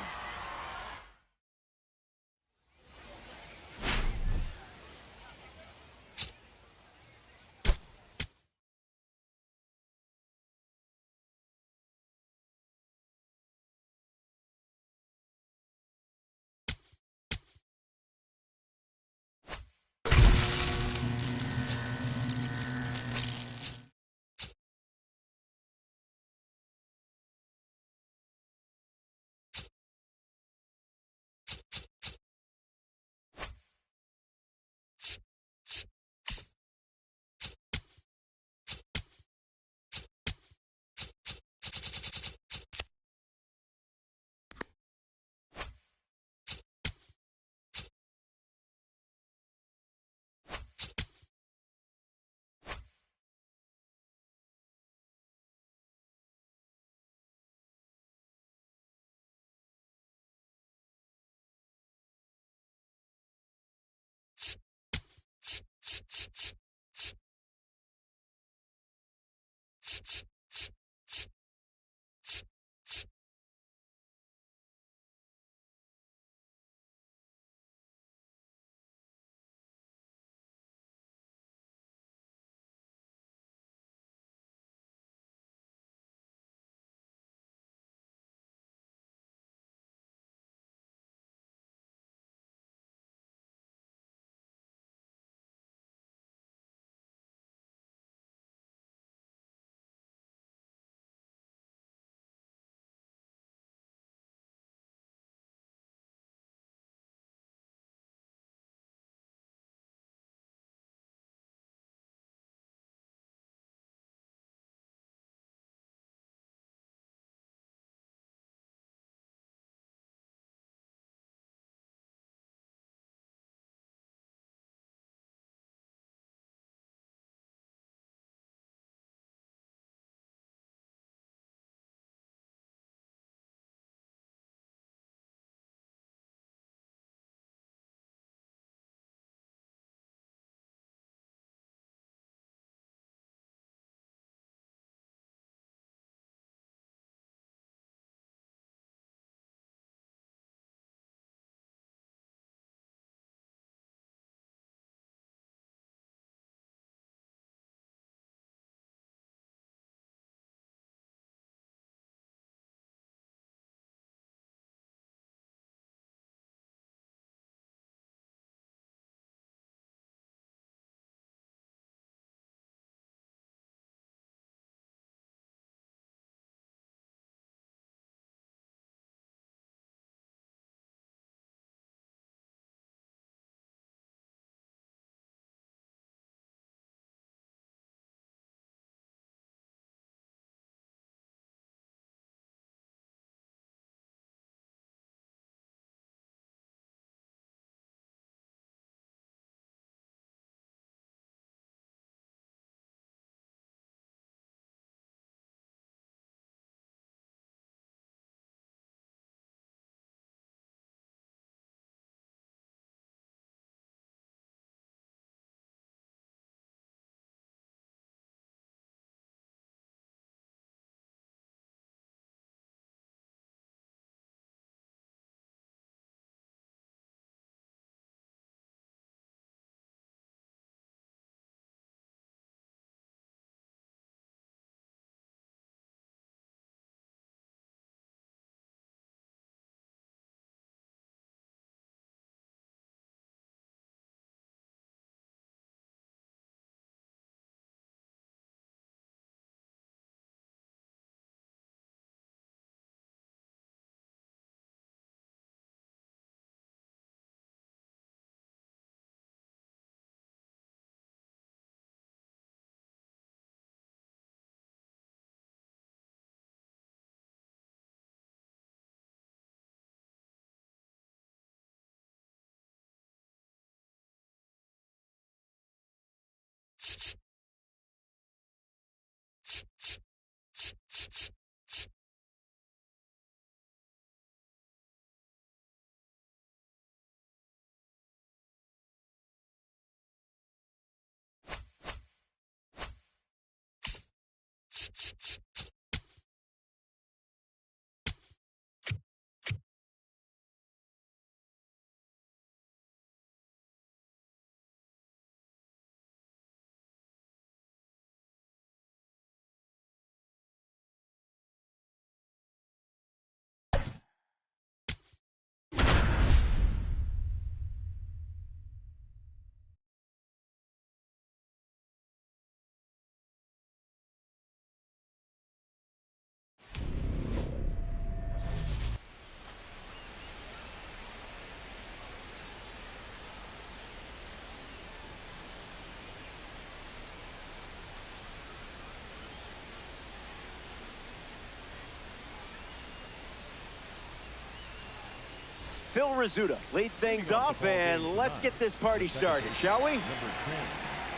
Phil Rizzuto leads things off, and let's get this party started, shall we? Number 10,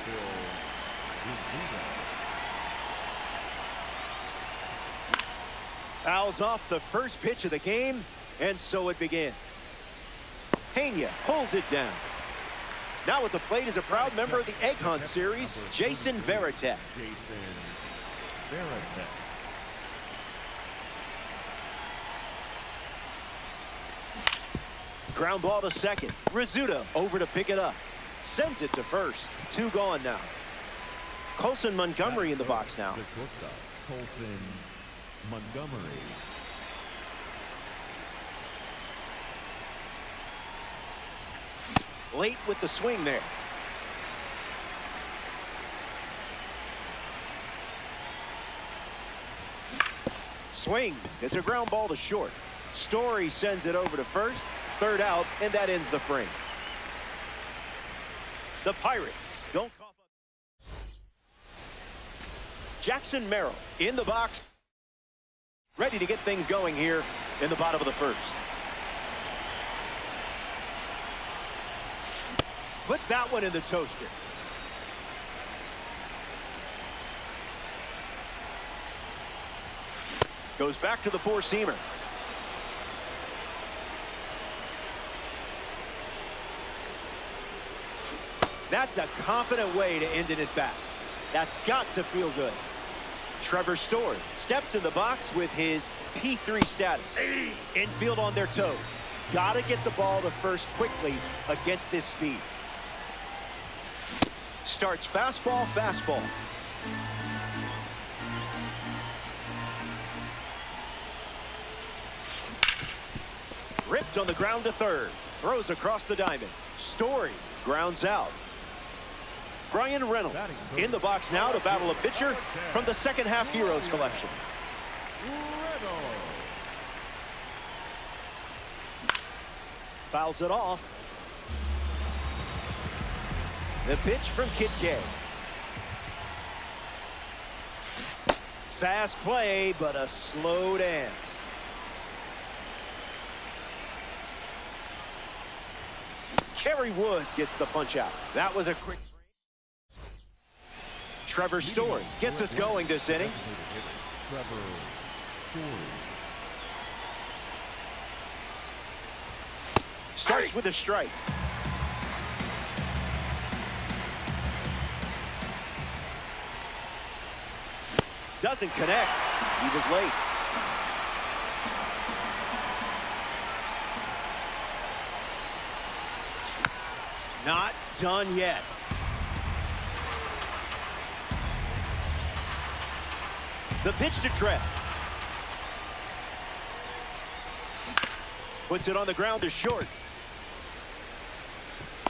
Phil Rizzuto. Fouls off the first pitch of the game, and so it begins. Pena pulls it down. Now at the plate is a proud member of the Egg Hunt series, Jason Varitek. Jason Varitek. Ground ball to second. Rizzuto over to pick it up. Sends it to first. 2 gone now. Colson Montgomery in the box now. The shortstop, Colson Montgomery. Late with the swing there. Swings. It's a ground ball to short. Story sends it over to first. 3rd out, and that ends the frame. The Pirates don't cough up. Jackson Merrill in the box. Ready to get things going here in the bottom of the first. Put that one in the toaster. Goes back to the 4-seamer. That's a confident way to end an at-bat. That's got to feel good. Trevor Story steps in the box with his P3 status. Infield on their toes. Got to get the ball to first quickly against this speed. Starts fastball, fastball. Ripped on the ground to third. Throws across the diamond. Story grounds out. Brian Reynolds in the box now to battle a pitcher from the second half Heroes collection. Fouls it off. The pitch from Kid K. Fast play, but a slow dance. Kerry Wood gets the punch out. That was a quick. Trevor Story gets us going this inning. Trevor Story. Starts with a strike. Doesn't connect. He was late. Not done yet. The pitch to Trev. Puts it on the ground to short.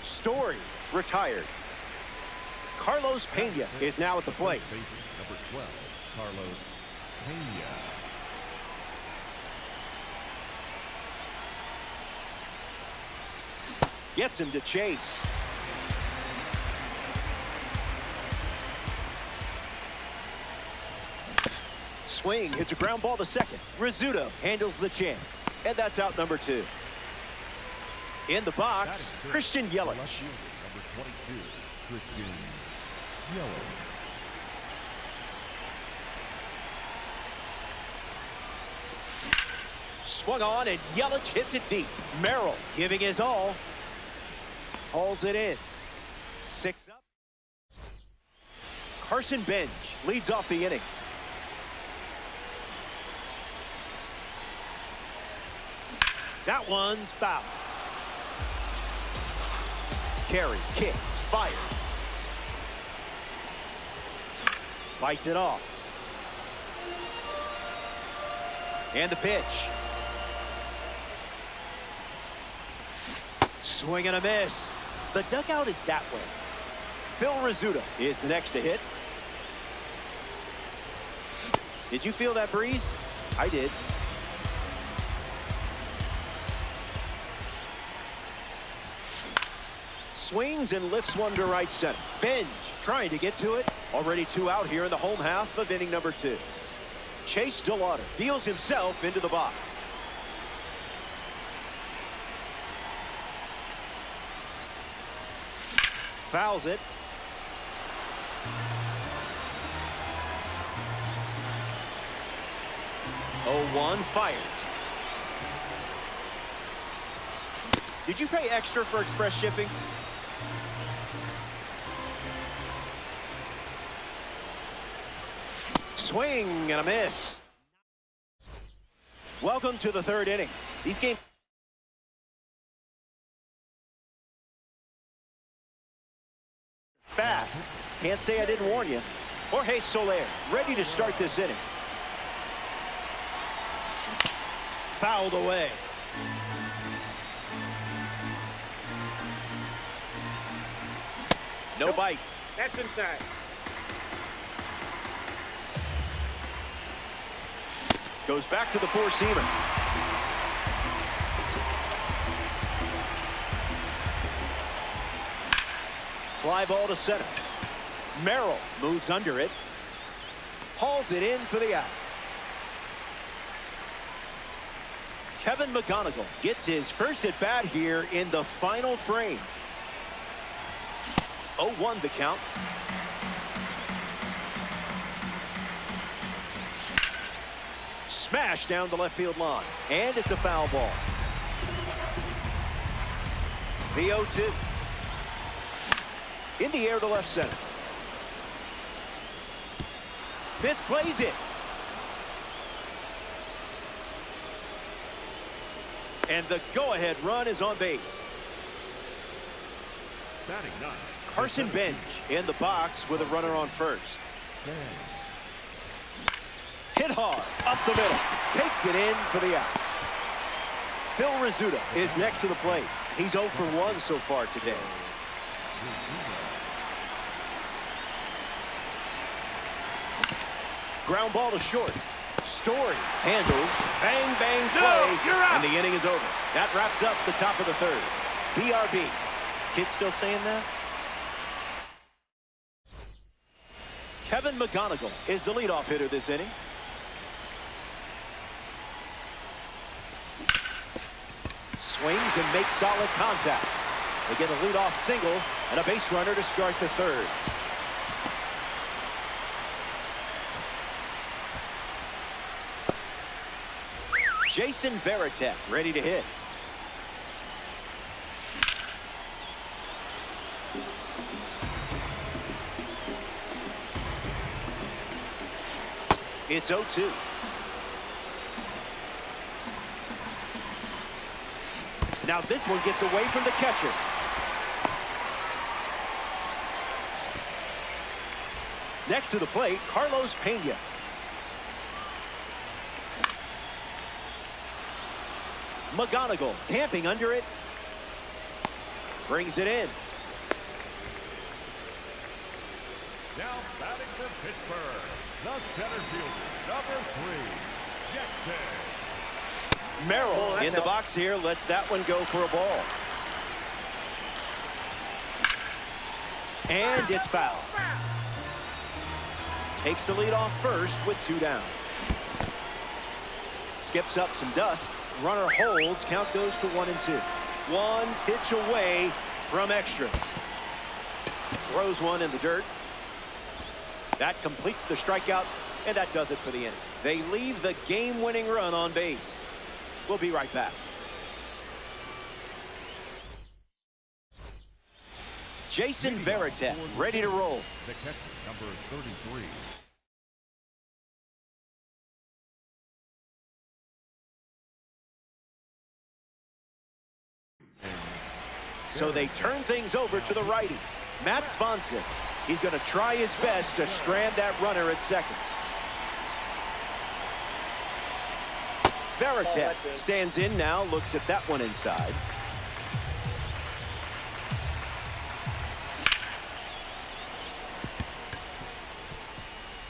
Story retired. Carlos Pena is now at the plate. Number 12, Carlos Pena. Gets him to chase. Swing, hits a ground ball to second. Rizzuto handles the chance. And that's out number 2. In the box, Christian Yelich. Number 22, Christian Yelich. Swung on, and Yelich hits it deep. Merrill giving his all. Hauls it in. 6 up. Carson Bench leads off the inning. That one's foul. Carey kicks, fires. Bites it off. And the pitch. Swing and a miss. The dugout is that way. Phil Rizzuto is the next to hit. Did you feel that breeze? I did. Swings and lifts one to right center. Bench trying to get to it. Already 2 out here in the home half of inning number 2. Chase DeLauder deals himself into the box. Fouls it. Oh, 1 fires. Did you pay extra for express shipping? Swing and a miss. Welcome to the 3rd inning. These games fast. Can't say I didn't warn you. Jorge Soler ready to start this inning. Fouled away. No bite. That's inside. Goes back to the 4-seamer. Fly ball to center. Merrill moves under it. Hauls it in for the out. Kevin McGonigal gets his first at bat here in the final frame. 0-1 the count. Smash down the left field line. And it's a foul ball. The 0-2. In the air to left center. Misplays it. And the go-ahead run is on base. Batting 9. Carson Bench in the box with a runner on first. Hit hard, up the middle, takes it in for the out. Phil Rizzuto is next to the plate. He's 0 for 1 so far today. Ground ball to short. Story handles, bang, bang, play, you're out. and the inning is over. That wraps up the top of the 3rd. BRB. Kids still saying that? Kevin McGonigal is the leadoff hitter this inning. Swings and makes solid contact. They get a leadoff single and a base runner to start the 3rd. Jason Varitek ready to hit. It's 0-2. Now this one gets away from the catcher. Next to the plate, Carlos Pena. McGonigal camping under it. Brings it in. Now batting for Pittsburgh, the center fielder, number 3, Jackson. Merrill in the box here, lets that one go for a ball. And it's foul. Takes the lead off first with 2 down. Skips up some dust. Runner holds. Count goes to 1 and 2. 1 pitch away from extras. Throws one in the dirt. That completes the strikeout, and that does it for the inning. They leave the game-winning run on base. We'll be right back. Jason Varitek ready to roll. The catcher, number 33. So they turn things over to the righty, Matt Swanson. He's going to try his best to strand that runner at second. Varitek stands in now, looks at that one inside.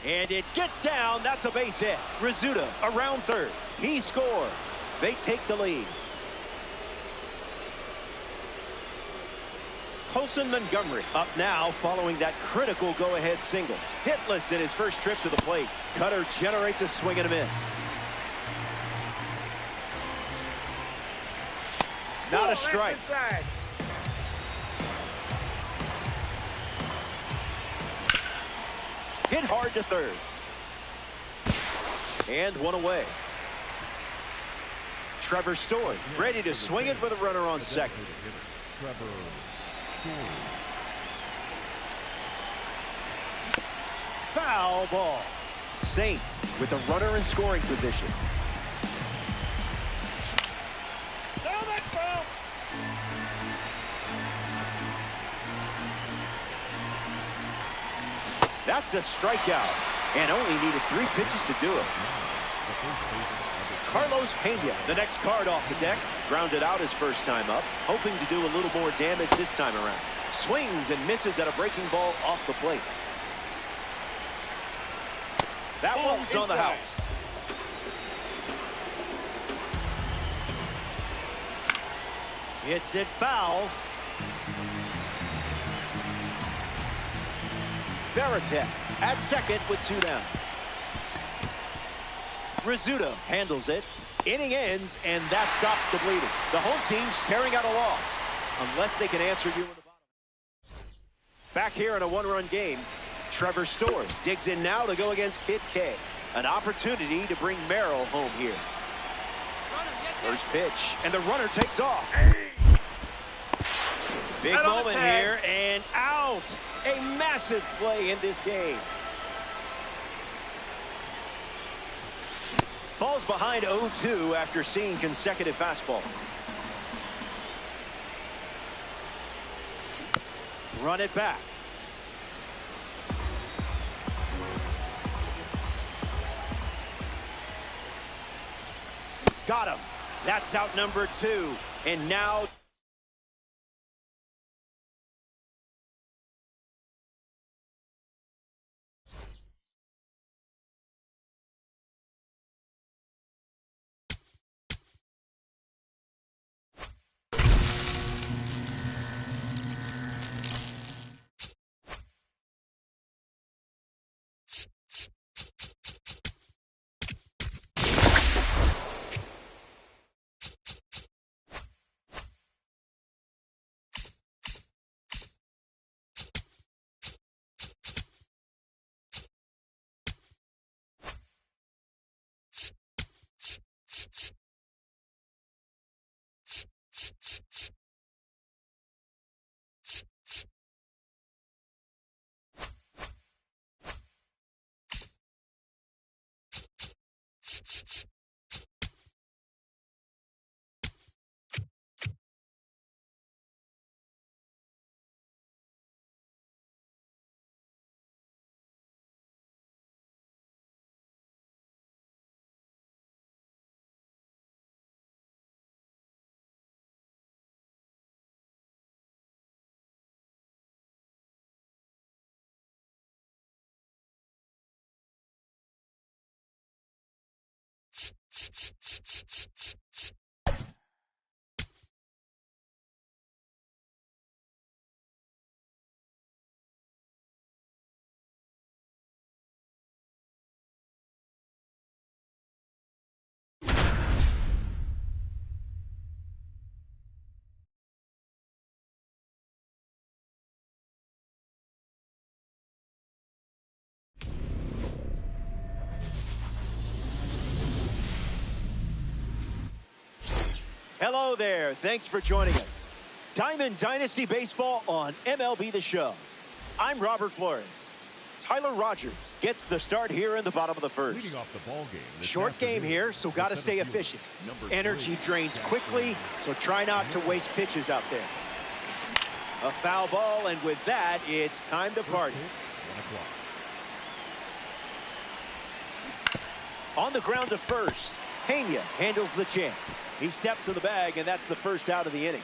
And it gets down. That's a base hit. Rizzuto around third. He scored. They take the lead. Colson Montgomery up now following that critical go-ahead single. Hitless in his first trip to the plate. Cutter generates a swing and a miss. Not a strike. Hit hard to third. And one away. Trevor Story ready to swing it with a runner on second. Foul ball. Saints with a runner in scoring position. No, that's foul. That's a strikeout, and only needed 3 pitches to do it. Carlos Pena, the next card off the deck, grounded out his first time up, hoping to do a little more damage this time around. Swings and misses at a breaking ball off the plate. That one's on the house. Hits it foul. Varitek at second with 2 down. Rizzuto handles it. Inning ends, and that stops the bleeding. The home team staring at a loss, unless they can answer you in the bottom. Back here in a 1-run game, Trevor Story digs in now to go against Kid K. An opportunity to bring Merrill home here. First pitch, and the runner takes off. Big moment here, and out. A massive play in this game. Falls behind 0-2 after seeing consecutive fastballs. Run it back. Got him. That's out number 2. And now hello there. Thanks for joining us. Diamond Dynasty Baseball on MLB The Show. I'm Robert Flores. Tyler Rogers gets the start here in the bottom of the first. Leading off the ball game. Short game here, so got to stay efficient. Energy drains quickly, so try not to waste pitches out there. A foul ball, and with that, it's time to party. On the ground to first, Pena handles the chance. He steps to the bag, and that's the first out of the inning.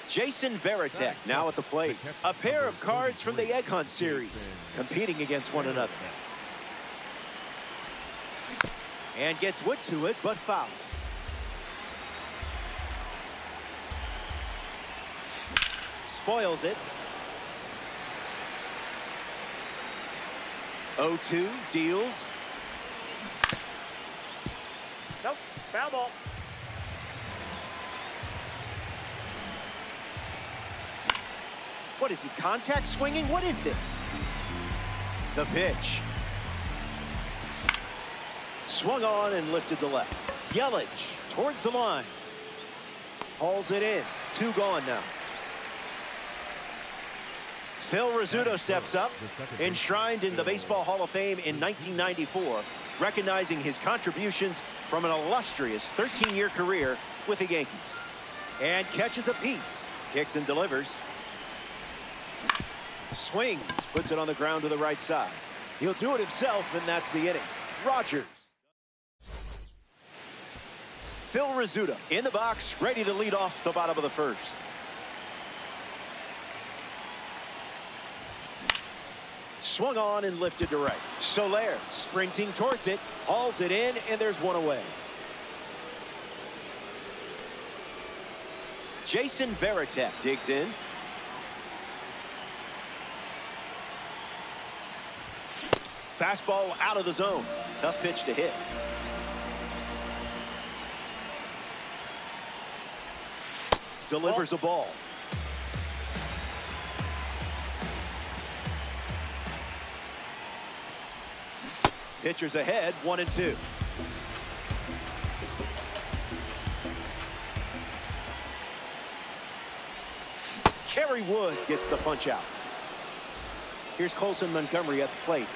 Jason Varitek now at the plate. A pair of cards from the Egg Hunt series, competing against one another. And gets wood to it, but foul. Spoils it. 0-2 deals. Nope, foul ball. What is he, contact swinging? What is this? The pitch. Swung on and lifted to left. Yelich towards the line. Hauls it in. 2 gone now. Phil Rizzuto steps up, enshrined in the Baseball Hall of Fame in 1994, recognizing his contributions from an illustrious 13-year career with the Yankees. And catches a piece. Kicks and delivers. Swings, puts it on the ground to the right side. He'll do it himself, and that's the inning. Rogers. Phil Rizzuto in the box, ready to lead off the bottom of the first. Swung on and lifted to right. Soler sprinting towards it, hauls it in, and there's 1 away. Jason Varitek digs in. Fastball out of the zone. Tough pitch to hit. Delivers a ball. Pitchers ahead, 1-2. Kerry Wood gets the punch out. Here's Colson Montgomery at the plate.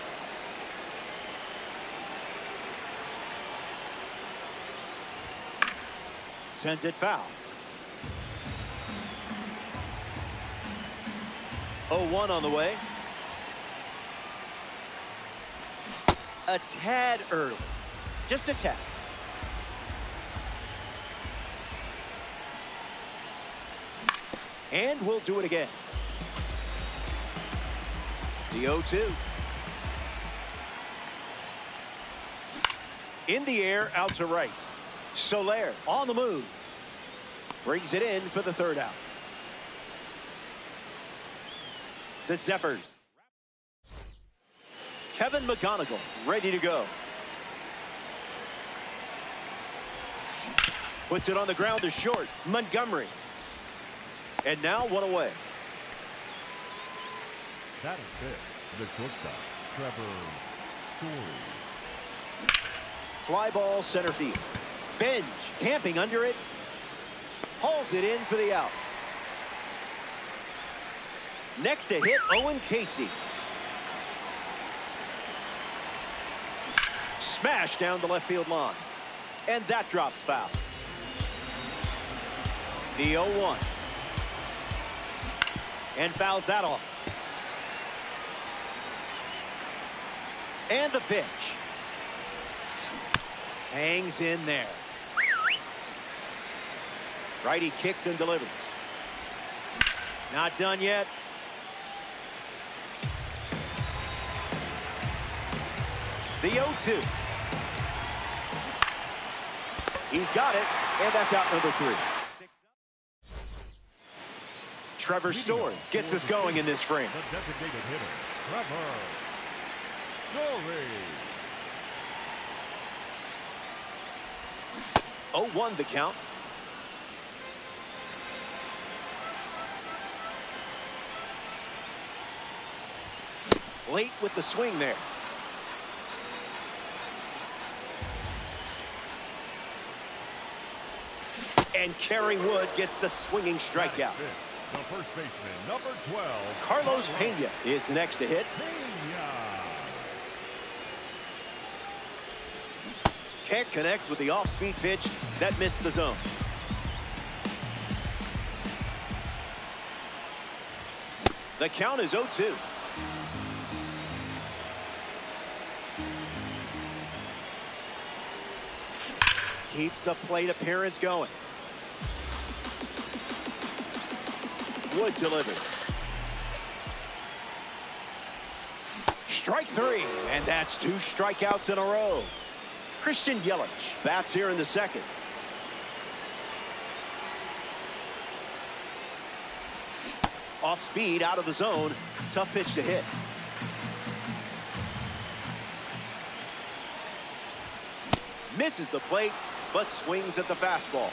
Sends it foul. 0-1 on the way. A tad early. Just a tad. And we'll do it again. The 0-2. In the air, out to right. Soler on the move. Brings it in for the 3rd out. The Zephyrs. Kevin McGonigal ready to go. Puts it on the ground to short. Montgomery. And now 1 away. That is it. The shortstop, Trevor Story. Fly ball center field. Benj camping under it. Hauls it in for the out. Next to hit, Owen Casey. Smash down the left field line. And that drops foul. The 0-1. And fouls that off. And the pitch. Hangs in there. Righty kicks and delivers. Not done yet. The 0-2. He's got it, and that's out number 3. Trevor Story gets us going in this frame. The designated hitter, Trevor Story. 0-1 the count. Late with the swing there. And Kerry Wood gets the swinging strikeout. The first baseman, number 12, Carlos Pena is next to hit. Can't connect with the off-speed pitch that missed the zone. The count is 0-2. Keeps the plate appearance going. Wood delivered. Strike 3, and that's 2 strikeouts in a row. Christian Yelich bats here in the 2nd. Off speed, out of the zone. Tough pitch to hit. Misses the plate, but swings at the fastball.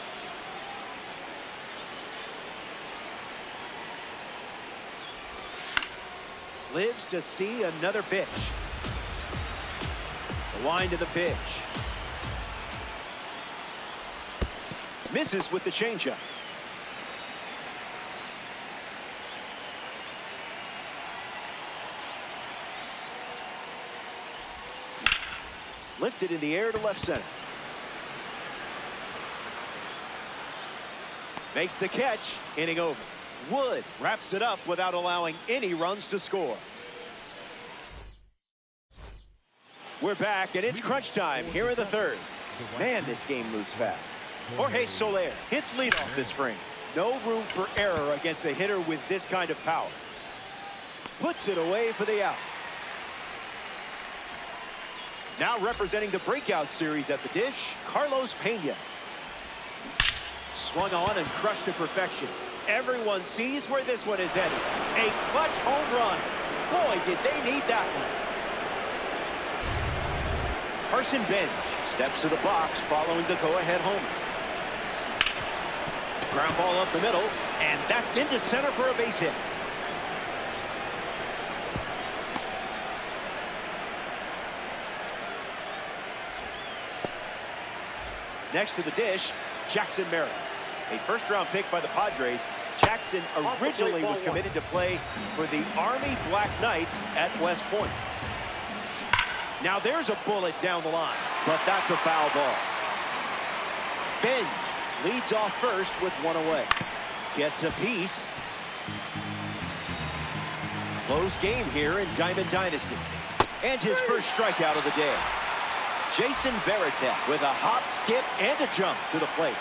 lives to see another pitch. The wind of the pitch. Misses with the changeup. Lifted in the air to left center. Makes the catch, inning over. Wood wraps it up without allowing any runs to score. We're back, and it's crunch time here in the third. Man, this game moves fast. Jorge Soler hits leadoff this frame. No room for error against a hitter with this kind of power. Puts it away for the out. Now representing the breakout series at the dish, Carlos Pena. Swung on and crushed to perfection. Everyone sees where this one is headed. A clutch home run. Boy, did they need that one. Carson Bench steps to the box following the go-ahead homer. Ground ball up the middle, and that's into center for a base hit. Next to the dish, Jackson Merritt. A first-round pick by the Padres. Jackson originally was committed to play for the Army Black Knights at West Point. Now there's a bullet down the line, but that's a foul ball. Benj leads off first with one away. Gets a piece. Close game here in Diamond Dynasty. And his first strikeout of the day. Jason Varitek with a hop, skip, and a jump to the plate.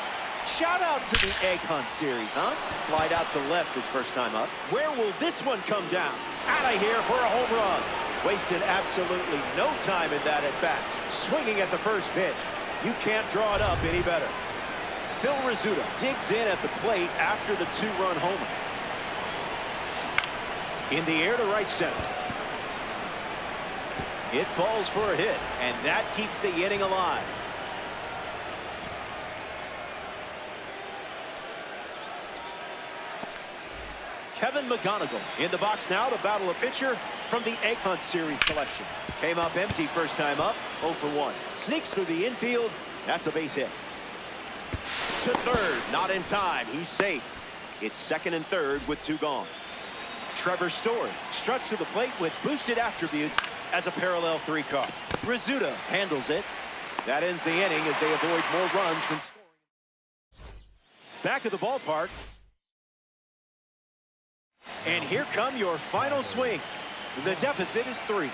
Shout out to the egg hunt series, huh? Flied out to left his first time up. Where will this one come down? Out of here for a home run. Wasted absolutely no time in that at bat. Swinging at the first pitch. You can't draw it up any better. Phil Rizzuto digs in at the plate after the two-run homer. In the air to right center. It falls for a hit, and that keeps the inning alive. Kevin McGonigal in the box now to battle a pitcher from the Egg Hunt Series collection. Came up empty first time up, 0 for 1. Sneaks through the infield. That's a base hit. To third, not in time. He's safe. It's second and third with two gone. Trevor Story struts to the plate with boosted attributes as a parallel three car. Rizzuto handles it. That ends the inning as they avoid more runs from scoring. Back at the ballpark. And here come your final swings. The deficit is 3,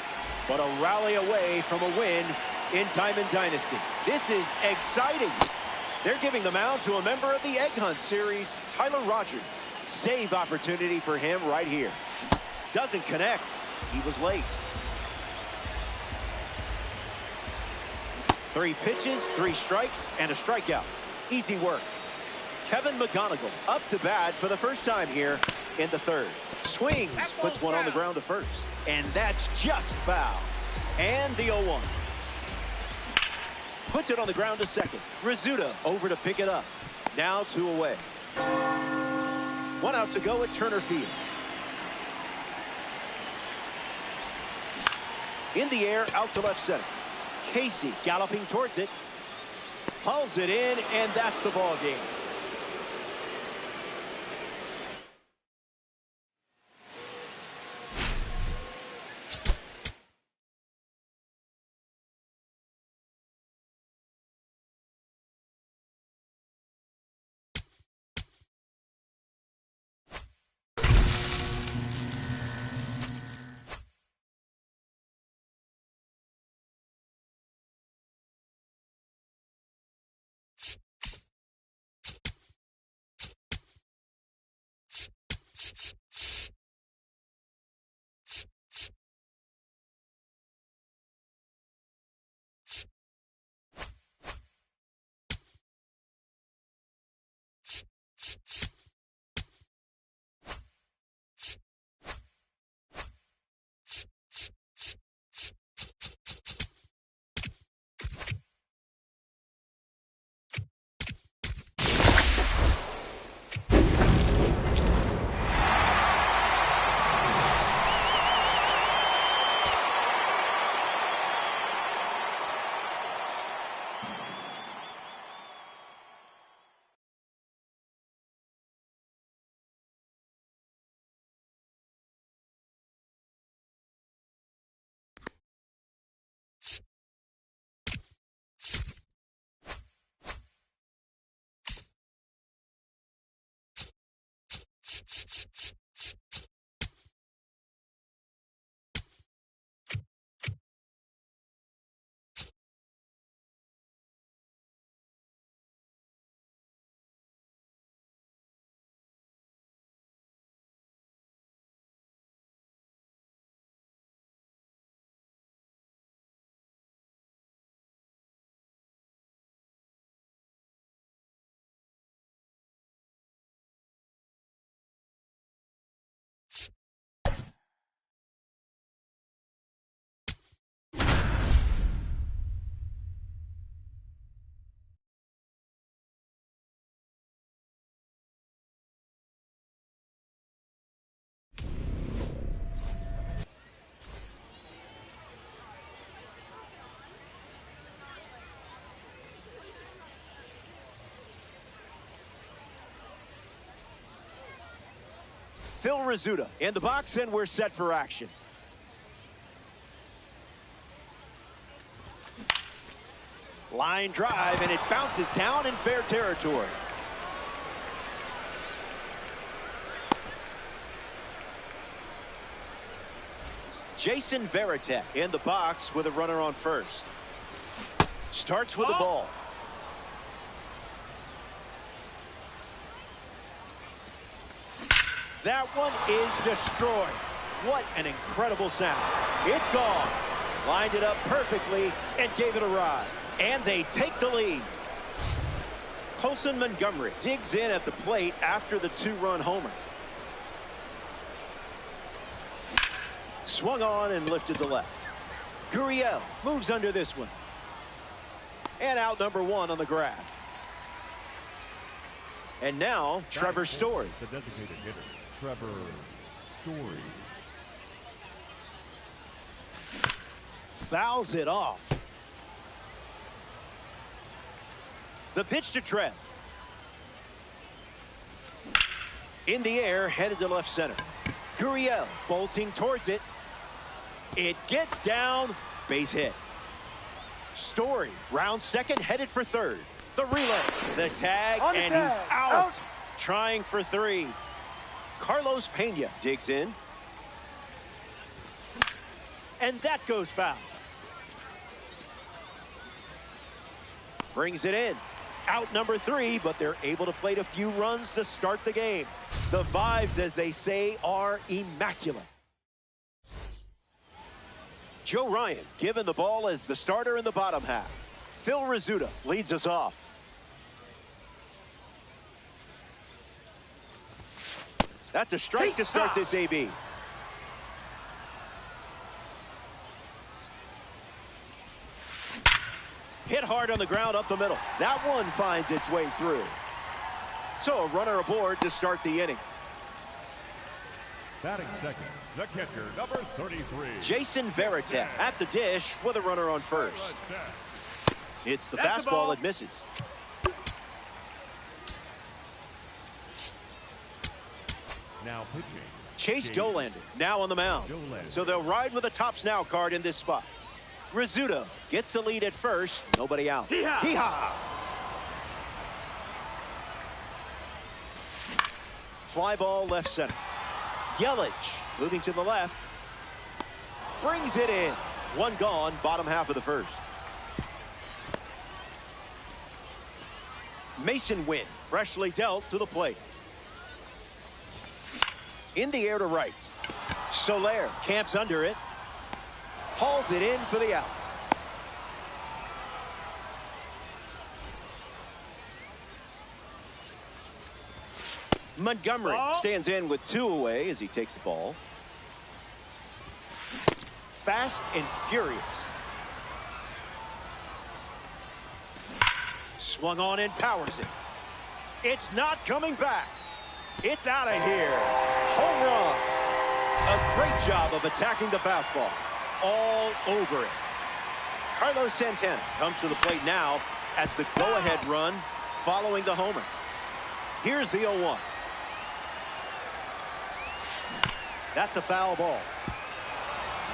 but a rally away from a win in Diamond Dynasty. This is exciting. They're giving the mound to a member of the Egg Hunt Series, Tyler Rogers. Save opportunity for him right here. Doesn't connect. He was late. 3 pitches, 3 strikes, and a strikeout. Easy work. Kevin McGonigal up to bat for the first time here in the third. Swings, puts one on the ground to first. And that's just foul. And the 0-1. Puts it on the ground to second. Rizzuto over to pick it up. Now 2 away. 1 out to go at Turner Field. In the air, out to left center. Casey galloping towards it. Hauls it in, and that's the ball game. Phil Rizzuto in the box, and we're set for action. Line drive, and it bounces down in fair territory. Jason Varitek in the box with a runner on first. Starts with the ball. That one is destroyed. What an incredible sound. It's gone. Lined it up perfectly and gave it a ride. And they take the lead. Colson Montgomery digs in at the plate after the two-run homer. Swung on and lifted to left. Gurriel moves under this one. And out number one on the grab. And now Trevor Story. The designated hitter, Trevor Story. Fouls it off. The pitch to Trev. In the air, headed to left center. Gurriel bolting towards it. It gets down, base hit. Story, round second, headed for third. The relay, the tag, and he's out. Trying for three. Carlos Pena digs in. And that goes foul. Brings it in. Out number three, but they're able to plate a few runs to start the game. The vibes, as they say, are immaculate. Joe Ryan given the ball as the starter in the bottom half. Phil Rizzuto leads us off. That's a strike to start this AB. Hit hard on the ground up the middle. That one finds its way through. So a runner aboard to start the inning. Batting second, the catcher, number 33. Jason Varitek at the dish with a runner on first. It's the fastball that misses. Now pitching. Chase Dollander now on the mound. So they'll ride with a tops now card in this spot. Rizzuto gets the lead at first. Nobody out. Hee-haw! Fly ball left center. Yelich moving to the left. Brings it in. One gone, bottom half of the first. Mason Wynn freshly dealt to the plate. In the air to right. Soler camps under it. Hauls it in for the out. Montgomery stands in with two away as he takes the ball. Fast and furious. Swung on and powers it. It's not coming back. It's out of here. Home run. A great job of attacking the fastball. All over it. Carlos Santana comes to the plate now as the go-ahead run following the homer. Here's the 0-1. That's a foul ball.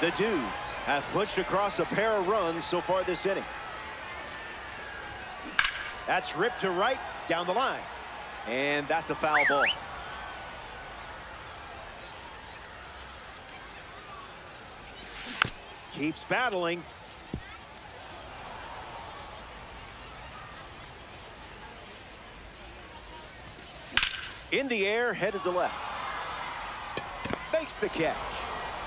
The Dudes have pushed across a pair of runs so far this inning. That's ripped to right down the line. And that's a foul ball. Keeps battling. In the air, headed to left. Makes the catch.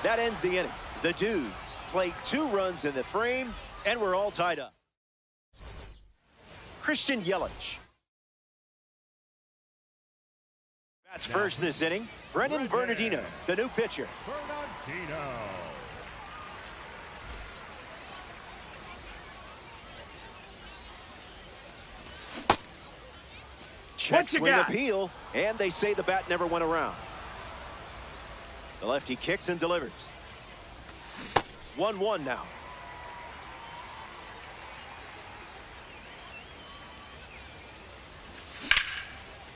That ends the inning. The Dudes play 2 runs in the frame, and we're all tied up. Christian Yelich. That's first this inning. Brendan Bernardino, the new pitcher. Bernardino. Check swing appeal, and they say the bat never went around. The lefty kicks and delivers. 1-1 now.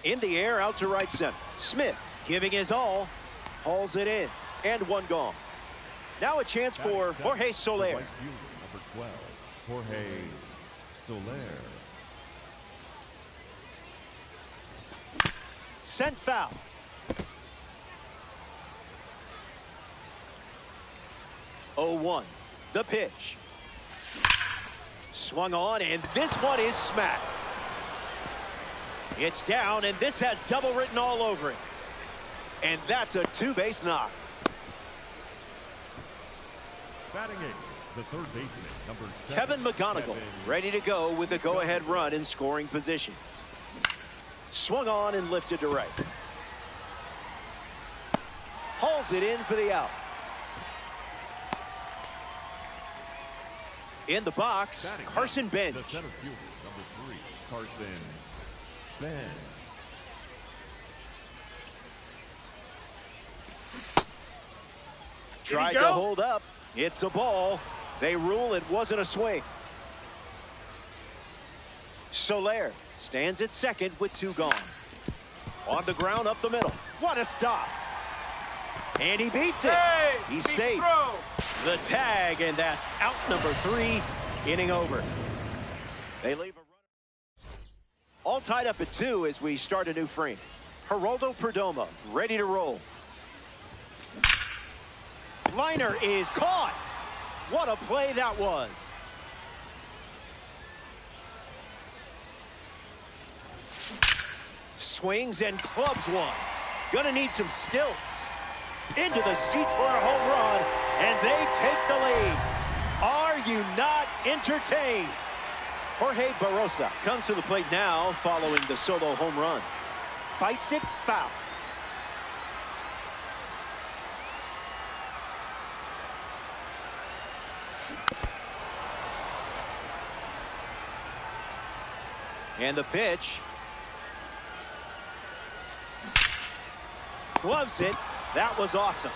In the air, out to right center. Smith giving his all. Hauls it in, and one gone. Now a chance for Jorge Soler. Right fielder, number 12, Jorge Soler. Sent foul. Oh, 1. The pitch. Swung on, and this one is smacked. It's down, and this has double written all over it. And that's a two-base knock. Batting eighth, the third baseman, number 7, Kevin McGonigal ready to go with the go-ahead run in scoring position. Swung on and lifted to right. Hauls it in for the out. In the box, Batting Carson ninth, Bench. the center fielder, number 3, Carson Bench. Tried to hold up. It's a ball. They rule it wasn't a swing. Soler stands at second with 2 gone. On the ground up the middle. What a stop. And he beats it. Hey, He's safe. The tag, and that's out number 3. Inning over. They leave a runner. All tied up at 2 as we start a new frame. Geraldo Perdomo ready to roll. Liner is caught. What a play that was. Swings and clubs one. Gonna need some stilts. Into the seat for a home run, and they take the lead. Are you not entertained? Jorge Barosa comes to the plate now following the solo home run. Fights it foul. And the pitch. Gloves it. That was awesome.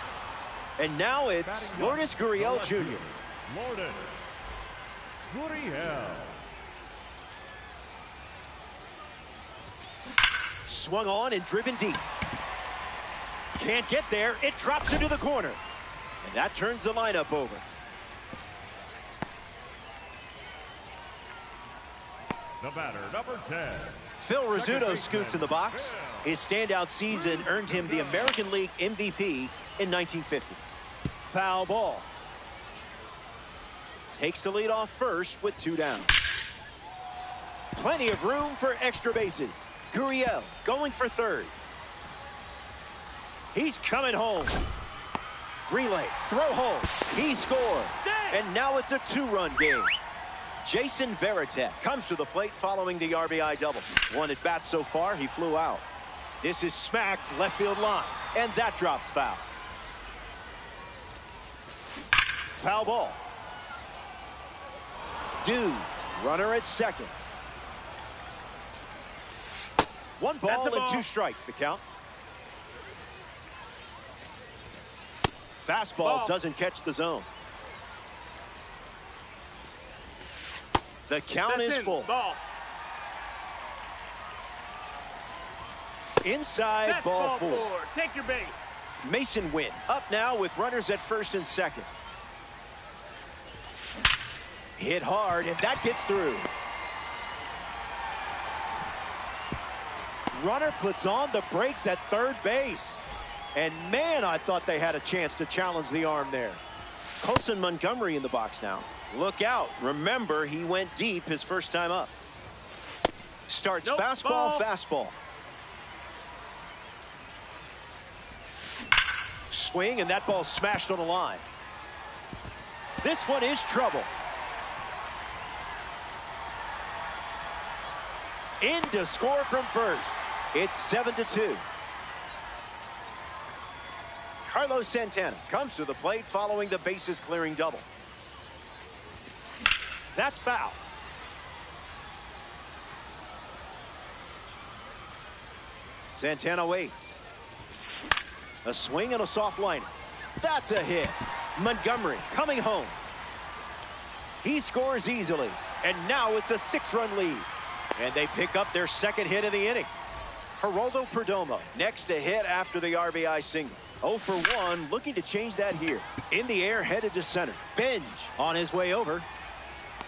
And now it's Lourdes Gurriel Jr. Lourdes Gurriel. Swung on and driven deep. Can't get there. It drops into the corner. And that turns the lineup over. The batter, number 10. Phil Rizzuto scoots in the box. His standout season earned him the American League MVP in 1950. Foul ball. Takes the lead off first with 2 down. Plenty of room for extra bases. Gurriel going for third. He's coming home. Relay, throw home. He scored. And now it's a 2-run game. Jason Varitek comes to the plate following the RBI double. 1 at bat so far, he flew out. This is smacked left field line, and that drops foul. Foul ball. Dude, runner at second. 1 ball and 2 strikes, the count. Fastball doesn't catch the zone. The count is full. Ball. Inside ball 4. Take your base. Mason Wynn up now with runners at first and second. Hit hard, and that gets through. Runner puts on the brakes at third base. And man, I thought they had a chance to challenge the arm there. Colson Montgomery in the box now. Look out. Remember, he went deep his first time up. Starts fastball, fastball. Swing, and that ball smashed on the line. This one is trouble. In to score from first. It's 7-2. Carlos Santana comes to the plate following the bases clearing double. That's foul. Santana waits. A swing and a soft liner. That's a hit. Montgomery coming home. He scores easily, and now it's a 6-run lead. And they pick up their second hit of the inning. Geraldo Perdomo next to hit after the RBI single. 0 for 1, looking to change that here. In the air, headed to center. Benj on his way over.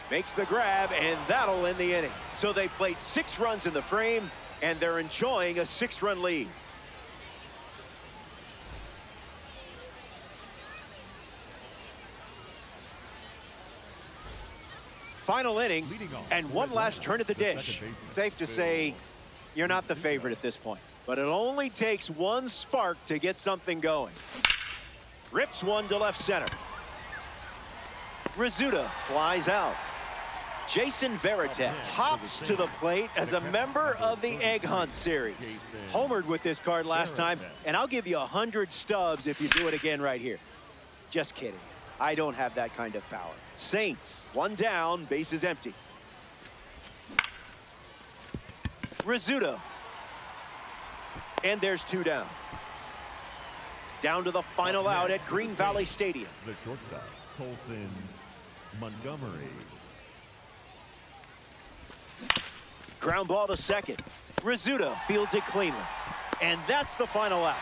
Makes the grab, and that'll end the inning. So they played 6 runs in the frame, and they're enjoying a 6-run lead. Final inning, and one last turn at the dish. Safe to say you're not the favorite at this point, but it only takes one spark to get something going. Rips one to left center. Rizzuto flies out. Jason Varitek hops to the plate as a member of the Egg Hunt series. Homered with this card last time, and I'll give you 100 stubs if you do it again right here. Just kidding. I don't have that kind of power. Saints, 1 down, bases empty. Rizzuto. And there's 2 down. Down to the final out at Green Valley Stadium. The shortstop, Colson Montgomery. Ground ball to second. Rizzuto fields it cleanly. And that's the final out.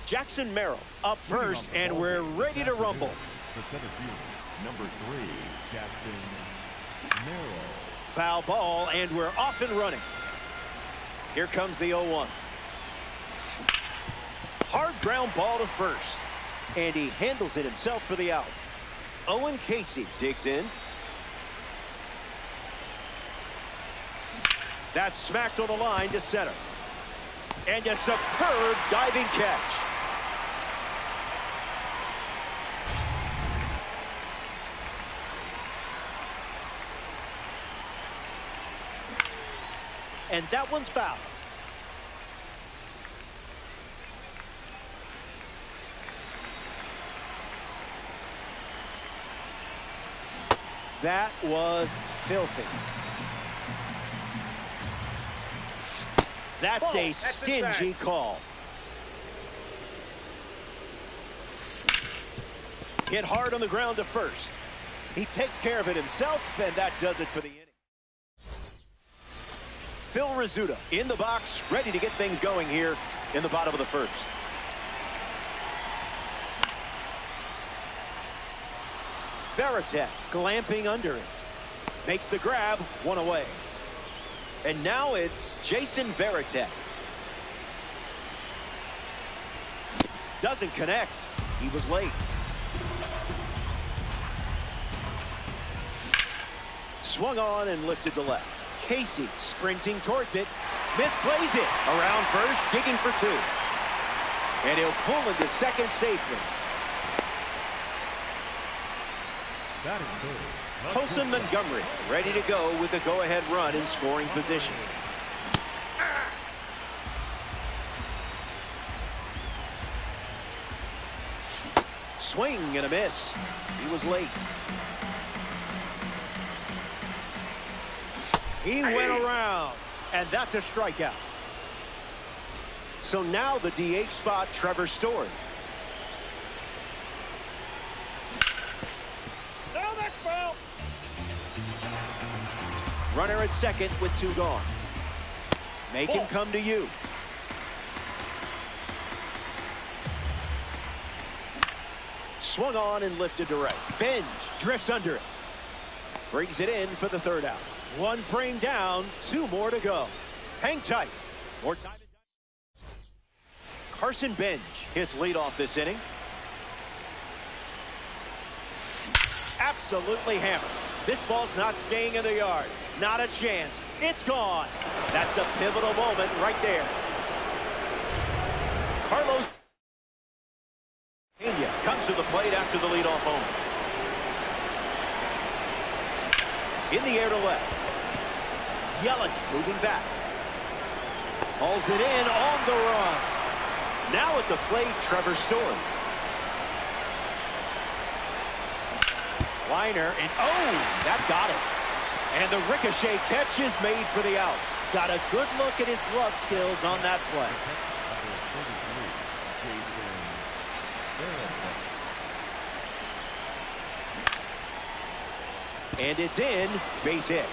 Jackson Merrill up first, and we're ready to rumble. The center field, number 3, Jackson Merrill. Foul ball, and we're off and running. Here comes the 0-1. Hard ground ball to first, and he handles it himself for the out. Owen Casey digs in. That's smacked on the line to center. And a superb diving catch. And that one's foul. That was filthy. That's a stingy call. Hit hard on the ground to first. He takes care of it himself, and that does it for the inning. Phil Rizzuto in the box, ready to get things going here in the bottom of the first. Varitek glamping under it. Makes the grab, one away. And now it's Jason Varitek. Doesn't connect. He was late. Swung on and lifted to left. Casey sprinting towards it. Misplays it. Around first, digging for 2. And he'll pull into second safely. That is good. Colson Montgomery ready to go with the go-ahead run in scoring position. Swing and a miss. He was late. He went around, and that's a strikeout. So now the DH spot, Trevor Story. Runner at second with 2 gone. Make him come to you. Swung on and lifted to right. Benj drifts under it. Brings it in for the 3rd out. 1 frame down, 2 more to go. Hang tight. More time. Carson Benj, his leadoff this inning. Absolutely hammered. This ball's not staying in the yard. Not a chance. It's gone. That's a pivotal moment right there. Carlos Pena comes to the plate after the leadoff home. In the air to left. Yelich moving back. Hauls it in on the run. Now at the plate, Trevor Story. Liner, and oh, that got it. And the ricochet catch is made for the out. Got a good look at his glove skills on that play. And it's in, base hit.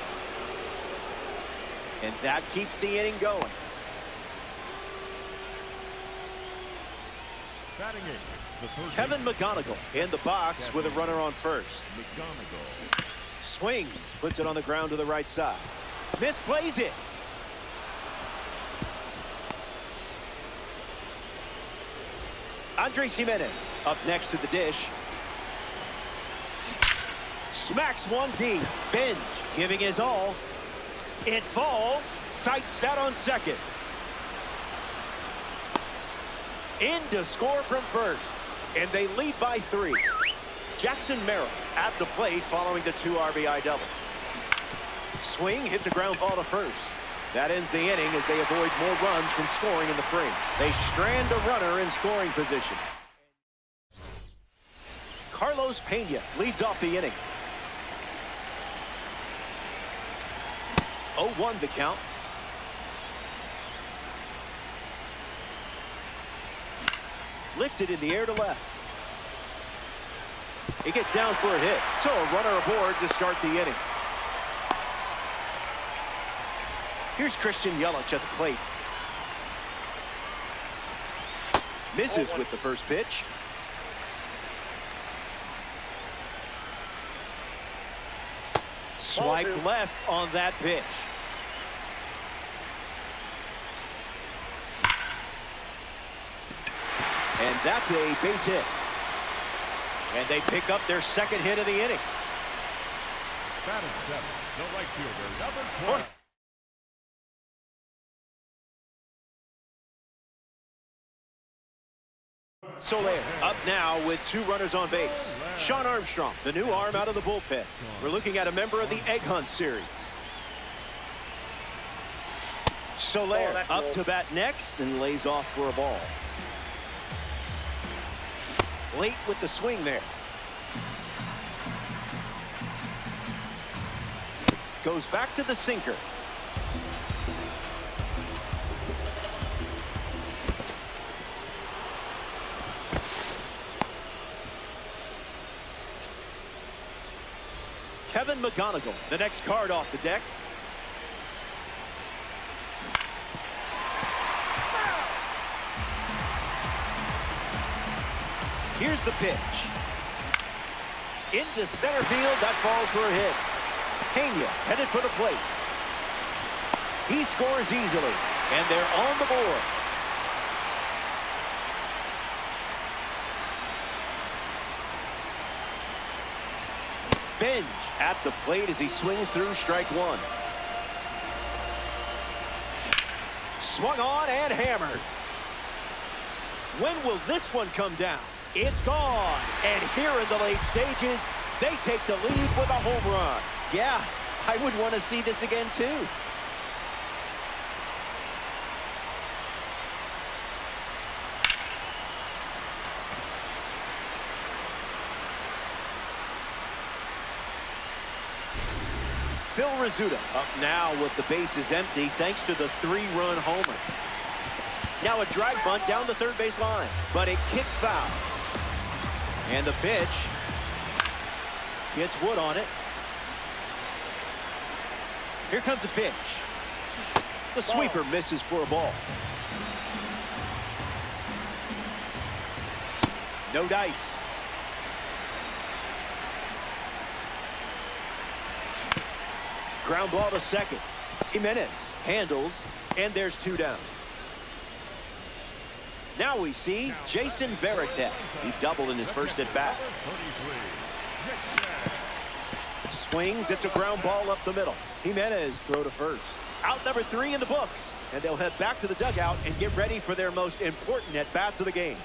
And that keeps the inning going. Batting eighth, Kevin McGonigal in the box with a runner on first. McGonigal. Swings, puts it on the ground to the right side. Misplays it. Andres Gimenez up next to the dish. Smacks one deep. Benj giving his all. It falls. Sights set on second. In to score from first. And they lead by 3. Jackson Merrill at the plate following the 2 RBI double. Swing hits a ground ball to first. That ends the inning as they avoid more runs from scoring in the frame. They strand a runner in scoring position. Carlos Pena leads off the inning. 0-1 the count. Lifted in the air to left. He gets down for a hit. So a runner aboard to start the inning. Here's Christian Yelich at the plate. Misses with the first pitch. Swipe left on that pitch. And that's a base hit. And they pick up their second hit of the inning. Batting seven, the right fielder, number 12. Soler up now with 2 runners on base. Shawn Armstrong, the new arm out of the bullpen. We're looking at a member of the Egg Hunt series. Soler up to bat next and lays off for a ball. Late with the swing there. Goes back to the sinker. Kevin McGonigal, the next card off the deck. Here's the pitch. Into center field, that falls for a hit. Pena headed for the plate. He scores easily, and they're on the board. Benj at the plate as he swings through strike 1. Swung on and hammered. When will this one come down? It's gone. And here in the late stages, they take the lead with a home run. Yeah, I would want to see this again too. Phil Rizzuto up now with the bases empty thanks to the 3-run homer. Now a drag bunt down the third base line, but it kicks foul. And the pitch gets Wood on it. Here comes the pitch. The sweeper misses for a ball. No dice. Ground ball to second. Jimenez handles, and there's 2 down. Now we see Jason Varitek. He doubled in his first at bat. Swings, it's a ground ball up the middle. Jimenez throw to first. Out number 3 in the books. And they'll head back to the dugout and get ready for their most important at-bats of the game.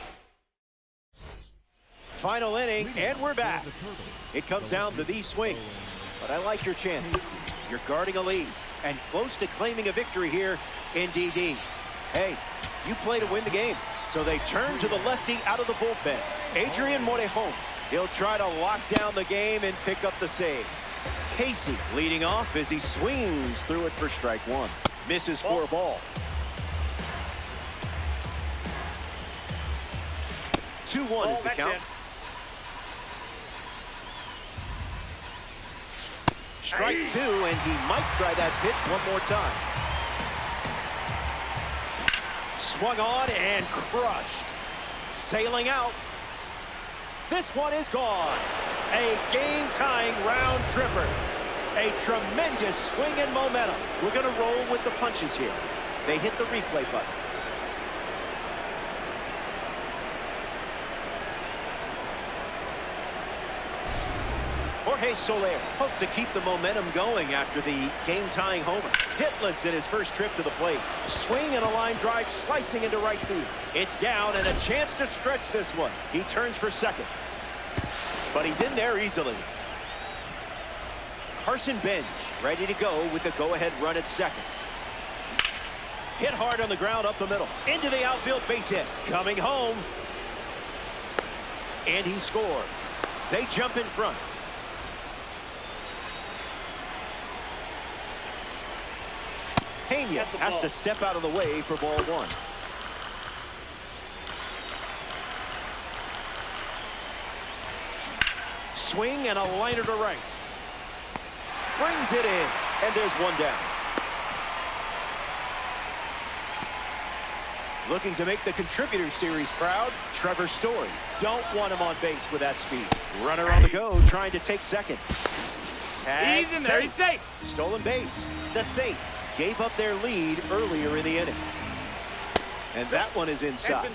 Final inning, and we're back. It comes down to these swings. But I like your chances. You're guarding a lead and close to claiming a victory here in DD. Hey, you play to win the game. So they turn to the lefty out of the bullpen. Adrian Morejon. He'll try to lock down the game and pick up the save. Casey leading off as he swings through it for strike 1. Misses for a ball. 2-1 is the count. Strike 2, and he might try that pitch one more time. Swung on and crushed. Sailing out. This one is gone. A game-tying round tripper. A tremendous swing and momentum. We're going to roll with the punches here. They hit the replay button. Jorge Soler hopes to keep the momentum going after the game-tying homer. Hitless in his first trip to the plate. Swing and a line drive slicing into right field. It's down and a chance to stretch this one. He turns for second. But he's in there easily. Carson Benj ready to go with the go-ahead run at second. Hit hard on the ground up the middle. Into the outfield base hit. Coming home. And he scores. They jump in front. Pena has to step out of the way for ball 1. Swing and a liner to right. Brings it in, and there's 1 down. Looking to make the contributor series proud, Trevor Story. Don't want him on base with that speed. Runner on the go, trying to take second. Tag He's in there. He's safe. Stolen base. The Saints gave up their lead earlier in the inning. And that one is inside.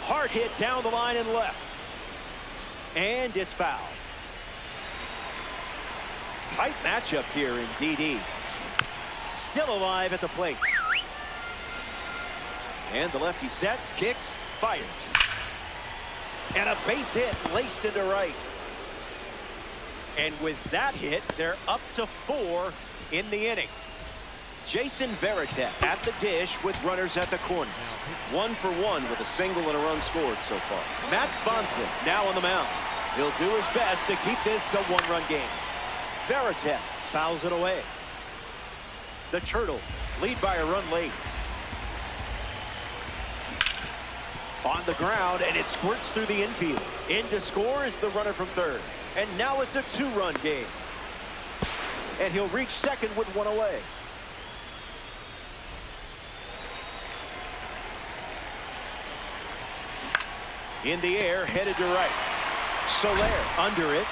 Hard hit down the line and left. And it's foul. Tight matchup here in DD. Still alive at the plate. And the lefty sets, kicks, fires. And a base hit laced into right. And with that hit, they're up to 4 in the inning. Jason Varitek at the dish with runners at the corner. 1 for 1 with a single and a run scored so far. Matt Swanson now on the mound. He'll do his best to keep this a 1-run game. Varitek fouls it away. The Turtles lead by a run late. On the ground, and it squirts through the infield. In to score is the runner from third. And now it's a 2-run game. And he'll reach second with 1 away. In the air, headed to right. Soler under it.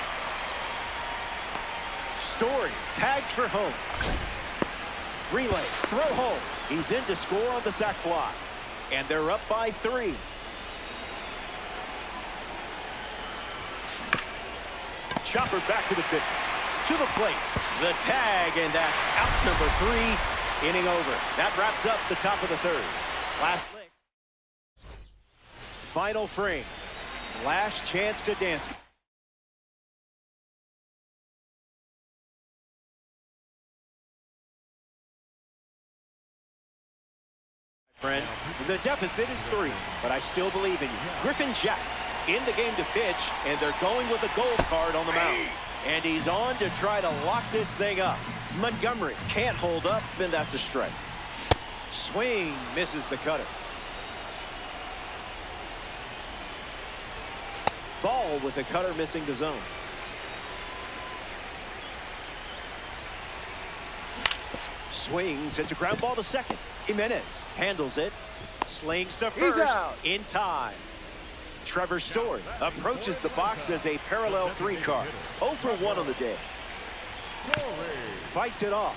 Story tags for home. Relay, throw home. He's in to score on the sac fly. And they're up by 3. Chopper back to the pitch. To the plate. The tag, and that's out number 3. Inning over. That wraps up the top of the 3rd. Last lick. Final frame. Last chance to dance. Friend, the deficit is 3, but I still believe in you. Griffin Jax in the game to pitch, and they're going with a gold card on the mound. And he's on to try to lock this thing up. Montgomery can't hold up, and that's a strike. Swing misses the cutter. Ball with the cutter missing the zone. Swings. It's a ground ball to second. Jimenez handles it. Slings to first in time. Trevor Story approaches the box as a parallel 3 card. 0 for 1 on the day. Fights it off.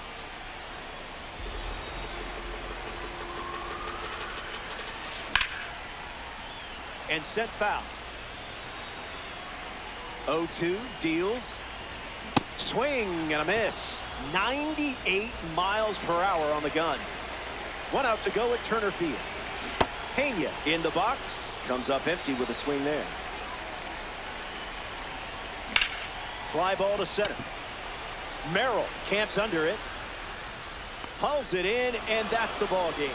And sent foul. 0-2 deals. Swing and a miss. 98 miles per hour on the gun. 1 out to go at Turner Field. Pena in the box. Comes up empty with a swing there. Fly ball to center. Merrill camps under it. Hauls it in, and that's the ball game.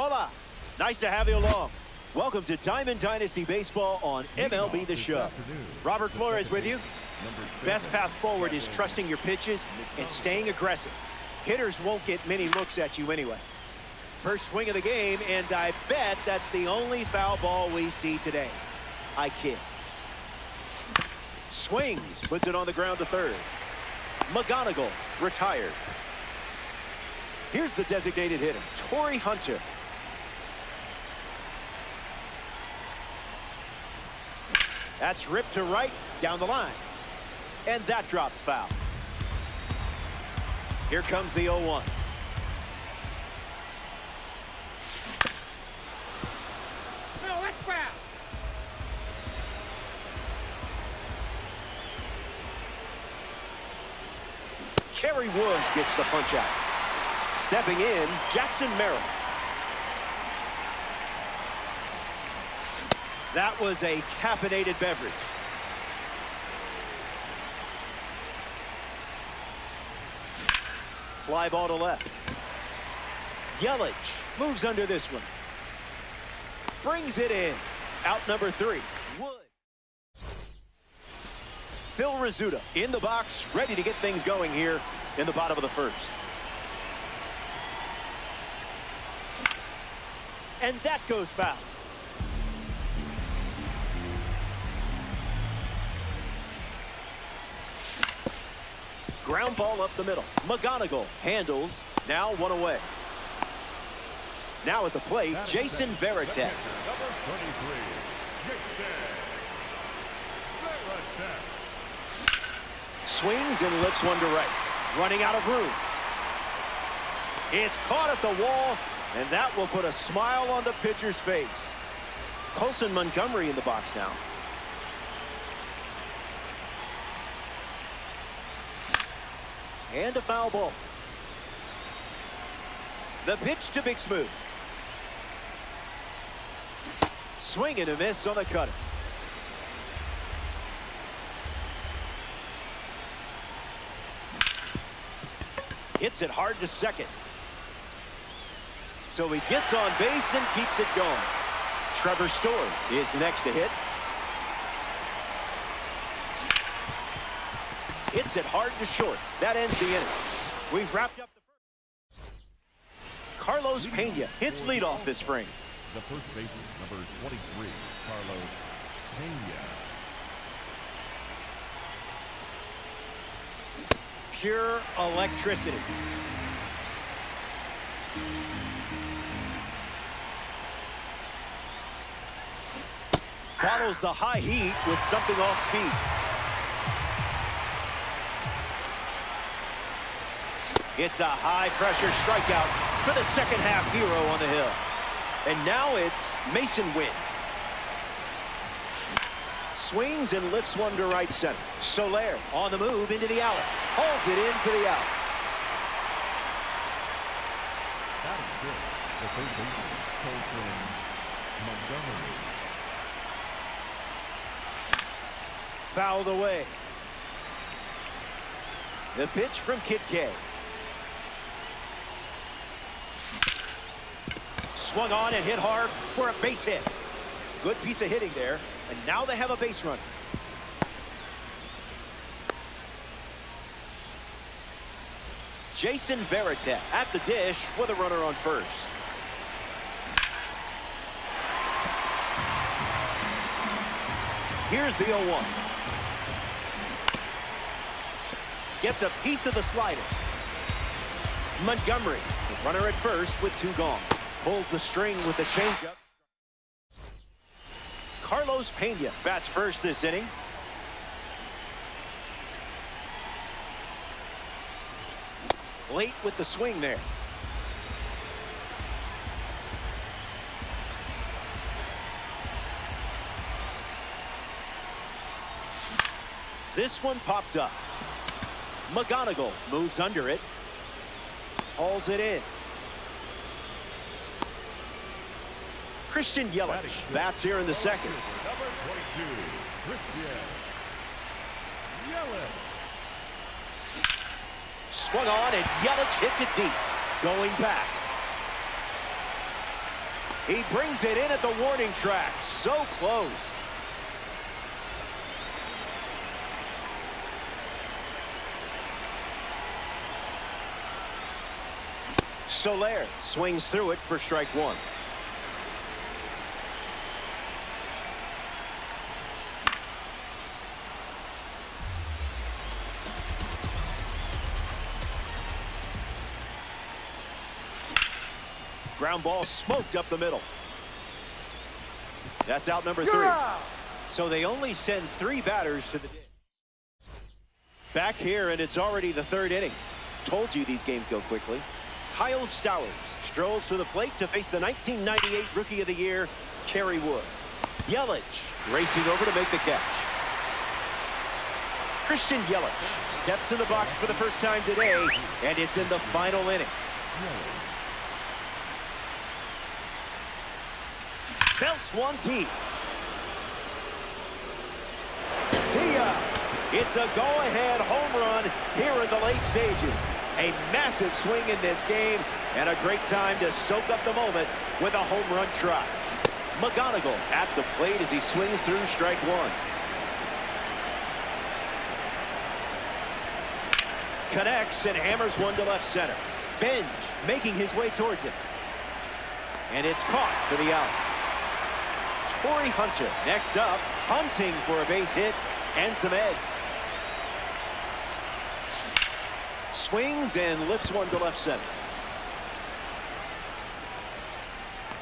Hola. Nice to have you along. Welcome to Diamond Dynasty Baseball on MLB The Show. Robert Flores with you. Best path forward is trusting your pitches and staying aggressive. Hitters won't get many looks at you anyway. First swing of the game, and I bet that's the only foul ball we see today. I kid. Swings, puts it on the ground to third. McGonigal retired. Here's the designated hitter, Torrey Hunter. That's ripped to right, down the line. And that drops foul. Here comes the 0-1. No, that's foul. Kerry Wood gets the punch out. Stepping in, Jackson Merrill. That was a caffeinated beverage. Fly ball to left. Yelich moves under this one. Brings it in. Out number 3. Wood. Phil Rizzuto in the box, ready to get things going here in the bottom of the first. And that goes foul. Ground ball up the middle. McGonigal handles. Now 1 away. Now at the plate, Jason Varitek. Number 23, Jason Varitek. Swings and lifts one to right. Running out of room. It's caught at the wall, and that will put a smile on the pitcher's face. Colson Montgomery in the box now. And a foul ball. The pitch to Big Smooth. Swing and a miss on the cutter. Hits it hard to second. So he gets on base and keeps it going. Trevor Story is next to hit. Hits it hard to short. That ends the inning. We've wrapped up the first. Carlos Pena hits leadoff this frame. The first baseman, number 23, Carlos Pena. Pure electricity. Follows the high heat with something off speed. It's a high-pressure strikeout for the second-half hero on the hill. And now it's Mason Wynn. Swings and lifts one to right center. Soler on the move into the alley. Hauls it in for the out. That is good. The third baseman, Colson Montgomery. Fouled away. The pitch from Kid K. Swung on and hit hard for a base hit. Good piece of hitting there. And now they have a base runner. Jason Varitek at the dish with a runner on first. Here's the 0-1. Gets a piece of the slider. Montgomery, the runner at first with 2 gone. Pulls the string with the changeup. Carlos Pena bats first this inning. Late with the swing there. This one popped up. McGonigal moves under it. Hauls it in. Christian Yelich bats here in the second. Number 22, Christian Yelich. Swung on and Yelich hits it deep. Going back. He brings it in at the warning track. So close. Soler swings through it for strike one. Ground ball smoked up the middle. That's out number 3. So they only send 3 batters to the ditch. Back here, and it's already the 3rd inning. Told you these games go quickly. Kyle Stowers strolls to the plate to face the 1998 Rookie of the Year, Kerry Wood. Yelich racing over to make the catch. Christian Yelich steps in the box for the first time today, and it's in the final inning. Belts one deep. See ya. It's a go-ahead home run here in the late stages. A massive swing in this game, and a great time to soak up the moment with a home run try. McGonigal at the plate as he swings through strike one. Connects and hammers one to left center. Benj making his way towards it. And it's caught for the out. Torrey Hunter next up, hunting for a base hit and some eggs. Swings and lifts one to left center.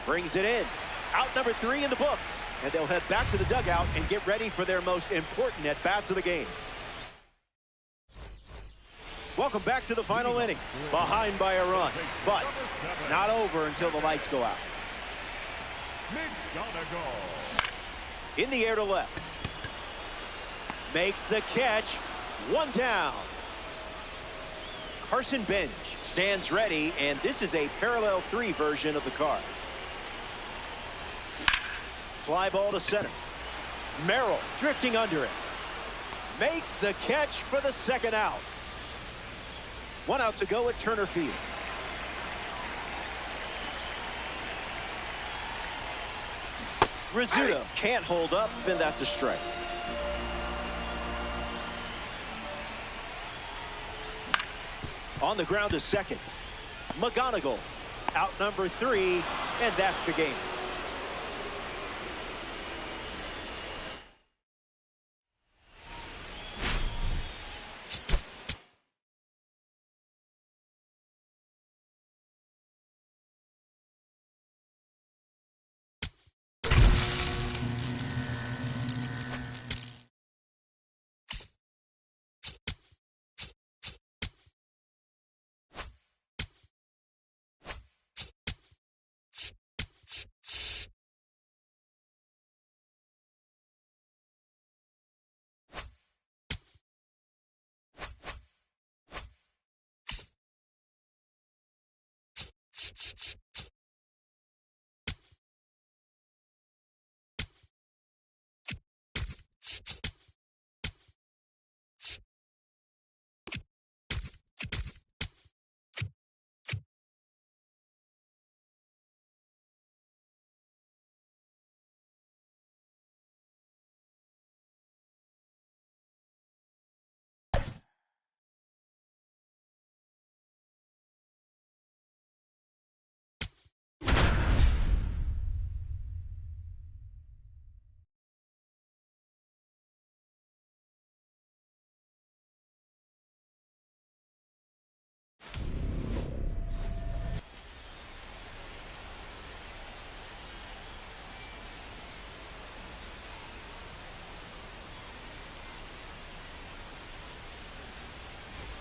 Brings it in. Out number 3 in the books. And they'll head back to the dugout and get ready for their most important at-bats of the game. Welcome back to the final inning. Behind by a run. But it's not over until the lights go out. In the air to left. Makes the catch. One down. Carson Benj stands ready, and this is a parallel 3 version of the card. Fly ball to center. Merrill drifting under it. Makes the catch for the second out. 1 out to go at Turner Field. Rizzuto can't hold up, and that's a strike. On the ground to second. McGonigal out number 3, and that's the game.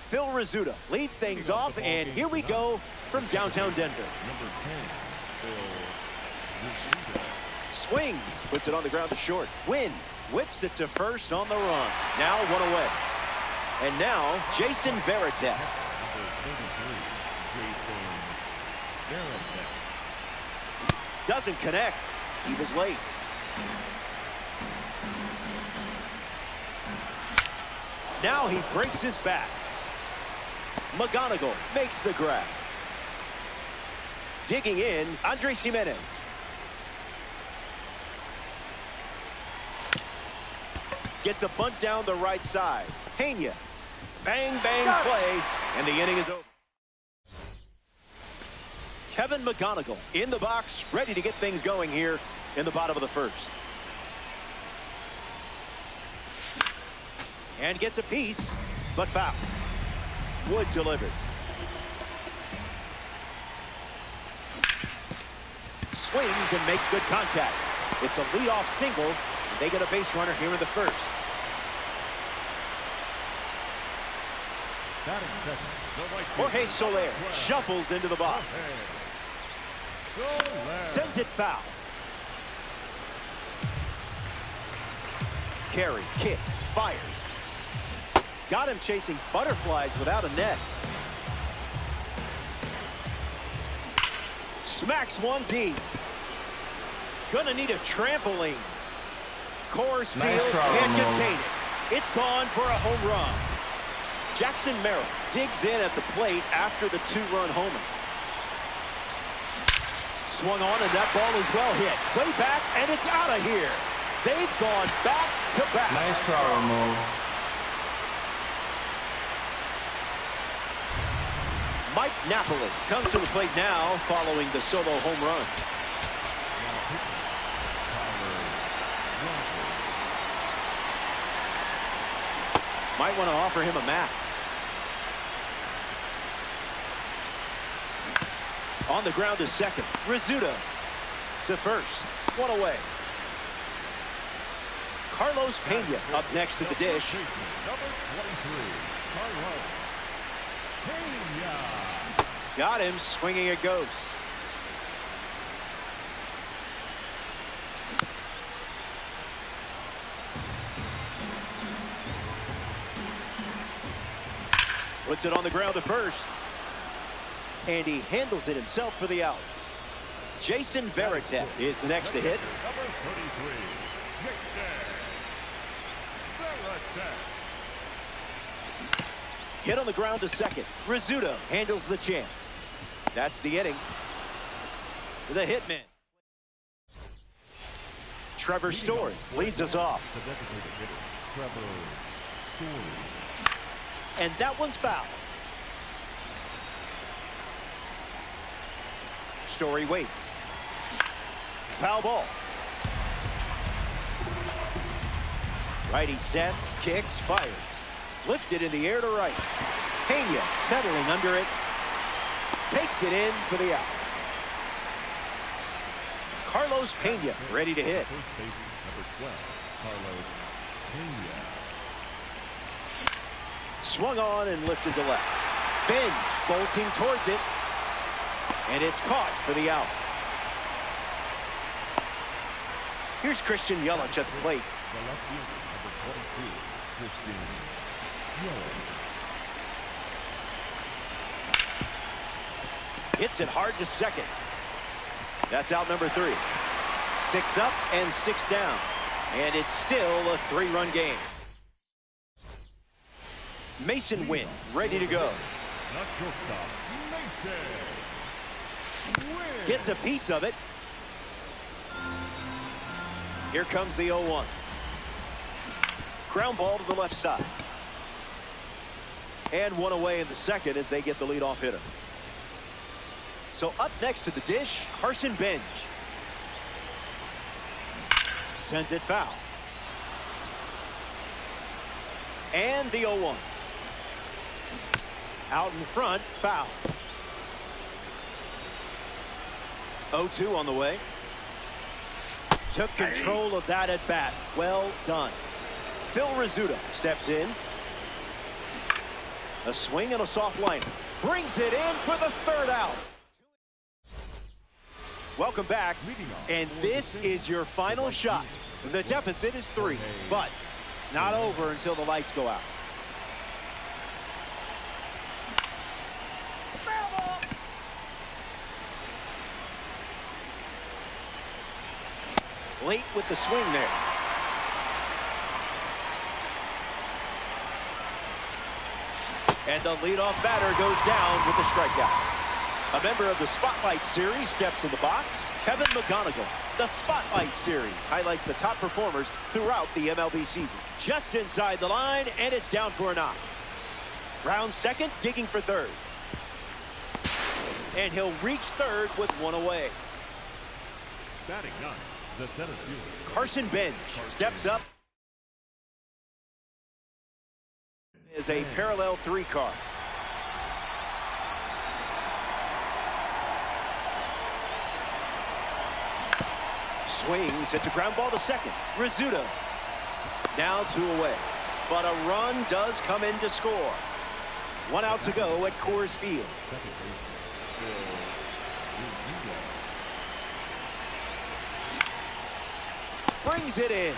Phil Rizzuto leads things off, and here we go from downtown Denver. Number 10, Phil Rizzuto. Swings, puts it on the ground to short. Wynn whips it to first on the run. Now 1 away. And now Jason Varitek. Number 33, Jason Varitek. Doesn't connect. He was late. Now he breaks his back. McGonigal makes the grab. Digging in, Andres Gimenez. Gets a bunt down the right side. Pena. Bang, bang play, and the inning is over. Kevin McGonigal in the box, ready to get things going here in the bottom of the first. And gets a piece, but foul. Wood delivers. Swings and makes good contact. It's a leadoff single. They get a base runner here in the first. Jorge Soler shuffles into the box. Sends it foul. Carey kicks, fires. Got him chasing butterflies without a net. Smacks one deep. Gonna need a trampoline. Coors Field can't contain it. It's gone for a home run. Jackson Merrill digs in at the plate after the two-run homer. Swung on, and that ball is well hit. Way back, and it's out of here. They've gone back to back. Nice try, Ramon. Mike Napoli comes to the plate now following the solo home run. Might want to offer him a mat. On the ground to second. Rizzuto to first. One away. Carlos Pena up next to the dish. Number 23, Carlos Pena. Got him swinging a ghost. Puts it on the ground to first. And he handles it himself for the out. Jason Varitek is the next to hit. Number 33, Jason Varitek. Hit on the ground to second. Rizzuto handles the chance. That's the inning. The hitman. Trevor Story leads us off. And that one's foul. Story waits. Foul ball. Righty sets, kicks, fires. Lifted in the air to right. Pena settling under it. Takes it in for the out. Carlos Pena ready to hit. First baseman, number 12, Carlos Pena. Swung on and lifted to left. Bench bolting towards it. And it's caught for the out. Here's Christian Yelich at the plate. The left fielder, number 22, Christian Yelich. Hits it hard to second. That's out number 3. 6 up and 6 down. And it's still a 3-run game. Mason Wynn ready to go. Not shortstop, Mason Wynn. Gets a piece of it. Here comes the 0-1. Ground ball to the left side. And one away in the second as they get the leadoff hitter. So up next to the dish, Carson Bench. Sends it foul. And the 0-1. Out in front, foul. 0-2 on the way. Took control of that at bat. Well done. Phil Rizzuto steps in. A swing and a soft liner. Brings it in for the third out. Welcome back. And this is your final shot. The deficit is 3, but it's not over until the lights go out. Late with the swing there. And the leadoff batter goes down with the strikeout. A member of the Spotlight Series steps in the box, Kevin McGonigal. The Spotlight Series highlights the top performers throughout the MLB season. Just inside the line, and it's down for a knock. Round second, digging for third. And he'll reach third with one away. Batting ninth, the center fielder. Carson Bench steps up as a parallel 3 card. Swings, it's a ground ball to second. Rizzuto. Now 2 away. But a run does come in to score. 1 out to go at Coors Field. Brings it in.